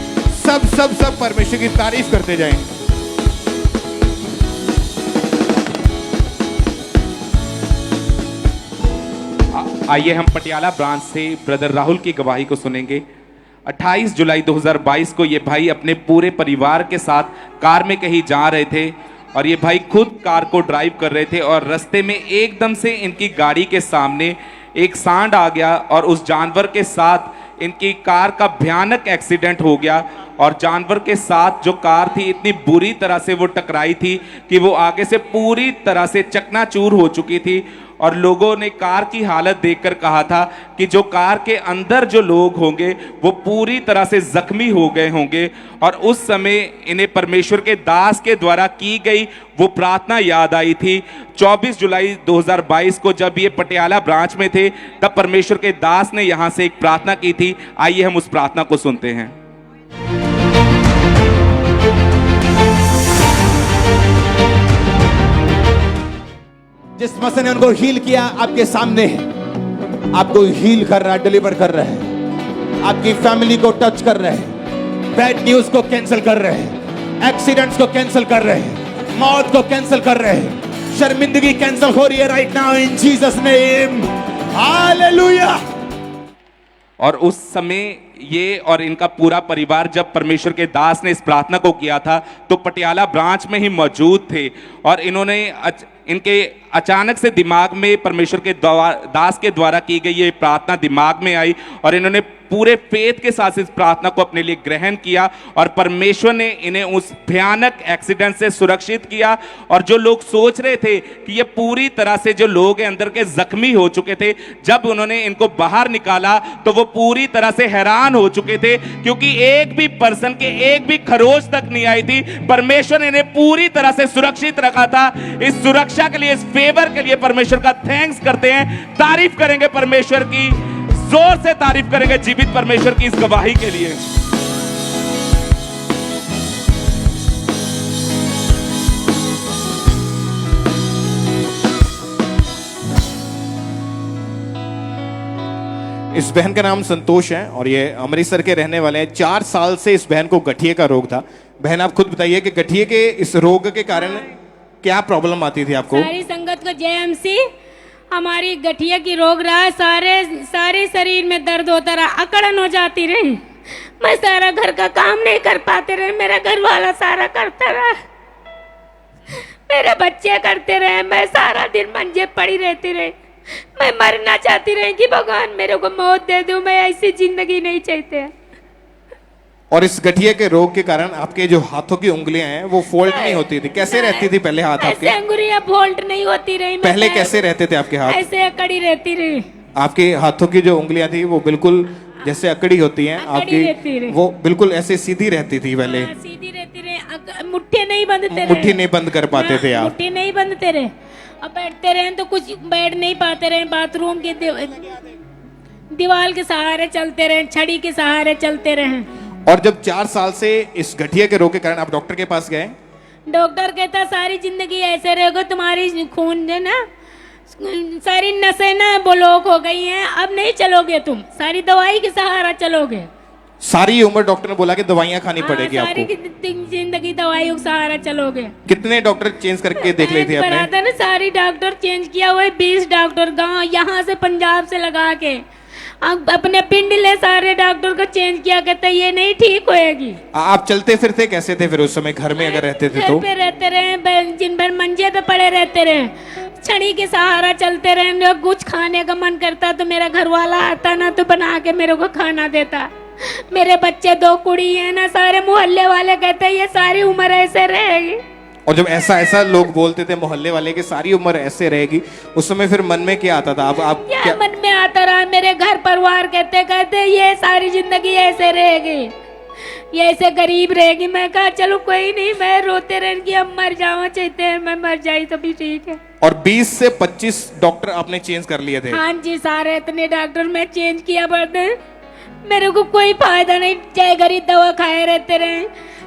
सब परमेश्वर की तारीफ करते जाएं। आइए हम पटियाला ब्रांच से ब्रदर राहुल की गवाही को सुनेंगे। 28 जुलाई 2022 को ये भाई अपने पूरे परिवार के साथ कार में कहीं जा रहे थे, और ये भाई खुद कार को ड्राइव कर रहे थे, और रास्ते में एकदम से इनकी गाड़ी के सामने एक सांड आ गया और उस जानवर के साथ इनकी कार का भयानक एक्सीडेंट हो गया और जानवर के साथ जो कार थी इतनी बुरी तरह से वो टकराई थी कि वो आगे से पूरी तरह से चकनाचूर हो चुकी थी। और लोगों ने कार की हालत देखकर कहा था कि जो कार के अंदर जो लोग होंगे वो पूरी तरह से जख्मी हो गए होंगे। और उस समय इन्हें परमेश्वर के दास के द्वारा की गई वो प्रार्थना याद आई थी। 24 जुलाई 2022 को जब ये पटियाला ब्रांच में थे तब परमेश्वर के दास ने यहां से एक प्रार्थना की थी। आइए हम उस प्रार्थना को सुनते हैं। जिस मसीह ने उनको हील किया आपके सामने है, आपको हील कर रहा है, डिलीवर कर रहा है, आपकी फैमिली को टच कर रहे हैं, बैड न्यूज को कैंसिल कर रहे हैं, एक्सीडेंट्स को कैंसिल कर रहे हैं, मौत को कैंसिल कर रहे हैं, शर्मिंदगी कैंसिल हो रही है right now in Jesus name, hallelujah. और उस समय ये और इनका पूरा परिवार जब परमेश्वर के दास ने इस प्रार्थना को किया था तो पटियाला ब्रांच में ही मौजूद थे। और इन्होंने इनके अचानक से दिमाग में परमेश्वर के दास के द्वारा की गई ये प्रार्थना दिमाग में आई और इन्होंने पूरे फेथ के साथ इस प्रार्थना को अपने लिए ग्रहण किया और परमेश्वर ने इन्हें उस भयानक एक्सीडेंट से सुरक्षित किया। और जो लोग सोच रहे थे कि ये पूरी तरह से जो लोग हैं अंदर के जख्मी हो चुके थे, जब उन्होंने इनको बाहर निकाला तो वो पूरी तरह से हैरान हो चुके थे क्योंकि एक भी पर्सन के एक भी खरोच तक नहीं आई थी। परमेश्वर ने इन्हें पूरी तरह से सुरक्षित रखा था। इस सुरक्षा के लिए, इस फेवर के लिए परमेश्वर का थैंक्स करते हैं, तारीफ करेंगे परमेश्वर की, जोर से तारीफ करेंगे जीवित परमेश्वर की इस गवाही के लिए। इस बहन का नाम संतोष है और ये अमृतसर के रहने वाले हैं। 4 साल से इस बहन को गठिए का रोग था। बहन आप खुद बताइए कि गठिए के इस रोग के कारण क्या प्रॉब्लम आती थी आपको? सारी संगत को जय एमसी। हमारी गठिया की रोग रहा, सारे शरीर में दर्द होता रहा, अकड़न हो जाती रही, मैं सारा घर का काम नहीं कर पाते रहे, मेरा घर वाला सारा करता रहा, मेरे बच्चे करते रहे, मैं सारा दिन मंजे पड़ी रहती रही, मैं मरना चाहती रही कि भगवान मेरे को मौत दे दो, मैं ऐसी जिंदगी नहीं चाहते। और इस गठिए के रोग के कारण आपके जो हाथों की उंगलियां हैं वो फोल्ड नहीं होती थी। कैसे रहती थी पहले हाथ आपके? ऐसे अंगुलियां फोल्ड नहीं होती रही। पहले कैसे रहते थे आपके हाथ? ऐसे अकड़ी रहती रही। आपके हाथों की जो उंगलियां थी वो बिल्कुल जैसे अकड़ी होती हैं आपकी, वो बिल्कुल ऐसे सीधी रहती थी पहले? सीधी रहती रही, मुट्ठी नहीं बंधते रहे। मुट्ठी नहीं बंद कर पाते थे आप? मुट्ठी नहीं बंधते रहे। अब बैठते रहे तो कुछ बैठ नहीं पाते रहे, बाथरूम के दीवार के सहारे चलते रहे, छड़ी के सहारे चलते रहे। और जब 4 साल से इस गठिया के रोग के कारण आप डॉक्टर के पास गए? डॉक्टर कहता सारी जिंदगी ऐसे रहेगा, तुम्हारी खून है ना, सारी नसें ना ब्लॉक हो गई हैं, अब नहीं चलोगे तुम, सारी दवाई के सहारा चलोगे। सारी उम्र डॉक्टर ने बोला कि दवाइयां खानी पड़ेगी आपको? सारी जिंदगी दवाइयों के सहारा चलोगे। कितने डॉक्टर चेंज करके देख ली थी आपने? ना सारी डॉक्टर चेंज किया हुआ है, 20 डॉक्टर गाँव यहाँ से पंजाब से लगा के अपने पिंड ले सारे डॉक्टर को चेंज किया, कहते ये नहीं ठीक होएगी। आप चलते फिरते कैसे थे फिर उस समय? घर में अगर रहते थे तो? घर पे रहते रहे, जिन भर मंजे पे पड़े रहते रहे, छड़ी के सहारा चलते रहे। कुछ खाने का मन करता तो मेरा घर वाला आता ना तो बना के मेरे को खाना देता। मेरे बच्चे 2 कुड़ी है ना, सारे मोहल्ले वाले कहते ये सारी उम्र ऐसे रहेगी। और जब ऐसा लोग बोलते थे मोहल्ले वाले कि सारी उम्र ऐसे रहेगी, उस समय फिर मन में क्या आता था? आप क्या मन में आता रहा? मेरे घर परिवार कहते ये सारी जिंदगी ऐसे रहेगी, ये ऐसे गरीब रहेगी। मैं कहा चलो कोई नहीं, मैं रोते रहेंगी, अब मर जाऊं, चाहते हैं मैं मर जाई तो भी ठीक है। और 20 से 25 डॉक्टर आपने चेंज कर लिए थे? हाँ जी, सारे इतने डॉक्टर मैं चेंज किया, बट मेरे को कोई फायदा नहीं। जय गरीब दवा खाए रहते रहे,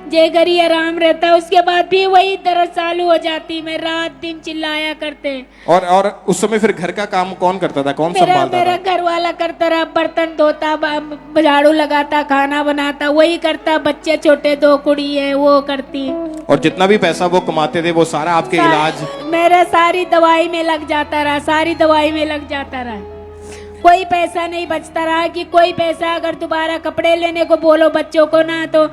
जय गरी आराम रहता, उसके बाद भी वही दर्द चालू हो जाती, मैं रात दिन चिल्लाया करते। और उस समय फिर घर का काम कौन करता था? कौन संभालता था? मेरा घर वाला करता रहा, बर्तन धोता, झाड़ू लगाता, खाना बनाता, वही करता। बच्चे छोटे 2 कुड़ी है, वो करती। और जितना भी पैसा वो कमाते थे वो सारा आपके इलाज? मेरा सारी दवाई में लग जाता रहा, सारी दवाई में लग जाता रहा। कोई पैसा नहीं बचता रहा कि कोई पैसा अगर दोबारा कपड़े लेने को बोलो बच्चों को ना तो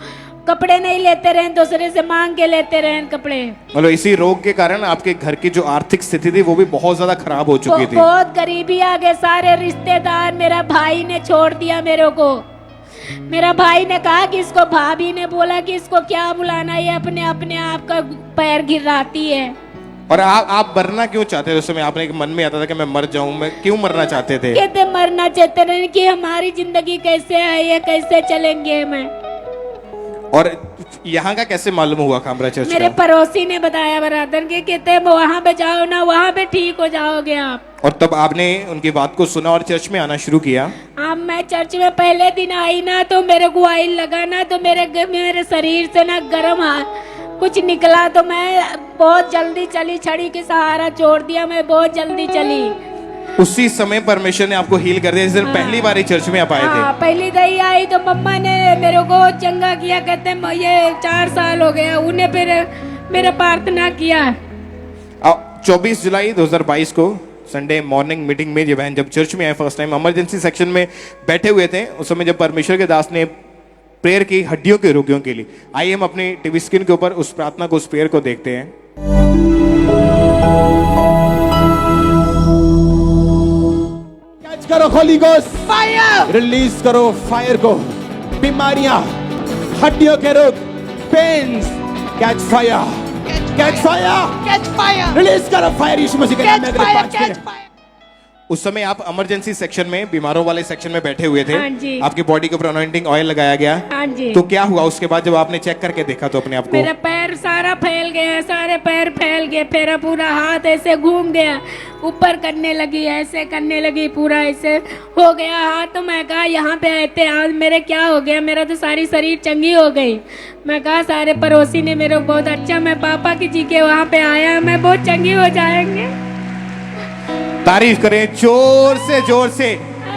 कपड़े नहीं लेते रहे, दूसरे से मांग के लेते रहे कपड़े। मतलब इसी रोग के कारण आपके घर की जो आर्थिक स्थिति थी वो भी बहुत ज्यादा खराब हो चुकी थी। बहुत गरीबी आ गए, सारे रिश्तेदार, मेरा भाई ने छोड़ दिया मेरे को। मेरा भाई ने कहा कि इसको, भाभी ने बोला कि इसको क्या बुलाना, ये अपने अपने आप का पैर गिराती है। और आप मरना क्यों चाहते थे उस समय? आपने मन में आता था कि मैं मर जाऊं, मैं क्यों मरना चाहते थे? कहते मरना चाहते रहे कि हमारी जिंदगी कैसे है, ये कैसे चलेंगे मैं। और यहाँ का कैसे मालूम हुआ खामरा चर्च मेरे का? पड़ोसी ने बताया बरादर के, कहते वहाँ पे जाओ ना, वहाँ पे ठीक हो जाओगे आप। और तब आपने उनकी बात को सुना और चर्च में आना शुरू किया? अब मैं चर्च में पहले दिन आई ना, तो मेरे को ऑयल लगा ना, तो मेरे शरीर से ना गर्म कुछ निकला, तो मैं बहुत जल्दी चली, छड़ी के सहारा छोड़ दिया, मैं बहुत जल्दी चली। उसी समय परमेश्वर ने आपको हील कर दिया, जिस दिन पहली बार चर्च में आप आए थे? पहली दही आई तो मम्मा ने मेरे को चंगा किया, कहते ये 4 साल हो गया, उन्हें फिर मेरा प्रार्थना किया। 24 जुलाई 2022 को संडे मॉर्निंग मीटिंग में ये बहन जब चर्च में आए फर्स्ट टाइम, इमरजेंसी सेक्शन में बैठे हुए थे, उस समय जब परमेश्वर के दास ने प्रेयर की हड्डियों के रोगियों के लिए, आइए हम अपनी टीवी स्क्रीन के ऊपर उस प्रार्थना को, उस प्रेयर को देखते हैं। कैच करो होली गोस्ट फायर, रिलीज करो फायर को। बीमारियां, हड्डियों के रोग, pains, catch fire, catch fire, catch fire, release करो फायर यीशु मसीह के नाम में। अगले 5 मिनट। उस समय आप इमरजेंसी सेक्शन में, बीमारों वाले सेक्शन में बैठे हुए थे। हाँ जी। आपकी बॉडी के ऊपर अनॉइंटिंग ऑयल लगाया गया। हाँ जी। तो क्या हुआ उसके बाद जब आपने चेक करके देखा तो अपने आप को? मेरा पैर सारा फैल गया, सारे पैर फैल गए, मेरा पूरा हाथ ऐसे घूम गया, ऊपर करने लगी, ऐसे करने लगी, पूरा ऐसे हो गया हाथ। तो मैं कहा यहाँ पे आए थे आज, मेरे क्या हो गया, मेरा तो सारी शरीर चंगी हो गई। मैं कहा सारे पड़ोसी ने मेरे को बहुत अच्छा, मैं पापा की जी के वहाँ पे आया, मैं बहुत चंगी हो जाएंगे। तारीफ करें जोर से।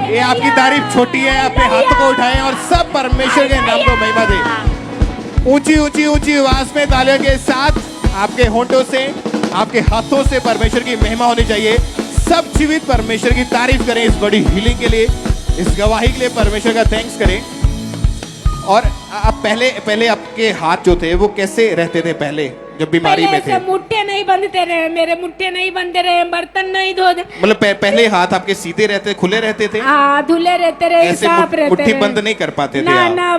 ये आपकी तारीफ छोटी है, अपने हाथों को उठाएं और सब परमेश्वर के नाम को महिमा दें। ऊंची आवाज में तालियों के साथ आपके होंठों से, आपके हाथों से परमेश्वर की महिमा होनी चाहिए। सब जीवित परमेश्वर की तारीफ करें इस बड़ी हीलिंग के लिए, इस गवाही के लिए परमेश्वर का थैंक्स करें। और आप पहले आपके हाथ जो थे वो कैसे रहते थे पहले जब बीमारी में थे? मुट्ठे नहीं बंधते रहे, मेरे मुट्ठे नहीं बंधते रहे, बर्तन नहीं धोते। मतलब पहले हाथ आपके सीधे रहते, खुले रहते थे? हाँ, धुले रहते रहे, साफ रहते मुट्ठी रहे। बंद नहीं कर पाते थे ना आप? ना,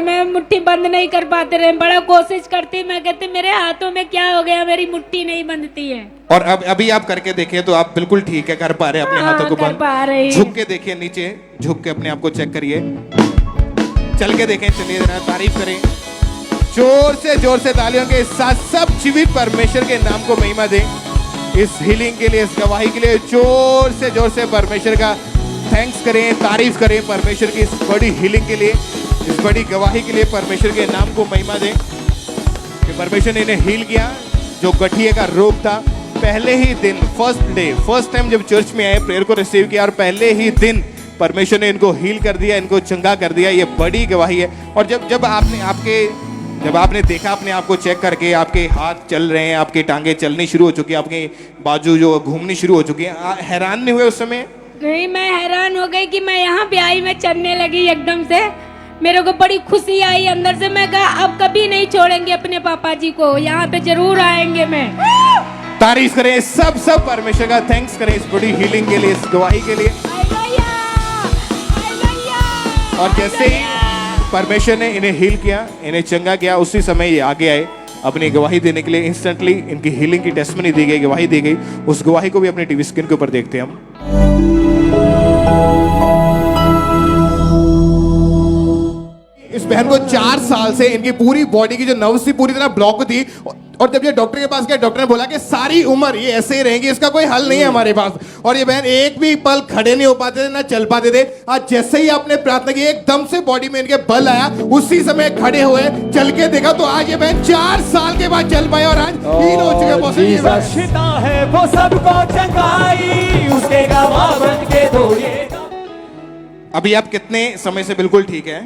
मैं मुट्ठी बंद नहीं कर पाते रहे, बड़ा कोशिश करती, मैं कहती मेरे हाथों में क्या हो गया, मेरी मुट्ठी नहीं बंधती है। और अभी आप करके देखिए तो आप बिल्कुल ठीक है, कर पा रहे हैं अपने हाथों को बंद। झुक के देखिए नीचे, झुक के अपने आप को चेक करिए, चल के देखें, चलिए जरा तारीफ करें जोर से तालियों के साथ। सब जीवित परमेश्वर के नाम को महिमा दें इस हीलिंग के लिए, इस गवाही के लिए। जोर से परमेश्वर का थैंक्स करें, तारीफ करें परमेश्वर की इस बड़ी हीलिंग के लिए, इस बड़ी गवाही के लिए। परमेश्वर के नाम को महिमा दें कि परमेश्वर ने इन्हें हील किया। जो गठिए का रोग था, पहले ही दिन, फर्स्ट टाइम जब चर्च में आए, प्रेयर को रिसीव किया और पहले ही दिन परमेश्वर ने इनको हील कर दिया, इनको चंगा कर दिया। ये बड़ी गवाही है। और जब आपने देखा अपने आप को चेक करके, आपके हाथ चल रहे हैं, आपकी टांगे चलनी शुरू हो चुकी है, आपके बाजू जो घूमनी शुरू हो चुकी है, हैरान नहीं हुए उस समय? नहीं, मैं हैरान हो गई कि मैं यहाँ पे आई, मैं चलने लगी एकदम से, मेरे को बड़ी खुशी आई अंदर से। मैं कहा अब कभी नहीं छोड़ेंगे अपने पापा जी को, यहाँ पे जरूर आएंगे। मैं तारीफ करें, सब परमेश्वर का थैंक्स करें इस बड़ी हीलिंग के लिए, इस गवाही के लिए। और जैसे ही परमेश्वर ने इन्हें हील किया, इन्हें चंगा किया, उसी समय ये आगे आए अपनी गवाही देने के लिए। इंस्टेंटली इनकी हीलिंग की टेस्टमनी दी गई, गवाही दी गई। उस गवाही को भी अपनी टीवी स्क्रीन के ऊपर देखते हैं हम। इस बहन को 4 साल से इनकी पूरी बॉडी की जो नर्व्स थी पूरी तरह ब्लॉक थी। और जब ये डॉक्टर के पास गया, डॉक्टर ने बोला कि सारी उम्र ये ऐसे ही रहेंगी, इसका कोई हल नहीं है हमारे पास। और ये बहन एक भी पल खड़े नहीं हो पाते थे, ना चल पाते थे। आज जैसे ही आपने प्रार्थना की, एकदम से बॉडी में इनके बल आया, उसी समय खड़े हुए, चल के देखा तो आज ये बहन 4 साल के बाद चल पाए और आज हील हो चुके है। वो सबको चंगाई उसके गवाह बन के दो। अभी आप कितने समय से बिल्कुल ठीक है?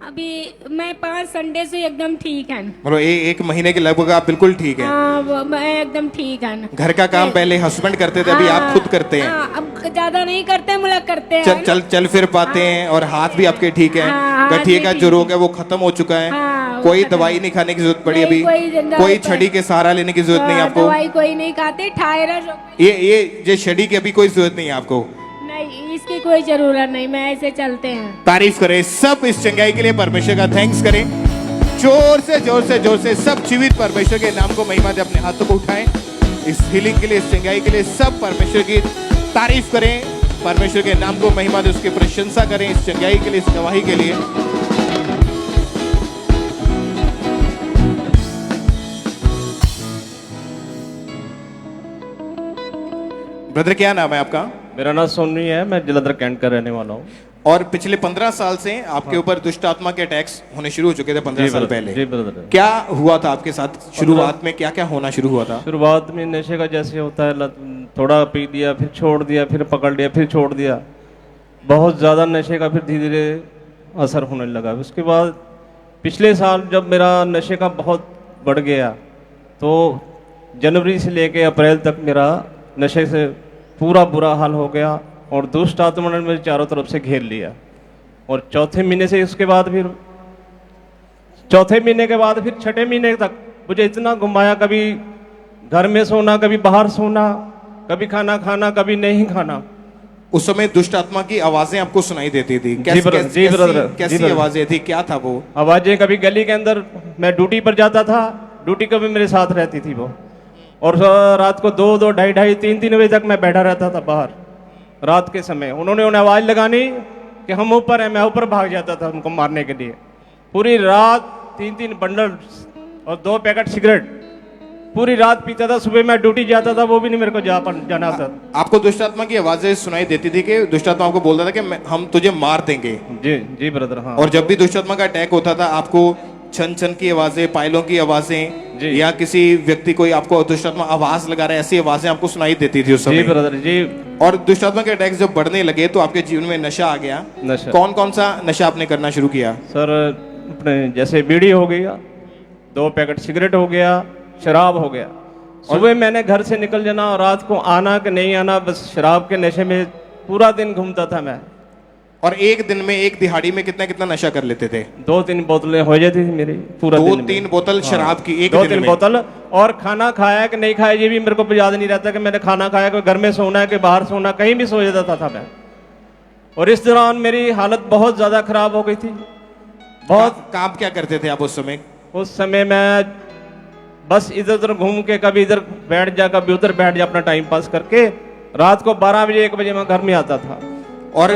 अभी मैं 5 संडे से एकदम ठीक है। मतलब एक महीने के लगभग आप बिल्कुल ठीक है। हाँ, मैं एकदम ठीक है। घर का काम पहले हस्बैंड करते थे, अभी आप खुद करते हैं। अब ज्यादा नहीं करते, मतलब करते हैं। चल फिर पाते हैं और हाथ भी आपके ठीक है। गठिए का जो रोग है वो खत्म हो चुका है। कोई दवाई नहीं खाने की जरूरत पड़ी अभी, कोई छड़ी के सहारा लेने की जरूरत नहीं आपको। दवाई कोई नहीं खाते, थायराइड ये छड़ी की अभी कोई जरूरत नहीं है आपको। नहीं, इसकी कोई जरूरत नहीं, मैं ऐसे चलते हैं। तारीफ करें सब इस चंगाई के लिए, परमेश्वर का थैंक्स करें जोर से सब जीवित परमेश्वर के नाम को महिमा दे। अपने हाथों को उठाएं इस हीलिंग के लिए, इस चंगाई के लिए। सब परमेश्वर की तारीफ करें, परमेश्वर के नाम को महिमा दे, उसकी प्रशंसा करें इस चंगाई के लिए, इस गवाही के लिए। ब्रदर क्या नाम है आपका? मेरा नाम सोनी है, मैं जलंधर कैंट का रहने वाला हूँ। और पिछले 15 साल से आपके ऊपर दुष्ट आत्मा के अटैक्स होने शुरू हो चुके थे 15 साल पहले। जी ब्रदर। क्या हुआ था आपके साथ शुरुआत में? क्या क्या होना शुरू हुआ था? शुरुआत में नशे का जैसे होता है, थोड़ा पी लिया, फिर छोड़ दिया, फिर पकड़ लिया, फिर छोड़ दिया। बहुत ज़्यादा नशे का फिर धीरे धीरे असर होने लगा। उसके बाद पिछले साल जब मेरा नशे का बहुत बढ़ गया, तो जनवरी से लेके अप्रैल तक मेरा नशे से पूरा बुरा हाल हो गया और दुष्ट आत्मा ने मेरे चारों तरफ से घेर लिया। और चौथे महीने से उसके बाद फिर छठे महीने तक मुझे इतना घुमाया, कभी घर में सोना, कभी बाहर सोना, कभी खाना खाना, कभी नहीं खाना। उस समय दुष्ट आत्मा की आवाजें आपको सुनाई देती थी? कैसी आवाजें थी? क्या था वो आवाजें? कभी गली के अंदर, मैं ड्यूटी पर जाता था, ड्यूटी कभी मेरे साथ रहती थी वो, और रात को 2-2, 2:30, 3-3 बजे तक मैं बैठा रहता था बाहर रात के समय। उन्होंने आवाज़ लगानी कि हम ऊपर हैं, मैं ऊपर भाग जाता था उनको मारने के लिए। पूरी रात 3-3 बंडल और 2 पैकेट सिगरेट पूरी रात पीता था। सुबह मैं ड्यूटी जाता था, वो भी नहीं मेरे को जाना था। आपको दुष्ट आत्मा की आवाजें सुनाई देती थी कि दुष्ट आत्मा आपको बोलता था कि हम तुझे मार देंगे? जी ब्रदर, हाँ। और जब भी दुष्ट आत्मा का अटैक होता था, आपको छन छन की आवाजें, पायलों की आवाजें, या किसी व्यक्ति कोई आपको दुष्ट आत्मा आवाज लगा रहा है, ऐसी आवाजें आपको सुनाई देती थी उस समय? जी ब्रदर, जी। और दुष्ट आत्मा के अटैक जब बढ़ने लगे तो आपके जीवन में नशा आ गया। कौन कौन सा नशा आपने करना शुरू किया? सर, अपने जैसे बीड़ी हो गया, 2 पैकेट सिगरेट हो गया, शराब हो गया। सुबह मैंने घर से निकल जाना और रात को आना कि नहीं आना, बस शराब के नशे में पूरा दिन घूमता था मैं। और एक दिन में, एक दिहाड़ी में कितना नशा कर लेते थे? 2-3 बोतलें हो जाती थी मेरी पूरा दिन में। 2-3 बोतल शराब की एक दिन में? 2-3 बोतल। और खाना खाया कि नहीं खाया ये भी मेरे को याद नहीं रहता कि मैंने खाना खाया कि घर में सोना है कि बाहर सोना, कहीं भी सो जाता था मैं। और इस दौरान मेरी हालत बहुत ज्यादा खराब हो गई थी। बहुत। काम क्या करते थे आप उस समय? उस समय मैं बस इधर उधर घूम के, कभी इधर बैठ जा, कभी उधर बैठ जा, अपना टाइम पास करके रात को 12 बजे 1 बजे मैं घर में आता था। और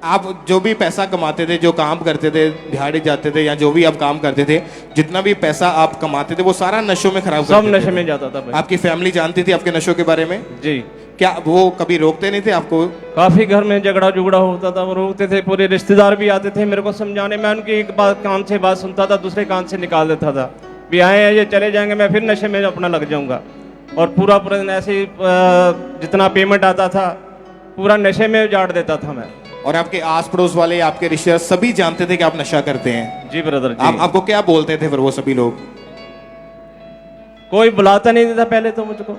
आप जो भी पैसा कमाते थे, जो काम करते थे, दिहाड़ी जाते थे, या जो भी आप काम करते थे, जितना भी पैसा आप कमाते थे वो सारा नशों में खराब सब नशे में जाता था भाई। आपकी फैमिली जानती थी आपके नशों के बारे में? जी। क्या वो कभी रोकते नहीं थे आपको? काफी घर में झगड़ा होता था, वो रोकते थे। पूरे रिश्तेदार भी आते थे मेरे को समझाने। मैं उनकी एक बात कान से बात सुनता था, दूसरे कान से निकाल देता था। भी आए हैं, ये चले जाएंगे, मैं फिर नशे में अपना लग जाऊंगा। और पूरा दिन ऐसे जितना पेमेंट आता था पूरा नशे में उजाड़ देता था मैं। और आपके आस पड़ोस वाले, आपके रिश्तेदार सभी जानते थे कि आप नशा करते हैं? जी ब्रदर, जी। आपको क्या बोलते थे फिर वो सभी लोग? कोई बुलाता नहीं था पहले तो मुझको,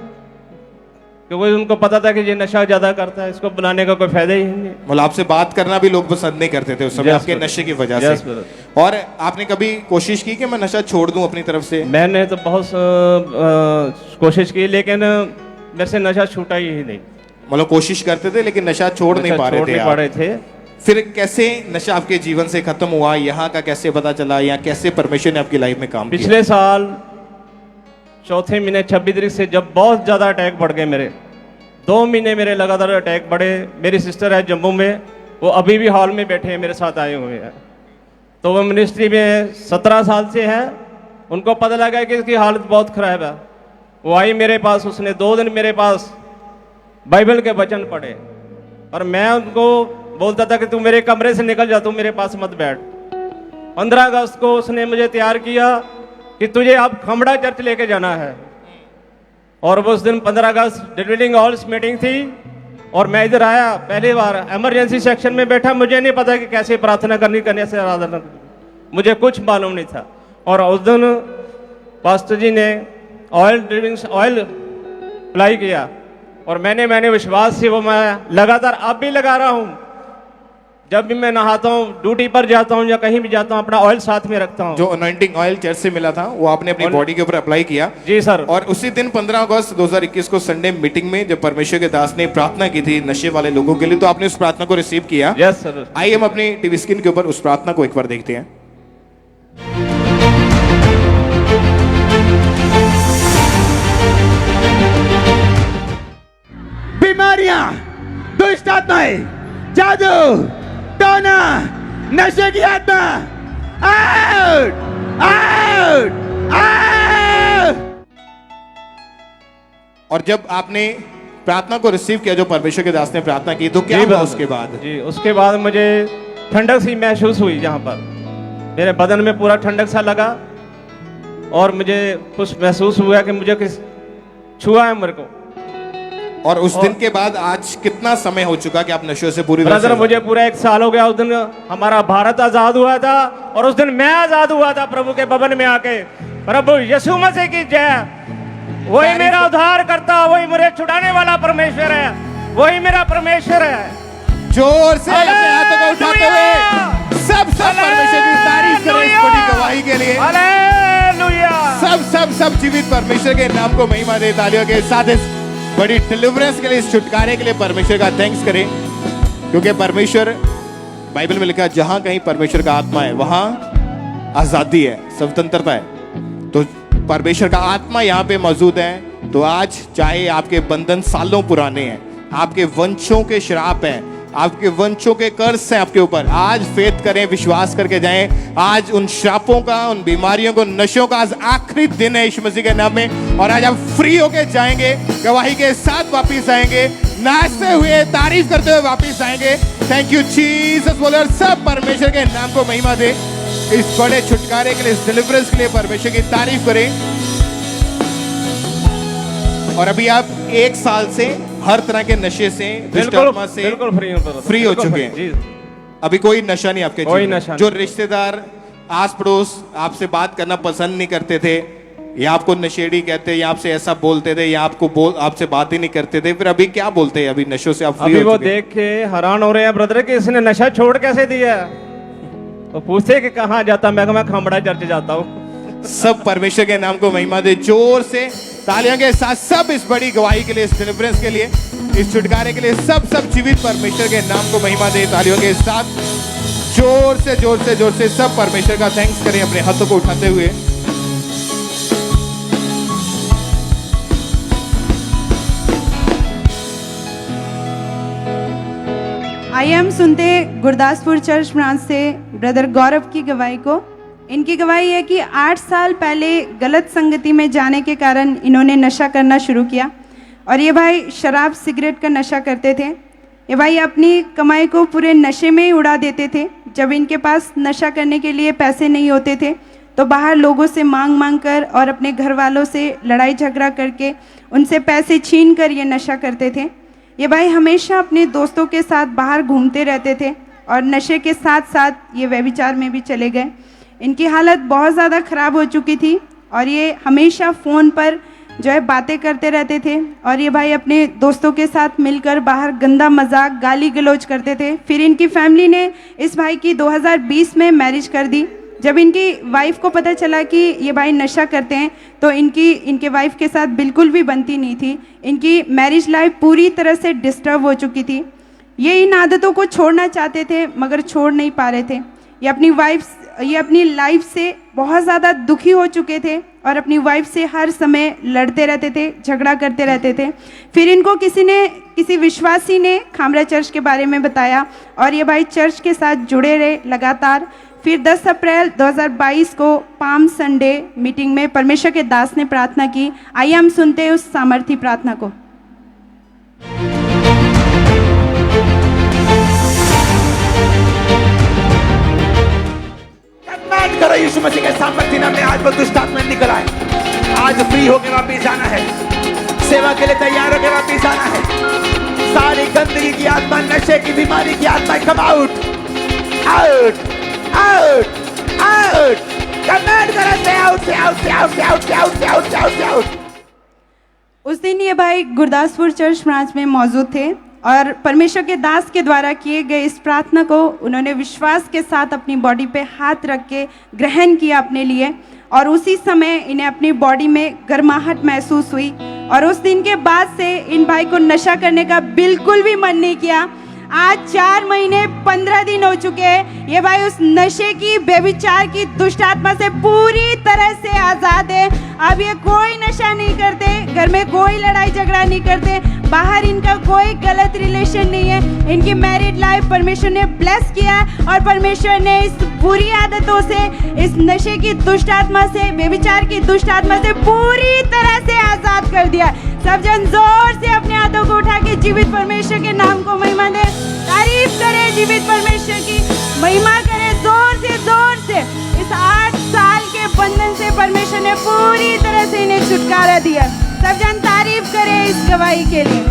क्योंकि उनको पता था कि ये नशा ज्यादा करता है, इसको बुलाने का कोई फायदा ही नहीं। मतलब आपसे बात करना भी लोग पसंद नहीं करते थे उस समय आपके नशे की वजह से। और आपने कभी कोशिश की कि मैं नशा छोड़ दूं अपनी तरफ से? मैंने तो बहुत कोशिश की, लेकिन मेरे से नशा छूटा ही नहीं। मतलब कोशिश करते थे लेकिन नशा छोड़ नहीं पा रहे थे। फिर कैसे नशा आपके जीवन से खत्म हुआ? यहाँ का कैसे पता चला, या कैसे परमेश्वर ने आपकी लाइफ में काम किया? पिछले साल चौथे महीने 26 तारीख से जब बहुत ज्यादा अटैक बढ़ गए मेरे, 2 महीने मेरे लगातार अटैक बढ़े। मेरी सिस्टर है जम्मू में, वो अभी भी हॉल में बैठे हैं, मेरे साथ आए हुए हैं। तो वो मिनिस्ट्री में 17 साल से है। उनको पता लगा कि इसकी हालत बहुत खराब है। वो आई मेरे पास, उसने 2 दिन मेरे पास बाइबल के वचन पढ़े, और मैं उनको बोलता था कि तू मेरे कमरे से निकल जा, तू मेरे पास मत बैठ। 15 अगस्त को उसने मुझे तैयार किया कि तुझे अब खमड़ा चर्च लेके जाना है। और वो उस दिन 15 अगस्त डिविलिंग हॉल्स मीटिंग थी, और मैं इधर आया पहली बार, इमरजेंसी सेक्शन में बैठा। मुझे नहीं पता कि कैसे प्रार्थना करनी, कैसे आराधना। मुझे कुछ मालूम नहीं था। और उस दिन पास्टर जी ने ऑयल अप्लाई किया और मैंने विश्वास से वो मैं लगातार अब भी लगा रहा हूँ। जब भी मैं नहाता हूँ, ड्यूटी पर जाता हूँ या कहीं भी जाता हूँ, अपना ऑयल साथ में रखता हूँ। जो अनॉइंटिंग ऑयल चर्च से मिला था वो आपने अपनी बॉडी के ऊपर अप्लाई किया। जी सर। और उसी दिन 15 अगस्त 2021 को संडे मीटिंग में जब परमेश्वर के दास ने प्रार्थना की थी नशे वाले लोगों के लिए, तो आपने उस प्रार्थना को रिसीव किया। Yes sir. आइए हम अपनी टीवी स्क्रीन के ऊपर उस प्रार्थना को एक बार देखते हैं। बीमारियां, दुष्ट आत्माएं, जादू, टोना, नशे की आत्मा, आउट, आउट, आउट। और जब आपने प्रार्थना को रिसीव किया, जो परमेश्वर के दास ने प्रार्थना की, तो क्या हुआ उसके बाद? जी, उसके बाद मुझे ठंडक सी महसूस हुई। जहाँ पर मेरे बदन में पूरा ठंडक सा लगा और मुझे कुछ महसूस हुआ कि मुझे किस छुआ है मेरे को। और उस दिन के बाद आज कितना समय हो चुका कि आप नशे से पूरी ब्रदर मुझे पूरा 1 साल हो गया। उस दिन हमारा भारत आजाद हुआ था और उस दिन मैं आजाद हुआ था प्रभु के भवन में आके। प्रभु यीशु मसीह की जय। वही मेरा उद्धार करता, वही मुझे छुड़ाने वाला परमेश्वर है, वही मेरा परमेश्वर है। जोर से अपने हाथों को उठाते हुए सब परमेश्वर की तारीफ करें इस बड़ी गवाही के लिए। सब जीवित परमेश्वर के नाम को महिमा दे। तालियों के साथ इस बड़ी डिलीवरेंस के लिए, इस छुटकारे के लिए परमेश्वर का थैंक्स करें, क्योंकि परमेश्वर, बाइबल में लिखा है जहां कहीं परमेश्वर का आत्मा है वहां आजादी है, स्वतंत्रता है। तो परमेश्वर का आत्मा यहाँ पे मौजूद है। तो आज चाहे आपके बंधन सालों पुराने हैं, आपके वंशों के श्राप हैं, आपके वंशों के कर्ज हैं आपके ऊपर, आज फेथ करें, विश्वास करके जाएं। आज उन श्रापों का, उन बीमारियों को, नशों का आज आखिरी दिन है यीशु मसीह के नाम में। और आज आप फ्री होके जाएंगे, गवाही के साथ वापिस आएंगे, नाचते हुए, तारीफ करते हुए वापिस आएंगे। थैंक यू जीसस बोले। और सब परमेश्वर के नाम को महिमा दे। इस बड़े छुटकारे के लिए, इस डिलीवरेंस के लिए परमेश्वर की तारीफ करें। और अभी आप 1 साल से हर तरह के नशे से, दुष्ट आत्मा से बिल्कुल फ्री हो चुके हैं। अभी कोई नशा नहीं आपके कोई जीवन में। नशा जो रिश्तेदार, आस पड़ोस आपसे बात करना पसंद नहीं करते थे, या आपको नशेड़ी कहते, या आपसे ऐसा बोलते थे, या आपसे बात ही नहीं करते थे, फिर अभी क्या बोलते हैं? अभी नशों से आप फ्री अभी हो वो चुके हैं। देख के हैरान हो रहे हैं ब्रदर कि इसने नशा छोड़ कैसे दिया। तो पूछते कि कहाँ जाता, मैं खमड़ा चर्च जाता हूँ। सब परमेश्वर के नाम को महिमा दे। जोर से तालियों के साथ सब इस बड़ी गवाही के लिए, इस डिलीवरेंस के लिए, इस छुटकारे के लिए सब जीवित परमेश्वर के नाम को महिमा दे। तालियों के साथ जोर से सब परमेश्वर का थैंक्स करें अपने हाथों को उठाते हुए। आइए हम सुनते गुरदासपुर चर्च ब्रांच से ब्रदर गौरव की गवाही को। इनकी गवाही है कि 8 साल पहले गलत संगति में जाने के कारण इन्होंने नशा करना शुरू किया। और ये भाई शराब सिगरेट का नशा करते थे। ये भाई अपनी कमाई को पूरे नशे में ही उड़ा देते थे। जब इनके पास नशा करने के लिए पैसे नहीं होते थे तो बाहर लोगों से मांग कर और अपने घर वालों से लड़ाई झगड़ा करके उनसे पैसे छीन कर ये नशा करते थे। ये भाई हमेशा अपने दोस्तों के साथ बाहर घूमते रहते थे और नशे के साथ साथ ये व्यभिचार में भी चले गए। इनकी हालत बहुत ज़्यादा ख़राब हो चुकी थी और ये हमेशा फ़ोन पर जो है बातें करते रहते थे। और ये भाई अपने दोस्तों के साथ मिलकर बाहर गंदा मजाक, गाली गलौज करते थे। फिर इनकी फैमिली ने इस भाई की 2020 में मैरिज कर दी। जब इनकी वाइफ को पता चला कि ये भाई नशा करते हैं तो इनके वाइफ के साथ बिल्कुल भी बनती नहीं थी। इनकी मैरिज लाइफ पूरी तरह से डिस्टर्ब हो चुकी थी। ये इन आदतों को छोड़ना चाहते थे मगर छोड़ नहीं पा रहे थे। ये अपनी लाइफ से बहुत ज़्यादा दुखी हो चुके थे और अपनी वाइफ से हर समय लड़ते रहते थे, झगड़ा करते रहते थे। फिर इनको किसी विश्वासी ने खामरा चर्च के बारे में बताया और ये भाई चर्च के साथ जुड़े रहे लगातार। फिर 10 अप्रैल 2022 को पाम संडे मीटिंग में परमेश्वर के दास ने प्रार्थना की। आइए हम सुनते हैं उस सामर्थी प्रार्थना को। करो यीशु मसीह के सामर्थ्य नाम में आज वो दुष्ट आत्मा निकल आए। आज फ्री होकर वापिस आना है, सेवा के लिए तैयार होकर वापिस आना है। सारी गंदगी की आत्मा, नशे की बीमारी की आत्मा, come out out out out command करो से आउट से आउट से आउट से आउट से आउट से आउट से आउट से आउट। उस दिन ये भाई गुरदासपुर चर्च ब्रांच में मौजूद थे और परमेश्वर के दास के द्वारा किए गए इस प्रार्थना को उन्होंने विश्वास के साथ अपनी बॉडी पे हाथ रख के ग्रहण किया अपने लिए, और उसी समय इन्हें अपनी बॉडी में गर्माहट महसूस हुई और उस दिन के बाद से इन भाई को नशा करने का बिल्कुल भी मन नहीं किया। आज 4 महीने 15 दिन हो चुके हैं, ये भाई उस नशे की, व्यभिचार की दुष्ट आत्मा से पूरी तरह से आज़ाद है। अब ये कोई नशा नहीं करते, घर में कोई लड़ाई झगड़ा नहीं करते, बाहर इनका कोई गलत रिलेशन नहीं है। इनकी मैरिड लाइफ परमेश्वर ने ब्लेस किया है और परमेश्वर ने इस बुरी आदतों से, इस नशे की दुष्ट आत्मा से, व्यभिचार की दुष्ट आत्मा से पूरी तरह से आज़ाद कर दिया। सब जन जोर से अपने हाथों को उठा के जीवित परमेश्वर के नाम को महिमा दे, तारीफ करे जीवित परमेश्वर की, महिमा करे जोर से। इस 8 साल के बंधन से परमेश्वर ने पूरी तरह से इन्हें छुटकारा दिया। सब जन तारीफ करे इस गवाही के लिए।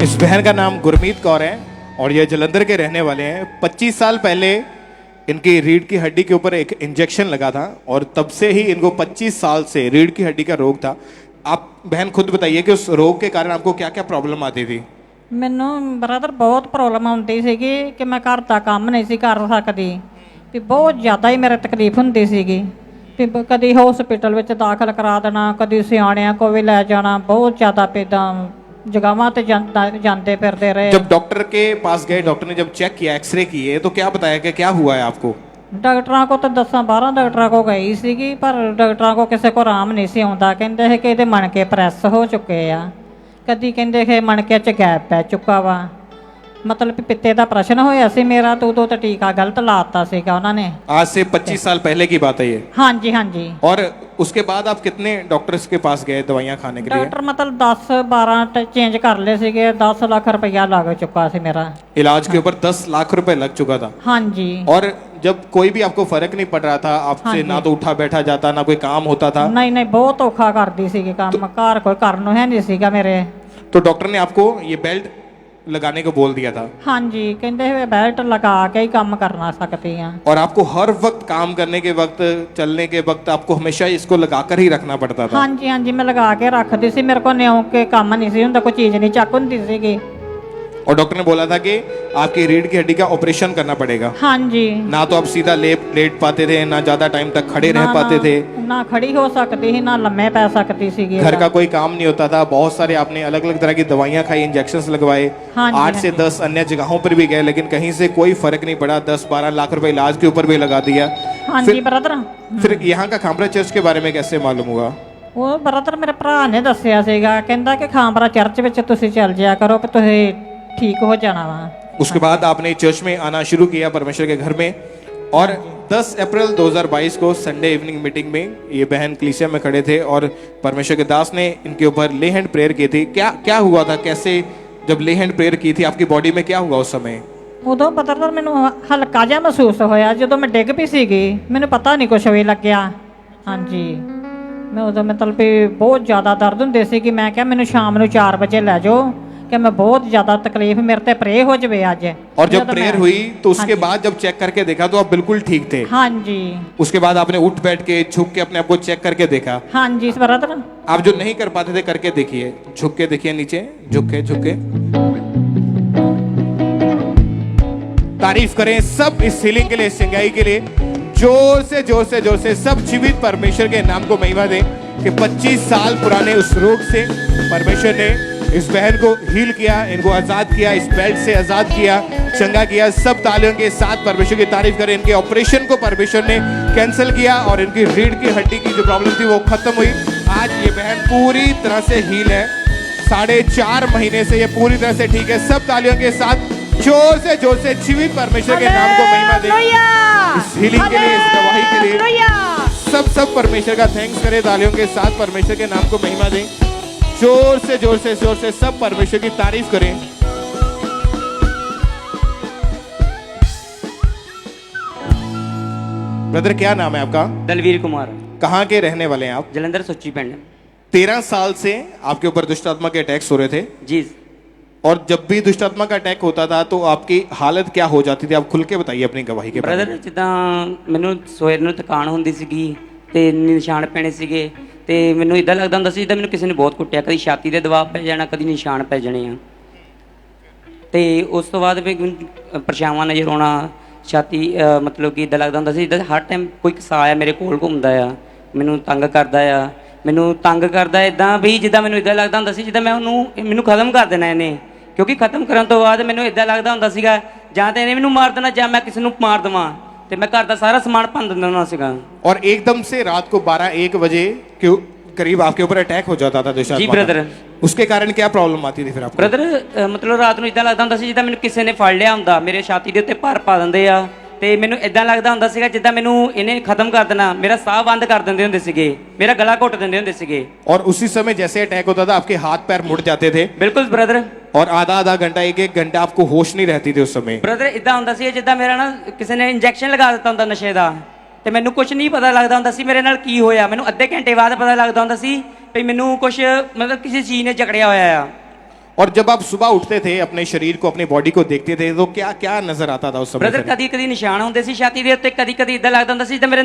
इस बहन का नाम गुरमीत कौर है और ये जलंधर के रहने वाले हैं। 25 साल पहले इनकी रीढ़ की हड्डी के ऊपर एक इंजेक्शन लगा था और तब से ही इनको 25 साल से रीढ़ की हड्डी का रोग था। आप बहन खुद बताइए कि उस रोग के कारण आपको क्या क्या प्रॉब्लम आती थी? ਮੈਨੂੰ ਬ੍ਰਦਰ ਬਹੁਤ ਪ੍ਰੋਬਲਮ ਆਉਂਦੀ ਸੀਗੀ ਕਿ ਮੈਂ ਘਰ ਦਾ ਕੰਮ ਨਹੀਂ ਸੀ ਕਰ ਸਕਦੀ, ਵੀ ਬਹੁਤ ਜ਼ਿਆਦਾ ਹੀ ਮੇਰੇ ਤਕਲੀਫ ਹੁੰਦੀ ਸੀਗੀ, ਵੀ ਕਦੀ ਹਸਪੀਟਲ ਵਿੱਚ ਦਾਖਲ ਕਰਾ ਦੇਣਾ, ਕਦੀ ਸਿਆਣਿਆਂ ਕੋਲ ਵੀ ਲੈ ਜਾਣਾ, ਬਹੁਤ ਜ਼ਿਆਦਾ ਪੈਦਾ जगहों पे जानते फिरते रहे। जब डॉक्टर के पास गए, डॉक्टर ने जब चेक किया, एक्सरे किए, तो क्या बताया कि क्या हुआ है आपको? डॉक्टरों को तो 10-12 डॉक्टरों को गई सी, पर डॉक्टरों को किसी को आराम नहीं सी आता। कहते हैं कि ये मणके प्रेस हो चुके हैं, कदी कहते कि मणके च गैप पै चुका वा, मतलब पित्ते का प्रश्न होया सी मेरा, तो उदों तो टीका गलत लाता सीगा उन्होंने। आज से 25 साल पहले की बात है ये? हाँ जी हाँ जी। और उसके बाद आप कितने डॉक्टर्स के पास गए दवाइयाँ खाने के लिए? डॉक्टर मतलब 10-12 चेंज कर ले सीगे, 10 लाख रुपया लग चुका सी मेरा इलाज के ऊपर। 10 लाख रुपए लग चुका था? हाँ जी। और जब कोई भी आपको फर्क नहीं पड़ रहा था, आपसे ना तो उठा बैठा जाता, ना कोई काम होता था? नहीं नहीं, बहुत औखा करती सी काम, घर कोई करनो है नहीं सीगा मेरे। तो डॉक्टर ने आपको ये बेल्ट लगाने को बोल दिया था? हाँ जी, कहते हुए बेल्ट लगा के ही काम करना सकती हैं। और आपको हर वक्त काम करने के वक्त, चलने के वक्त आपको हमेशा इसको लगाकर ही रखना पड़ता था? हाँ जी, मैं लगा के रखती सी, मेरे को न्यों के काम नहीं सी हुंदा, कोई चीज नहीं चक हुंदी सीगी। और डॉक्टर ने बोला था कि आपकी रीढ़ की हड्डी का ऑपरेशन करना पड़ेगा? हाँ जी। ना तो आप सीधा लेट पाते थे, ना ज्यादा टाइम तक खड़े रह पाते थे, ना खड़ी हो सकती ही, ना लम्बे पै सकती सी। घर का कोई काम नहीं होता था। बहुत सारे आपने अलग अलग तरह की दवाइयाँ खाई, इंजेक्शंस लगवाए, 8 से 10 अन्य जगहों पर भी गए, लेकिन कहीं से कोई फर्क नहीं पड़ा। 10-12 लाख रुपए इलाज के ऊपर भी लगा दिया। हाँ जी ब्रदर। फिर यहाँ का खामरा चर्च के बारे में कैसे मालूम हुआ? वो ब्रदर मेरे भरा ने दसिया सीगा, कहंदा कि खामरा चर्च विच तुसीं चल जाया करो, कि तुसीं ठीक हो जाना वा। उसके बाद आपने चर्च में आना शुरू किया परमेश्वर के घर में, और 10 अप्रैल 2022 को संडे इवनिंग मीटिंग में ये बहन कलीसिया में खड़े थे और परमेश्वर के दास ने इनके ऊपर ले हैंड प्रेयर की थी। क्या हुआ था? कैसे जब ले हैंड प्रेयर की थी आपकी बॉडी में क्या हुआ उस समय? उदों पता मैनू हल्का जिहा महसूस होया, जो मैं डिग भी सीगी, मैनू पता नहीं कुछ भी लग्या। हाँ जी, मैं उदों मतलब बहुत ज़्यादा दर्द हुंदे सी कि मैं क्या मैनू शाम नू 4 बजे लै जाओ, कि मैं बहुत ज़्यादा तकलीफ मेरे ते प्रे हो जाए आज। और जब प्रेयर हुई तो उसके बाद जब चेक करके देखा तो आप बिल्कुल ठीक थे? हाँ जी। उसके बाद आपने उठ बैठ के, झुक के अपने आप को चेक करके देखा? हाँ जी ब्रदर। आप जो नहीं कर पाते थे करके देखिए, झुक के देखिए नीचे, झुक के। तारीफ करें सब इस हीलिंग के लिए, इस चंगाई के लिए। जोर से सब जीवित परमेश्वर के नाम को महिमा दें कि 25 साल पुराने उस रोग से परमेश्वर ने इस बहन को हील किया, इनको आजाद किया, इस बेल्ट से आजाद किया, चंगा किया। सब तालियों के साथ परमेश्वर की तारीफ करें। इनके ऑपरेशन को परमेश्वर ने कैंसिल किया और इनकी रीढ़ की हड्डी की जो प्रॉब्लम थी वो खत्म हुई। आज ये बहन पूरी तरह से हील है, 4.5 महीने से ये पूरी तरह से ठीक है। सब तालियों के साथ जोर से जीवित परमेश्वर के नाम को महिमा दें इस हीलिंग के लिए, इस गवाही के लिए। सब परमेश्वर का थैंक्स करें, तालियों के साथ परमेश्वर के नाम को महिमा दें। जोर से सब परमेश्वर की तारीफ करें। ब्रदर क्या नाम है आपका? दलवीर कुमार। कहाँ के रहने वाले हैं आप? जलंधर सुच्ची पिंड। 13 साल से आपके ऊपर दुष्ट आत्मा के अटैक्स हो रहे थे जी। और जब भी दुष्ट आत्मा का अटैक होता था तो आपकी हालत क्या हो जाती थी? आप खुल के बताइए अपनी गवाही के बारे में। ਬ੍ਰਦਰ ਜਿੱਦਾਂ ਮੈਨੂੰ ਸਵੇਰ ਨੂੰ ਥਕਾਨ ਹੁੰਦੀ ਸੀਗੀ ਤੇ ਨਿਸ਼ਾਨ ਪੈਣੇ ਸੀਗੇ ਤੇ ਮੈਨੂੰ ਇਦਾਂ ਲੱਗਦਾ ਹੁੰਦਾ ਸੀ ਜਿੱਦਾਂ ਮੈਨੂੰ ਕਿਸੇ ਨੇ ਬਹੁਤ ਕੁੱਟਿਆ, ਕਦੀ ਛਾਤੀ ਦੇ ਦਬਾਅ ਪੈ ਜਾਣਾ, ਕਦੀ ਨਿਸ਼ਾਨ ਪੈ ਜਾਣੇ ਆ। ਤੇ ਉਸ ਤੋਂ ਬਾਅਦ ਫਿਰ ਪਰਛਾਵਾਂ ਨਜ਼ਰ ਆਉਣਾ, ਛਾਤੀ ਮਤਲਬ ਕਿ ਇਦਾਂ ਲੱਗਦਾ ਹੁੰਦਾ ਸੀ ਜਿੱਦਾਂ ਹਰ ਟਾਈਮ ਕੋਈ ਕਸਾ ਆ ਮੇਰੇ ਕੋਲ ਘੁੰਮਦਾ ਆ, ਮੈਨੂੰ ਤੰਗ ਕਰਦਾ ਆ, ਮੈਨੂੰ ਤੰਗ ਕਰਦਾ ਇਦਾਂ ਵੀ ਜਿੱਦਾਂ ਮੈਨੂੰ ਇਦਾਂ ਲੱਗਦਾ ਹੁੰਦਾ ਸੀ ਜਿੱਦਾਂ ਮੈਂ ਉਹਨੂੰ ਮੈਨੂੰ ਖਤਮ ਕਰ ਦੇਣਾ ਇਹਨੇ, ਕਿਉਂਕਿ ਖਤਮ ਕਰਨ ਤੋਂ ਬਾਅਦ ਮੈਨੂੰ ਇਦਾਂ ਲੱਗਦਾ ਹੁੰਦਾ ਸੀਗਾ ਜਾਂ ਤਾਂ ਇਹਨੇ ਮੈਨੂੰ ਮਾਰ ਦੇਣਾ ਜਾਂ ਮੈਂ ਕਿਸੇ ਨੂੰ ਮਾਰ ਦੇਵਾਂ ਤੇ ਮੈਂ ਘਰ ਦਾ ਸਾਰਾ ਸਮਾਨ ਭੰਨ ਦਿੰਦਾ ਹੁੰਦਾ ਸੀਗਾ। और एकदम से रात को 12-1 बजे के करीब आपके ऊपर अटैक हो जाता था दुष्ट जी आत्मा का। ब्रदर। उसके कारण क्या प्रॉब्लम आती थी फिर आपको? ਬ੍ਰਦਰ ਮਤਲਬ ਰਾਤ ਨੂੰ ਇਦਾਂ ਲੱਗਦਾ ਹੁੰਦਾ ਸੀ ਜਿੱਦਾਂ ਮੈਨੂੰ ਕਿਸੇ ਨੇ ਫੜ ਲਿਆ ਹੁੰਦਾ, ਮੇਰੇ ਛਾਤੀ ਦੇ ਉੱਤੇ ਭਾਰ ਪਾ ਦਿੰਦੇ ਆ ਤੇ ਮੈਨੂੰ ਇਦਾਂ ਲੱਗਦਾ ਹੁੰਦਾ ਸੀਗਾ ਜਿੱਦਾਂ ਮੈਨੂੰ ਇਹਨੇ ਖਤਮ ਕਰ ਦੇਣਾ, ਮੇਰਾ ਸਾਹ ਬੰਦ ਕਰ ਦਿੰਦੇ ਹੁੰਦੇ ਸੀਗੇ, ਮੇਰਾ ਗਲਾ ਘੁੱਟ ਦਿੰਦੇ ਹੁੰਦੇ ਸੀਗੇ। और उसी समय जैसे अटैक होता था आपके हाथ पैर मुड़ जाते थे? बिल्कुल ब्रदर। और आधा घंटा 1-1 घंटा आपको होश नहीं रहती थी उस समय? ਬ੍ਰਦਰ ਇਦਾਂ ਹੁੰਦਾ ਸੀ ਜਿੱਦਾਂ ਮੇਰਾ ਨਾ ਕਿਸੇ ਨੇ ਇੰਜੈਕਸ਼ਨ ਲਗਾ ਦਿੱਤਾ ਹੁੰਦਾ ਨਸ਼ੇ ਦਾ ਤੇ ਮੈਨੂੰ ਕੁਝ ਨਹੀਂ ਪਤਾ ਲੱਗਦਾ ਹੁੰਦਾ ਸੀ ਮੇਰੇ ਨਾਲ ਕੀ ਹੋਇਆ, ਮੈਨੂੰ ਅੱਧੇ ਘੰਟੇ ਬਾਅਦ ਪਤਾ ਲੱਗਦਾ ਹੁੰਦਾ ਸੀ ਵੀ ਮੈਨੂੰ ਕੁਝ ਮਤਲਬ ਕਿਸੇ ਚੀਜ਼ ਨੇ ਜਕੜਿਆ ਹੋਇਆ ਆ। और जब आप सुबह उठते थे अपने शरीर को अपनी बॉडी को देखते थे तो क्या क्या नजर आता था उस समय? ਬ੍ਰਦਰ ਕਦੀ ਕਦੀ ਨਿਸ਼ਾਨ ਹੁੰਦੇ ਸੀ ਛਾਤੀ ਦੇ ਉੱਤੇ, ਕਦੀ ਕਦੀ ਇਦਾਂ ਲੱਗਦਾ ਹੁੰਦਾ ਸੀ ਜਿੱਦਾਂ ਮੇਰੇ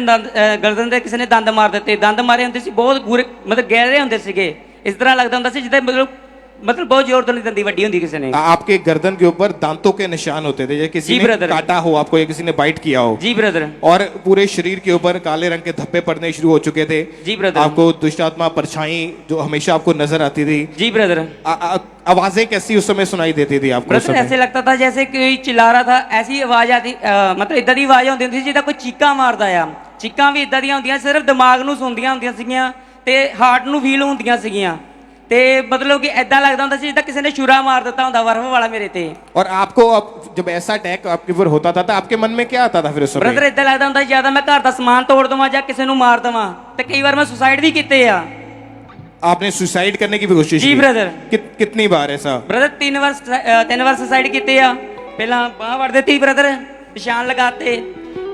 ਗਰਦਨ ਦੇ ਕਿਸੇ ਨੇ ਦੰਦ ਮਾਰ ਦਿੱਤੇ, ਦੰਦ ਮਾਰੇ ਹੁੰਦੇ ਸੀ ਬਹੁਤ ਗੂਰੇ ਮਤਲਬ ਗਹਿਰੇ ਹੁੰਦੇ ਸੀਗੇ, ਇਸ ਤਰ੍ਹਾਂ ਲੱਗਦਾ ਹੁੰਦਾ ਸੀ ਜਿੱਦਾਂ मतलब बहुत जोर तो नहीं दंदी वड्डी होती किसी ने। आपके गर्दन के ऊपर दांतों के निशान होते थे, जैसे किसी ने काटा हो आपको या किसी ने बाइट किया हो। जी ब्रदर। और पूरे शरीर के ऊपर काले रंग के धब्बे पड़ने शुरू हो चुके थे। जी ब्रदर। आपको दुष्ट आत्मा परछाई जो हमेशा आपको नजर आती थी। जी ब्रदर। आवाजें कैसी उस समय सुनाई देती थी आपको? ब्रदर ऐसे लगता था जैसे कोई चिल्ला रहा था, ऐसी आवाज आती मतलब इदां दी आवाज आउंदी हुंदी सी जिद्दां कोई चीकां मारदा आ। चीकां भी इदां दियां हुंदियां सिर्फ दिमाग नूं सुणदियां हुंदियां सीगीਆਂ ते हार्ट नूं फील हुंदियां सीगीਆਂ ਤੇ मतलब कि ऐदा लगता ਹੁੰਦਾ ਸੀ ਜਿੱਦਾਂ ਕਿਸੇ ਨੇ ਛੁਰਾ ਮਾਰ ਦਿੱਤਾ ਹੁੰਦਾ ਬਰਫ ਵਾਲਾ ਮੇਰੇ ਤੇ। और आपको अब जब ऐसा अटैक आपके ऊपर होता था तो आपके मन में क्या आता था फिर उस समय? ब्रदर इदां लगदा ਹੁੰਦਾ ਜਿਆਦਾ ਮੈਂ ਘਰ ਦਾ ਸਮਾਨ ਤੋੜ ਦਵਾਂ ਜਾਂ ਕਿਸੇ ਨੂੰ ਮਾਰ ਦਵਾਂ ਤੇ ਕਈ ਵਾਰ ਮੈਂ ਸੁਸਾਈਡ ਵੀ ਕੀਤੇ ਆ। आपने सुसाइड करने की भी कोशिश की? जी ब्रदर। कितनी बार ऐसा? ब्रदर 3 ਵਾਰ ਸੁਸਾਈਡ ਕੀਤੇ ਆ। ਪਹਿਲਾਂ ਬਾਹ ਵੜ ਦਿੱਤੀ ब्रदर, ਨਿਸ਼ਾਨ ਲਗਾਤੇ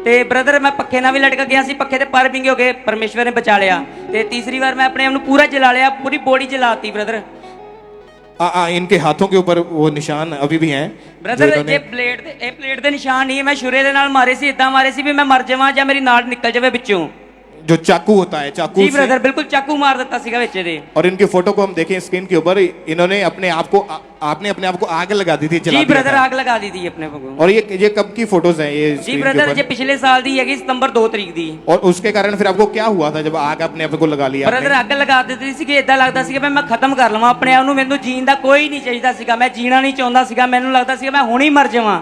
ਤੇ ब्रदर मैं पक्खे ਨਾਲ ਵੀ ਲਟਕ ਗਿਆ ਸੀ, पक्खे ਤੇ ਪਰ ਵਿੰਗੇ ਹੋ ਗਏ, परमेश्वर ने बचा लिया। ਤੇ ਤੀਸਰੀ ਵਾਰ मैं अपने आप ਨੂੰ पूरा जला लिया, पूरी बॉडी जलाती ब्रदर। इनके हाथों के ऊपर वो निशान अभी भी हैं? ब्रदर ये प्लेट ਦੇ ਨਿਸ਼ਾਨ ਨਹੀਂ, मैं ਛੁਰੇ ਦੇ ਨਾਲ ਮਾਰੇ ਸੀ, ਇਦਾਂ ਮਾਰੇ ਸੀ ਵੀ ਮੈਂ ਮਰ ਜਾਵਾਂ ਜਾਂ ਮੇਰੀ ਨਾੜ ਨਿਕਲ ਜਾਵੇ ਵਿੱਚੋਂ। जो चाकू होता है, चाकू जी ब्रदर बिल्कुल चाकू मार देता सीगा ਵਿੱਚ ਦੇ। और इनकी फोटो को हम देखें स्क्रीन के ऊपर, इन्होंने अपने आप को आपने अपने आप को आग लगा दी थी, जला जी दिया ब्रदर था। आग लगा दी थी अपने को। और ये कब की फोटोज हैं ये? जी ब्रदर ये पिछले साल दी है, सितंबर 2 तरीक दी। और उसके कारण फिर आपको क्या हुआ था जब आग अपने आप को लगा लिया? ब्रदर आग लगा ਦਿੱਤੀ ਸੀ ਕਿ ਇਦਾਂ ਲੱਗਦਾ ਸੀ ਕਿ ਮੈਂ ਖਤਮ ਕਰ ਲਵਾਂ ਆਪਣੇ ਆਪ ਨੂੰ, ਮੈਨੂੰ ਜੀਣ ਦਾ ਕੋਈ ਨਹੀਂ ਚਾਹੀਦਾ ਸੀਗਾ, ਮੈਂ ਜੀਣਾ ਨਹੀਂ ਚਾਹੁੰਦਾ ਸੀਗਾ, ਮੈਨੂੰ ਲੱਗਦਾ ਸੀ ਮੈਂ ਹੁਣੇ ਹੀ ਮਰ ਜਾਵਾਂ।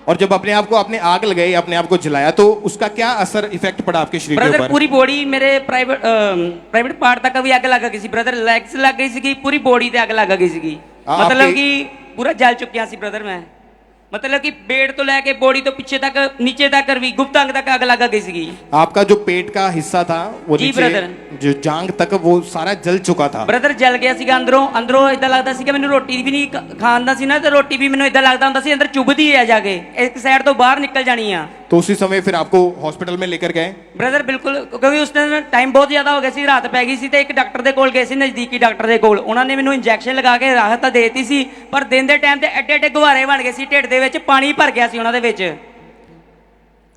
और जब अपने आप को आपने आग लगाई, अपने आप को जलाया, तो उसका क्या असर इफेक्ट पड़ा आपके शरीर के ब्रदर ऊपर? पूरी बॉडी मेरे प्राइवेट पार्ट तक भी आग लग गई सी ब्रदर, लेग्स लग गई सी, पूरी बॉडी ते आग लग गई सी, मतलब कि पूरा जल चुकिया सी ब्रदर मैं, मतलब कि पेट तो लेके बॉडी तो पीछे तक नीचे तक भी गुप्त अंग तक आग लग गई सी। आपका जो पेट का हिस्सा था वो जी नीचे ब्रदर। जो जांग तक वो सारा जल चुका था। ब्रदर जल गया ਸੀਗਾ ਅੰਦਰੋਂ ਇਦਾਂ ਲੱਗਦਾ ਸੀ ਕਿ ਮੈਨੂੰ ਰੋਟੀ ਵੀ ਨਹੀਂ ਖਾਂਦਾ ਸੀ ਨਾ, ਤੇ ਰੋਟੀ ਵੀ ਮੈਨੂੰ ਇਦਾਂ ਲੱਗਦਾ ਹੁੰਦਾ ਸੀ ਅੰਦਰ ਚੁਭਦੀ ਹੈ ਜਾ ਕੇ, ਇੱਕ ਸਾਈਡ ਤੋਂ ਬਾਹਰ ਨਿਕਲ ਜਾਣੀ ਆ। तो उसी समय फिर आपको हॉस्पिटल में लेकर गए? ब्रदर बिल्कुल, क्योंकि उस टाइम टाइम बहुत ਜ਼ਿਆਦਾ ਹੋ ਗਿਆ ਸੀ, ਰਾਤ ਪੈ ਗਈ ਸੀ ਤੇ ਇੱਕ ਡਾਕਟਰ ਦੇ ਕੋਲ ਗਏ ਸੀ, ਨਜ਼ਦੀਕੀ ਡਾਕਟਰ ਦੇ ਕੋਲ, ਉਹਨਾਂ ਨੇ ਮੈਨੂੰ ਇੰਜੈਕਸ਼ਨ ਲਗਾ ਕੇ ਰਾਹਤ ਤਾਂ ਦੇਤੀ ਸੀ, ਪਰ ਦਿਨ ਦੇ ਟਾਈਮ ਤੇ ਐਡੇ ਐਡੇ ਗੁਹਾਰੇ ਬਣ ਗਏ ਸੀ ਢਿੱਡ ਦੇ ਵਿੱਚ, ਪਾਣੀ ਭਰ ਗਿਆ ਸੀ ਉਹਨਾਂ ਦੇ ਵਿੱਚ।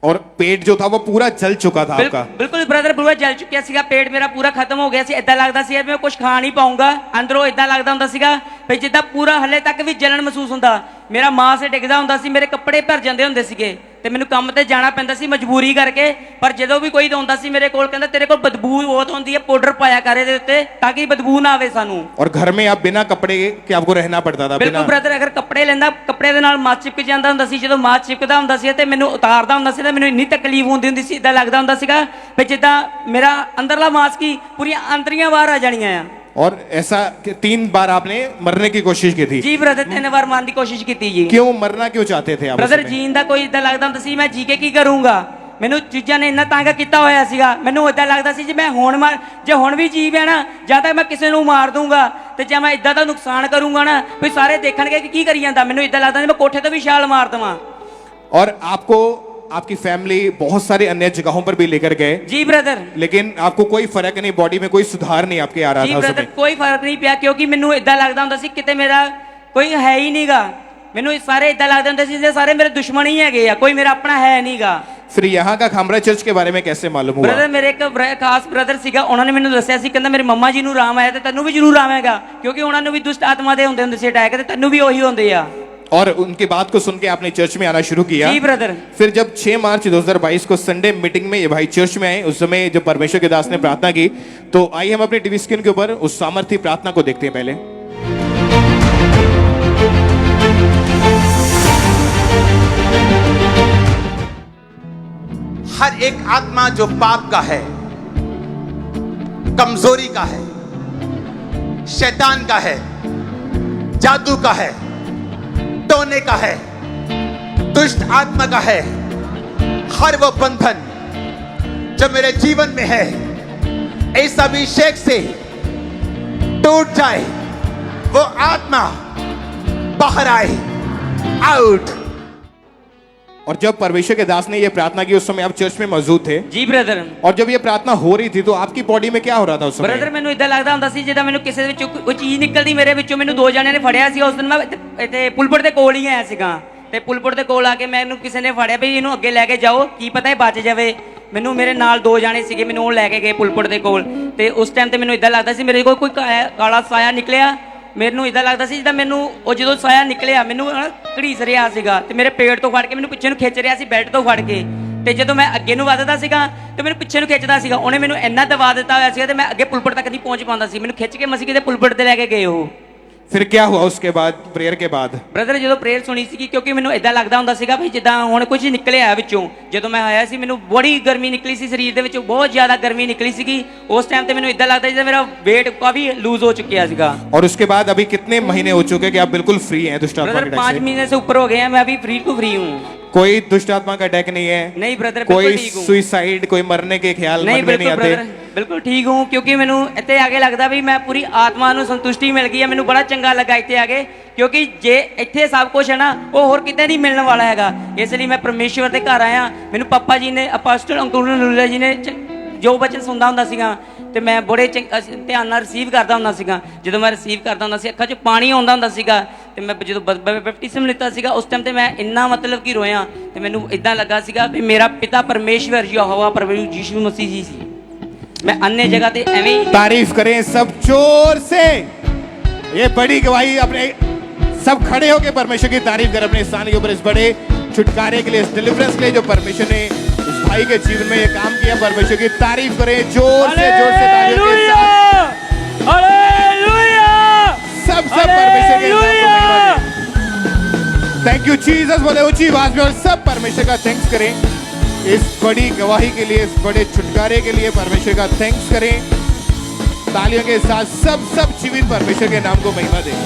और पेट जो था वो पूरा जल चुका था आपका? बिल्कुल ब्रदर पूरा जल चुकिया ਸੀਗਾ, पेट मेरा पूरा खत्म हो गया ਸੀ, ਇਦਾਂ ਲੱਗਦਾ ਸੀ ਮੈਂ ਕੁਝ ਖਾ ਨਹੀਂ ਪਾਉਂਗਾ, ਅੰਦਰੋਂ ਇਦਾਂ ਲੱਗਦਾ ਹੁੰਦਾ ਸੀਗਾ ਵੀ ਜਿੱਦਾਂ ਪੂਰਾ ਹਲੇ ਤੱਕ ਵੀ ਜਲਣ ਮਹਿਸੂਸ ਹੁੰਦਾ, ਮੇਰਾ ਮਾਸ ਡਿੱਗਦਾ ਹੁੰਦਾ ਸੀ, ਮੇਰੇ ਕੱਪੜੇ ਭਰ ਜਾਂਦੇ ਹੁੰਦੇ ਸੀਗੇ ਤੇ ਮੈਨੂੰ ਕੰਮ ਤੇ ਜਾਣਾ ਪੈਂਦਾ ਸੀ ਮਜਬੂਰੀ ਕਰਕੇ, ਪਰ ਜਦੋਂ ਵੀ ਕੋਈ ਆਉਂਦਾ ਸੀ ਮੇਰੇ ਕੋਲ ਕਹਿੰਦਾ ਤੇਰੇ ਕੋਲ ਬਦਬੂ ਬਹੁਤ ਹੁੰਦੀ ਹੈ, ਪਾਊਡਰ ਪਾਇਆ ਕਰ ਇਹਦੇ ਉੱਤੇ ਤਾਂ ਕਿ ਬਦਬੂ ਨਾ ਆਵੇ ਸਾਨੂੰ। और घर में आप बिना कपड़े के आपको रहना पड़ता था? ਬਿਲਕੁਲ ब्रदर, ਅਗਰ ਕੱਪੜੇ ਲੈਂਦਾ ਕੱਪੜੇ ਦੇ ਨਾਲ ਮਾਸ ਚਿਪਕ ਜਾਂਦਾ ਹੁੰਦਾ ਸੀ, ਜਦੋਂ ਮਾਸ ਚਿਪਕਦਾ ਹੁੰਦਾ ਸੀ ਤੇ ਮੈਨੂੰ ਉਤਾਰਦਾ ਹੁੰਦਾ ਸੀ ਤੇ ਮੈਨੂੰ ਇੰਨੀ ਤਕਲੀਫ ਹੁੰਦੀ ਸੀ, ਇਦਾਂ ਲੱਗਦਾ ਹੁੰਦਾ ਸੀਗਾ ਵੀ ਜਿੱਦਾਂ ਮੇਰਾ ਅੰਦਰਲਾ ਮਾਸ ਕੀ ਪੂਰੀਆਂ ਅੰਤਰੀਆਂ ਬਾਹਰ ਆ ਜਾਣੀਆਂ ਆ। और ऐसा 3 बार आपने मरने की कोशिश की थी? जी ब्रदर 3 बार मारने की कोशिश की थी जी। क्यों मरना क्यों चाहते थे आप? ब्रदर जीन ਦਾ ਕੋਈ ਇਦਾਂ ਲੱਗਦਾ ਹੁੰਦਾ ਸੀ ਮੈਂ ਜੀ ਕੇ ਕੀ ਕਰੂੰਗਾ, ਮੈਨੂੰ ਚੀਜ਼ਾਂ ਨੇ ਇੰਨਾ ਤੰਗ ਕੀਤਾ ਹੋਇਆ ਸੀਗਾ, ਮੈਨੂੰ ਇਦਾਂ ਲੱਗਦਾ ਸੀ ਜੇ ਮੈਂ ਹੁਣ ਵੀ ਜੀਵ ਹੈ ਨਾ, ਜਾਂ ਤਾਂ ਮੈਂ ਕਿਸੇ ਨੂੰ ਮਾਰ ਦੂੰਗਾ ਤੇ ਜਾਂ ਮੈਂ ਇਦਾਂ ਦਾ ਨੁਕਸਾਨ ਕਰੂੰਗਾ ਨਾ ਵੀ ਸਾਰੇ ਦੇਖਣਗੇ ਕਿ ਕੀ ਕਰੀ ਜਾਂਦਾ, ਮੈਨੂੰ ਇਦਾਂ ਲੱਗਦਾ ਸੀ ਮੈਂ ਕੋਠੇ ਤੋਂ ਵੀ ਛਾਲ ਮਾਰ ਦਵਾਂ। और आपको आपकी फैमिली बहुत सारी अन्य जगहों पर भी लेकर गए? जी ब्रदर। लेकिन आपको कोई फर्क नहीं, बॉडी में कोई सुधार नहीं आपके आ रहा जी था? ब्रदर कोई फर्क नहीं पिया, क्योंकि ਮੈਨੂੰ ਇਦਾਂ ਲੱਗਦਾ ਹੁੰਦਾ ਸੀ ਕਿਤੇ ਮੇਰਾ ਕੋਈ ਹੈ ਹੀ ਨਹੀਂਗਾ। ਮੈਨੂੰ ਸਾਰੇ ਇਦਾਂ ਲੱਗਦੇ ਹੁੰਦੇ ਸੀ ਸਾਰੇ ਮੇਰੇ ਦੁਸ਼ਮਣ ਹੀ ਹੈਗੇ ਆ, ਕੋਈ ਮੇਰਾ ਆਪਣਾ ਹੈ ਨਹੀਂਗਾ। फिर यहाँ का खामरा चर्च के बारे में कैसे मालूम हुआ? ਬ੍ਰਦਰ ਮੇਰੇ ਇੱਕ ਖਾਸ ਬ੍ਰਦਰ ਸੀਗਾ, ਉਹਨਾਂ ਨੇ ਮੈਨੂੰ ਦੱਸਿਆ ਸੀ, ਕਹਿੰਦਾ ਮੇਰੇ ਮੰਮਾ ਜੀ ਨੂੰ ਰਾਮ ਆਇਆ ਤੇ ਤੈਨੂੰ ਵੀ ਜ਼ਰੂਰ ਆਵੇਗਾ, ਕਿਉਂਕਿ ਉਹਨਾਂ ਨੂੰ ਵੀ ਦੁਸ਼ਟ ਆਤਮਾ ਦੇ ਹੁੰਦੇ ਸੀ ਅਟੈਕ, ਤੇ ਤੈਨੂੰ ਵੀ ਉਹੀ ਹੁੰਦੇ ਆ। और उनकी बात को सुन के आपने चर्च में आना शुरू किया? जी ब्रदर। फिर जब 6 मार्च 2022 को संडे मीटिंग में ये भाई चर्च में आए, उस समय जब परमेश्वर के दास ने प्रार्थना की, तो आइए हम अपने टीवी स्क्रीन के ऊपर उस सामर्थ्य प्रार्थना को देखते हैं। पहले हर एक आत्मा जो पाप का है, कमजोरी का है, शैतान का है, जादू का है, टोने का है, दुष्ट आत्मा का है, हर वो बंधन जो मेरे जीवन में है, इस अभिषेक से टूट जाए, वो आत्मा बाहर आए, आउट। और जब परमेश्वर के दास ने ये प्रार्थना की, उस समय आप चर्च में मौजूद थे? जी ब्रदर। और जब ये प्रार्थना हो रही थी तो आपकी बॉडी में क्या हो रहा था उस समय? ਬ੍ਰਦਰ ਮੈਨੂੰ ਇਦਾਂ ਲੱਗਦਾ ਹੁੰਦਾ ਸੀ ਜਿੱਦਾਂ ਮੈਨੂੰ ਕਿਸੇ ਦੇ ਵਿੱਚੋਂ ਕੋਈ ਚੀਜ਼ ਨਿਕਲਦੀ ਮੇਰੇ ਵਿੱਚੋਂ। ਮੈਨੂੰ ਦੋ ਜਣਿਆਂ ਨੇ ਫੜਿਆ ਸੀ, ਉਸ ਦਿਨ ਮੈਂ ਇੱਥੇ ਪੁਲਪੁਰ ਦੇ ਕੋਲ ਹੀ ਆਇਆ ਸੀਗਾ, ਤੇ ਪੁਲਪੁਰ ਦੇ ਕੋਲ ਆ ਕੇ ਮੈਨੂੰ ਕਿਸੇ ਨੇ ਫੜਿਆ ਵੀ ਇਹਨੂੰ ਅੱਗੇ ਲੈ ਕੇ ਜਾਓ, ਕੀ ਪਤਾ ਇਹ ਬਚ ਜਾਵੇ। ਮੈਨੂੰ ਮੇਰੇ ਨਾਲ ਦੋ ਜਾਣੇ ਸੀਗੇ, ਮੈਨੂੰ ਉਹ ਲੈ ਕੇ ਗਏ ਪੁਲਪੁਰ ਦੇ ਕੋਲ, ਤੇ ਉਸ ਟਾਈਮ ਤੇ ਮੈਨੂੰ ਇਦਾਂ ਲੱਗਦਾ ਸੀ ਮੇਰੇ ਕੋਲ ਕੋਈ ਕਾਲਾ ਸਾਇਆ ਨਿਕਲਿਆ। ਮੈਨੂੰ ਇਦਾਂ ਲੱਗਦਾ ਸੀ ਜਿੱਦਾਂ ਮੈਨੂੰ ਉਹ ਜਦੋਂ ਸਾਇਆ ਨਿਕਲਿਆ ਮੈਨੂੰ ਘੜੀਸ ਰਿਹਾ ਸੀਗਾ, ਤੇ ਮੇਰੇ ਪੇਟ ਤੋਂ ਫੜ ਕੇ ਮੈਨੂੰ ਪਿੱਛੇ ਨੂੰ ਖਿੱਚ ਰਿਹਾ ਸੀ, ਬੈੱਡ ਤੋਂ ਫੜ ਕੇ। ਤੇ ਜਦੋਂ ਮੈਂ ਅੱਗੇ ਨੂੰ ਵੱਧਦਾ ਸੀਗਾ ਤੇ ਮੈਨੂੰ ਪਿੱਛੇ ਨੂੰ ਖਿੱਚਦਾ ਸੀਗਾ, ਉਹਨੇ ਮੈਨੂੰ ਇੰਨਾ ਦਬਾ ਦਿੱਤਾ ਹੋਇਆ ਸੀਗਾ ਤੇ ਮੈਂ ਅੱਗੇ ਪੁਲਪੁਰ ਤੱਕ ਨਹੀਂ ਪਹੁੰਚ ਪਾਉਂਦਾ ਸੀ। ਮੈਨੂੰ ਖਿੱਚ ਕੇ ਮਸੀਂ ਕਿਤੇ ਪੁਲਪੁਰ ਤੇ ਲੈ ਕੇ ਗਏ ਉਹ। फिर क्या हुआ उसके बाद, प्रेयर के बाद? ਬ੍ਰਦਰ ਜਦੋਂ ਪ੍ਰੇਅਰ ਸੁਣੀ ਸੀ, ਕਿਉਂਕਿ ਮੈਨੂੰ ਇਦਾਂ ਲੱਗਦਾ ਹੁੰਦਾ ਸੀਗਾ ਵੀ ਜਿੱਦਾਂ ਹੁਣ ਕੁਝ ਨਿਕਲਿਆ ਵਿੱਚੋਂ। ਜਦੋਂ ਮੈਂ ਆਇਆ ਸੀ ਮੈਨੂੰ ਬੜੀ ਗਰਮੀ ਨਿਕਲੀ ਸੀ ਸਰੀਰ ਦੇ ਵਿੱਚੋਂ, ਬਹੁਤ ਜ਼ਿਆਦਾ ਗਰਮੀ ਨਿਕਲੀ ਸੀਗੀ। ਉਸ ਟਾਈਮ ਤੇ ਮੈਨੂੰ ਇਦਾਂ ਲੱਗਦਾ ਜਿੱਦਾਂ ਮੇਰਾ weight ਕਾਫੀ लूज हो चुका ਸੀਗਾ। और उसके बाद अभी कितने महीने हो चुके कि आप बिल्कुल फ्री हैं दुष्ट आत्मा के ब्रदर अटैक 5 से? महीने से ऊपर हो गए हैं, मैं अभी फ्री टू फ्री हूँ। कोई दुष्ट आत्मा का अटैक नहीं है? नहीं ब्रदर, कोई बिल्कुल ठीक हूँ। सुसाइड, कोई मरने के ख्याल नहीं मन में नहीं बिल्कुल आते? ब्रदर बिल्कुल ठीक हूँ, क्योंकि ਮੈਨੂੰ ਇੱਥੇ ਆ ਕੇ ਲੱਗਦਾ ਵੀ ਮੈਂ ਪੂਰੀ ਆਤਮਾ ਨੂੰ ਸੰਤੁਸ਼ਟੀ ਮਿਲ ਗਈ ਹੈ। ਮੈਨੂੰ ਬੜਾ ਚੰਗਾ ਲੱਗਾ ਇੱਥੇ ਆ ਕੇ, ਕਿਉਂਕਿ ਜੇ ਇੱਥੇ ਸਭ ਕੁਝ ਹੈ ਨਾ ਉਹ ਹੋਰ ਕਿਤੇ ਨਹੀਂ ਮਿਲਣ ਵਾਲਾ ਹੈਗਾ। ਇਸ ਲਈ ਮੈਂ ਪਰਮੇਸ਼ਵਰ ਦੇ ਘਰ ਆਇਆ। ਮੈਨੂੰ ਪਾਪਾ ਜੀ ਨੇ, ਅਪੋਸਟਲ ਅੰਕੁਰ ਨੂਲਾ ਜੀ ਨੇ ਜੋ ਬਚਨ ਸੁਣਦਾ ਹੁੰਦਾ ਸੀਗਾ ਤੇ ਮੈਂ ਬੜੇ ਧਿਆਨ ਨਾਲ ਰਿਸੀਵ ਕਰਦਾ ਹੁੰਦਾ ਸੀਗਾ। ਜਦੋਂ ਮੈਂ ਰਿਸੀਵ ਕਰਦਾ ਹੁੰਦਾ ਸੀ ਅੱਖਾਂ 'ਚ ਪਾਣੀ ਆਉਂਦਾ ਹੁੰਦਾ ਸੀਗਾ, ਤੇ ਮੈਂ ਜਦੋਂ ਬੈਪਟਿਜ਼ਮ ਲਿੱਤਾ ਸੀਗਾ ਉਸ ਟਾਈਮ ਤੇ ਮੈਂ ਇੰਨਾ ਮਤਲਬ ਕਿ ਰੋਇਆ, ਤੇ ਮੈਨੂੰ ਇਦਾਂ ਲੱਗਾ ਸੀਗਾ ਵੀ ਮੇਰਾ ਪਿਤਾ ਪਰਮੇਸ਼ਵਰ ਯਹੋਵਾ ਪ੍ਰਭੂ ਯीशु मसीह जी ਸੀ। मैं अन्य जगह पे एवं तारीफ करें सब जोर से। ये बड़ी गवाही, अपने सब खड़े होकर परमेश्वर की तारीफ करें अपने स्थान के ऊपर। इस बड़े छुटकारे के लिए, इस डिलीवरेंस के लिए जो परमेश्वर ने उस भाई के जीवन में ये काम किया, परमेश्वर की तारीफ करें जोर से तालियों के साथ। हालेलुया! सब परमेश्वर के नाम को थैंक यू जीसस बोले ऊंची आवाज में, और सब परमेश्वर का थैंक्स करें इस बड़ी गवाही के लिए, इस बड़े छुटकारे के लिए। परमेश्वर का थैंक्स करें तालियों के साथ। सब जीवित परमेश्वर के नाम को महिमा दें।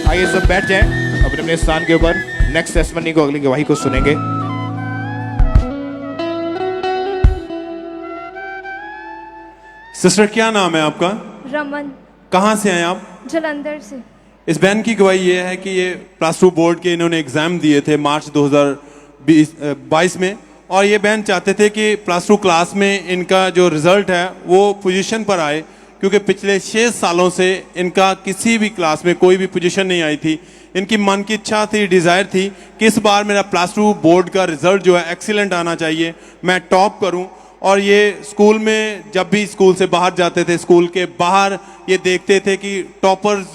आइए सब बैठ जाएं अपने अपने स्थान के ऊपर। नेक्स्ट टेस्टिमनी को, अगली गवाही को सुनेंगे। सिस्टर क्या नाम है आपका? रमन। कहाँ से आए आप? जलंधर से। इस बहन की गवाही ये है कि ये +2 बोर्ड के इन्होंने एग्जाम दिए थे मार्च 2022 में, और ये बहन चाहते थे कि +2 क्लास में इनका जो रिजल्ट है वो पोजीशन पर आए, क्योंकि पिछले 6 सालों से इनका किसी भी क्लास में कोई भी पोजीशन नहीं आई थी। इनकी मन की इच्छा थी, डिज़ायर थी कि इस बार मेरा +2 बोर्ड का रिजल्ट जो है एक्सीलेंट आना चाहिए, मैं टॉप करूं। और ये स्कूल में जब भी स्कूल से बाहर जाते थे, स्कूल के बाहर ये देखते थे कि टॉपर्स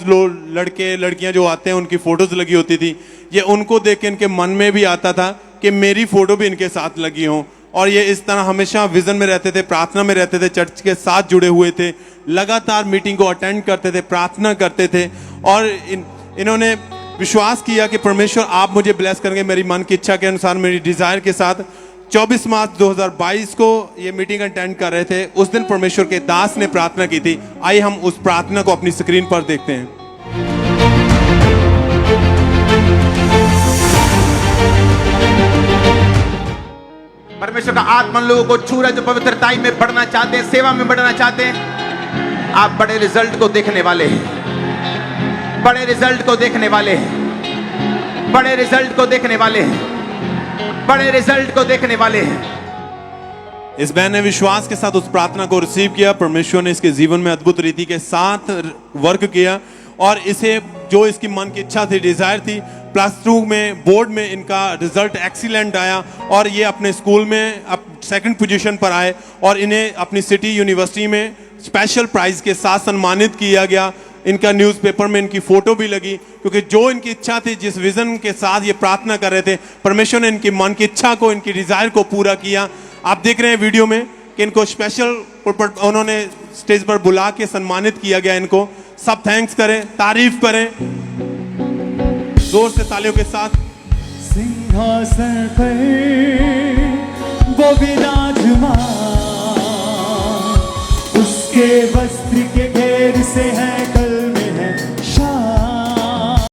लड़के लड़कियां जो आते हैं उनकी फ़ोटोज़ लगी होती थी। ये उनको देख के इनके मन में भी आता था कि मेरी फ़ोटो भी इनके साथ लगी हों। और ये इस तरह हमेशा विज़न में रहते थे, प्रार्थना में रहते थे, चर्च के साथ जुड़े हुए थे, लगातार मीटिंग को अटेंड करते थे, प्रार्थना करते थे। और इन्होंने विश्वास किया कि परमेश्वर आप मुझे ब्लेस करेंगे मेरी मन की इच्छा के अनुसार, मेरी डिज़ायर के साथ। 24 मार्च 2022 को ये मीटिंग अटेंड कर रहे थे। उस दिन परमेश्वर के दास ने प्रार्थना की थी। आइए हम उस प्रार्थना को अपनी स्क्रीन पर देखते हैं। परमेश्वर का आत्मा लोगों को छू रहा है जो पवित्रताई में बढ़ना चाहते हैं, सेवा में बढ़ना चाहते हैं। आप बड़े रिजल्ट को देखने वाले हैं, बड़े रिजल्ट को देखने वाले हैं, बड़े रिजल्ट को देखने वाले हैं, बड़े रिजल्ट को देखने वाले हैं। इस बहन ने विश्वास के साथ उस प्रार्थना को रिसीव किया। परमेश्वर ने इसके जीवन में अद्भुत रीति के साथ वर्क किया और इसे जो इसकी मन की इच्छा थी, डिजायर थी, +2 में बोर्ड में इनका रिजल्ट एक्सीलेंट आया और ये अपने स्कूल में अब 2nd पोजीशन पर आए और इन्हें अपनी सिटी यूनिवर्सिटी में स्पेशल प्राइज के साथ सम्मानित किया गया। इनका न्यूज़पेपर में इनकी फोटो भी लगी, क्योंकि जो इनकी इच्छा थी, जिस विजन के साथ ये प्रार्थना कर रहे थे, परमेश्वर ने इनकी मन की इच्छा को, इनकी डिजायर को पूरा किया। आप देख रहे हैं वीडियो में कि इनको स्पेशल उन्होंने स्टेज पर बुला के सम्मानित किया गया। इनको सब थैंक्स करें, तारीफ करें जोर से तालियों के साथ। सिंहासन पर वो विराजमान, उसके वस्त्र के घेर से है कल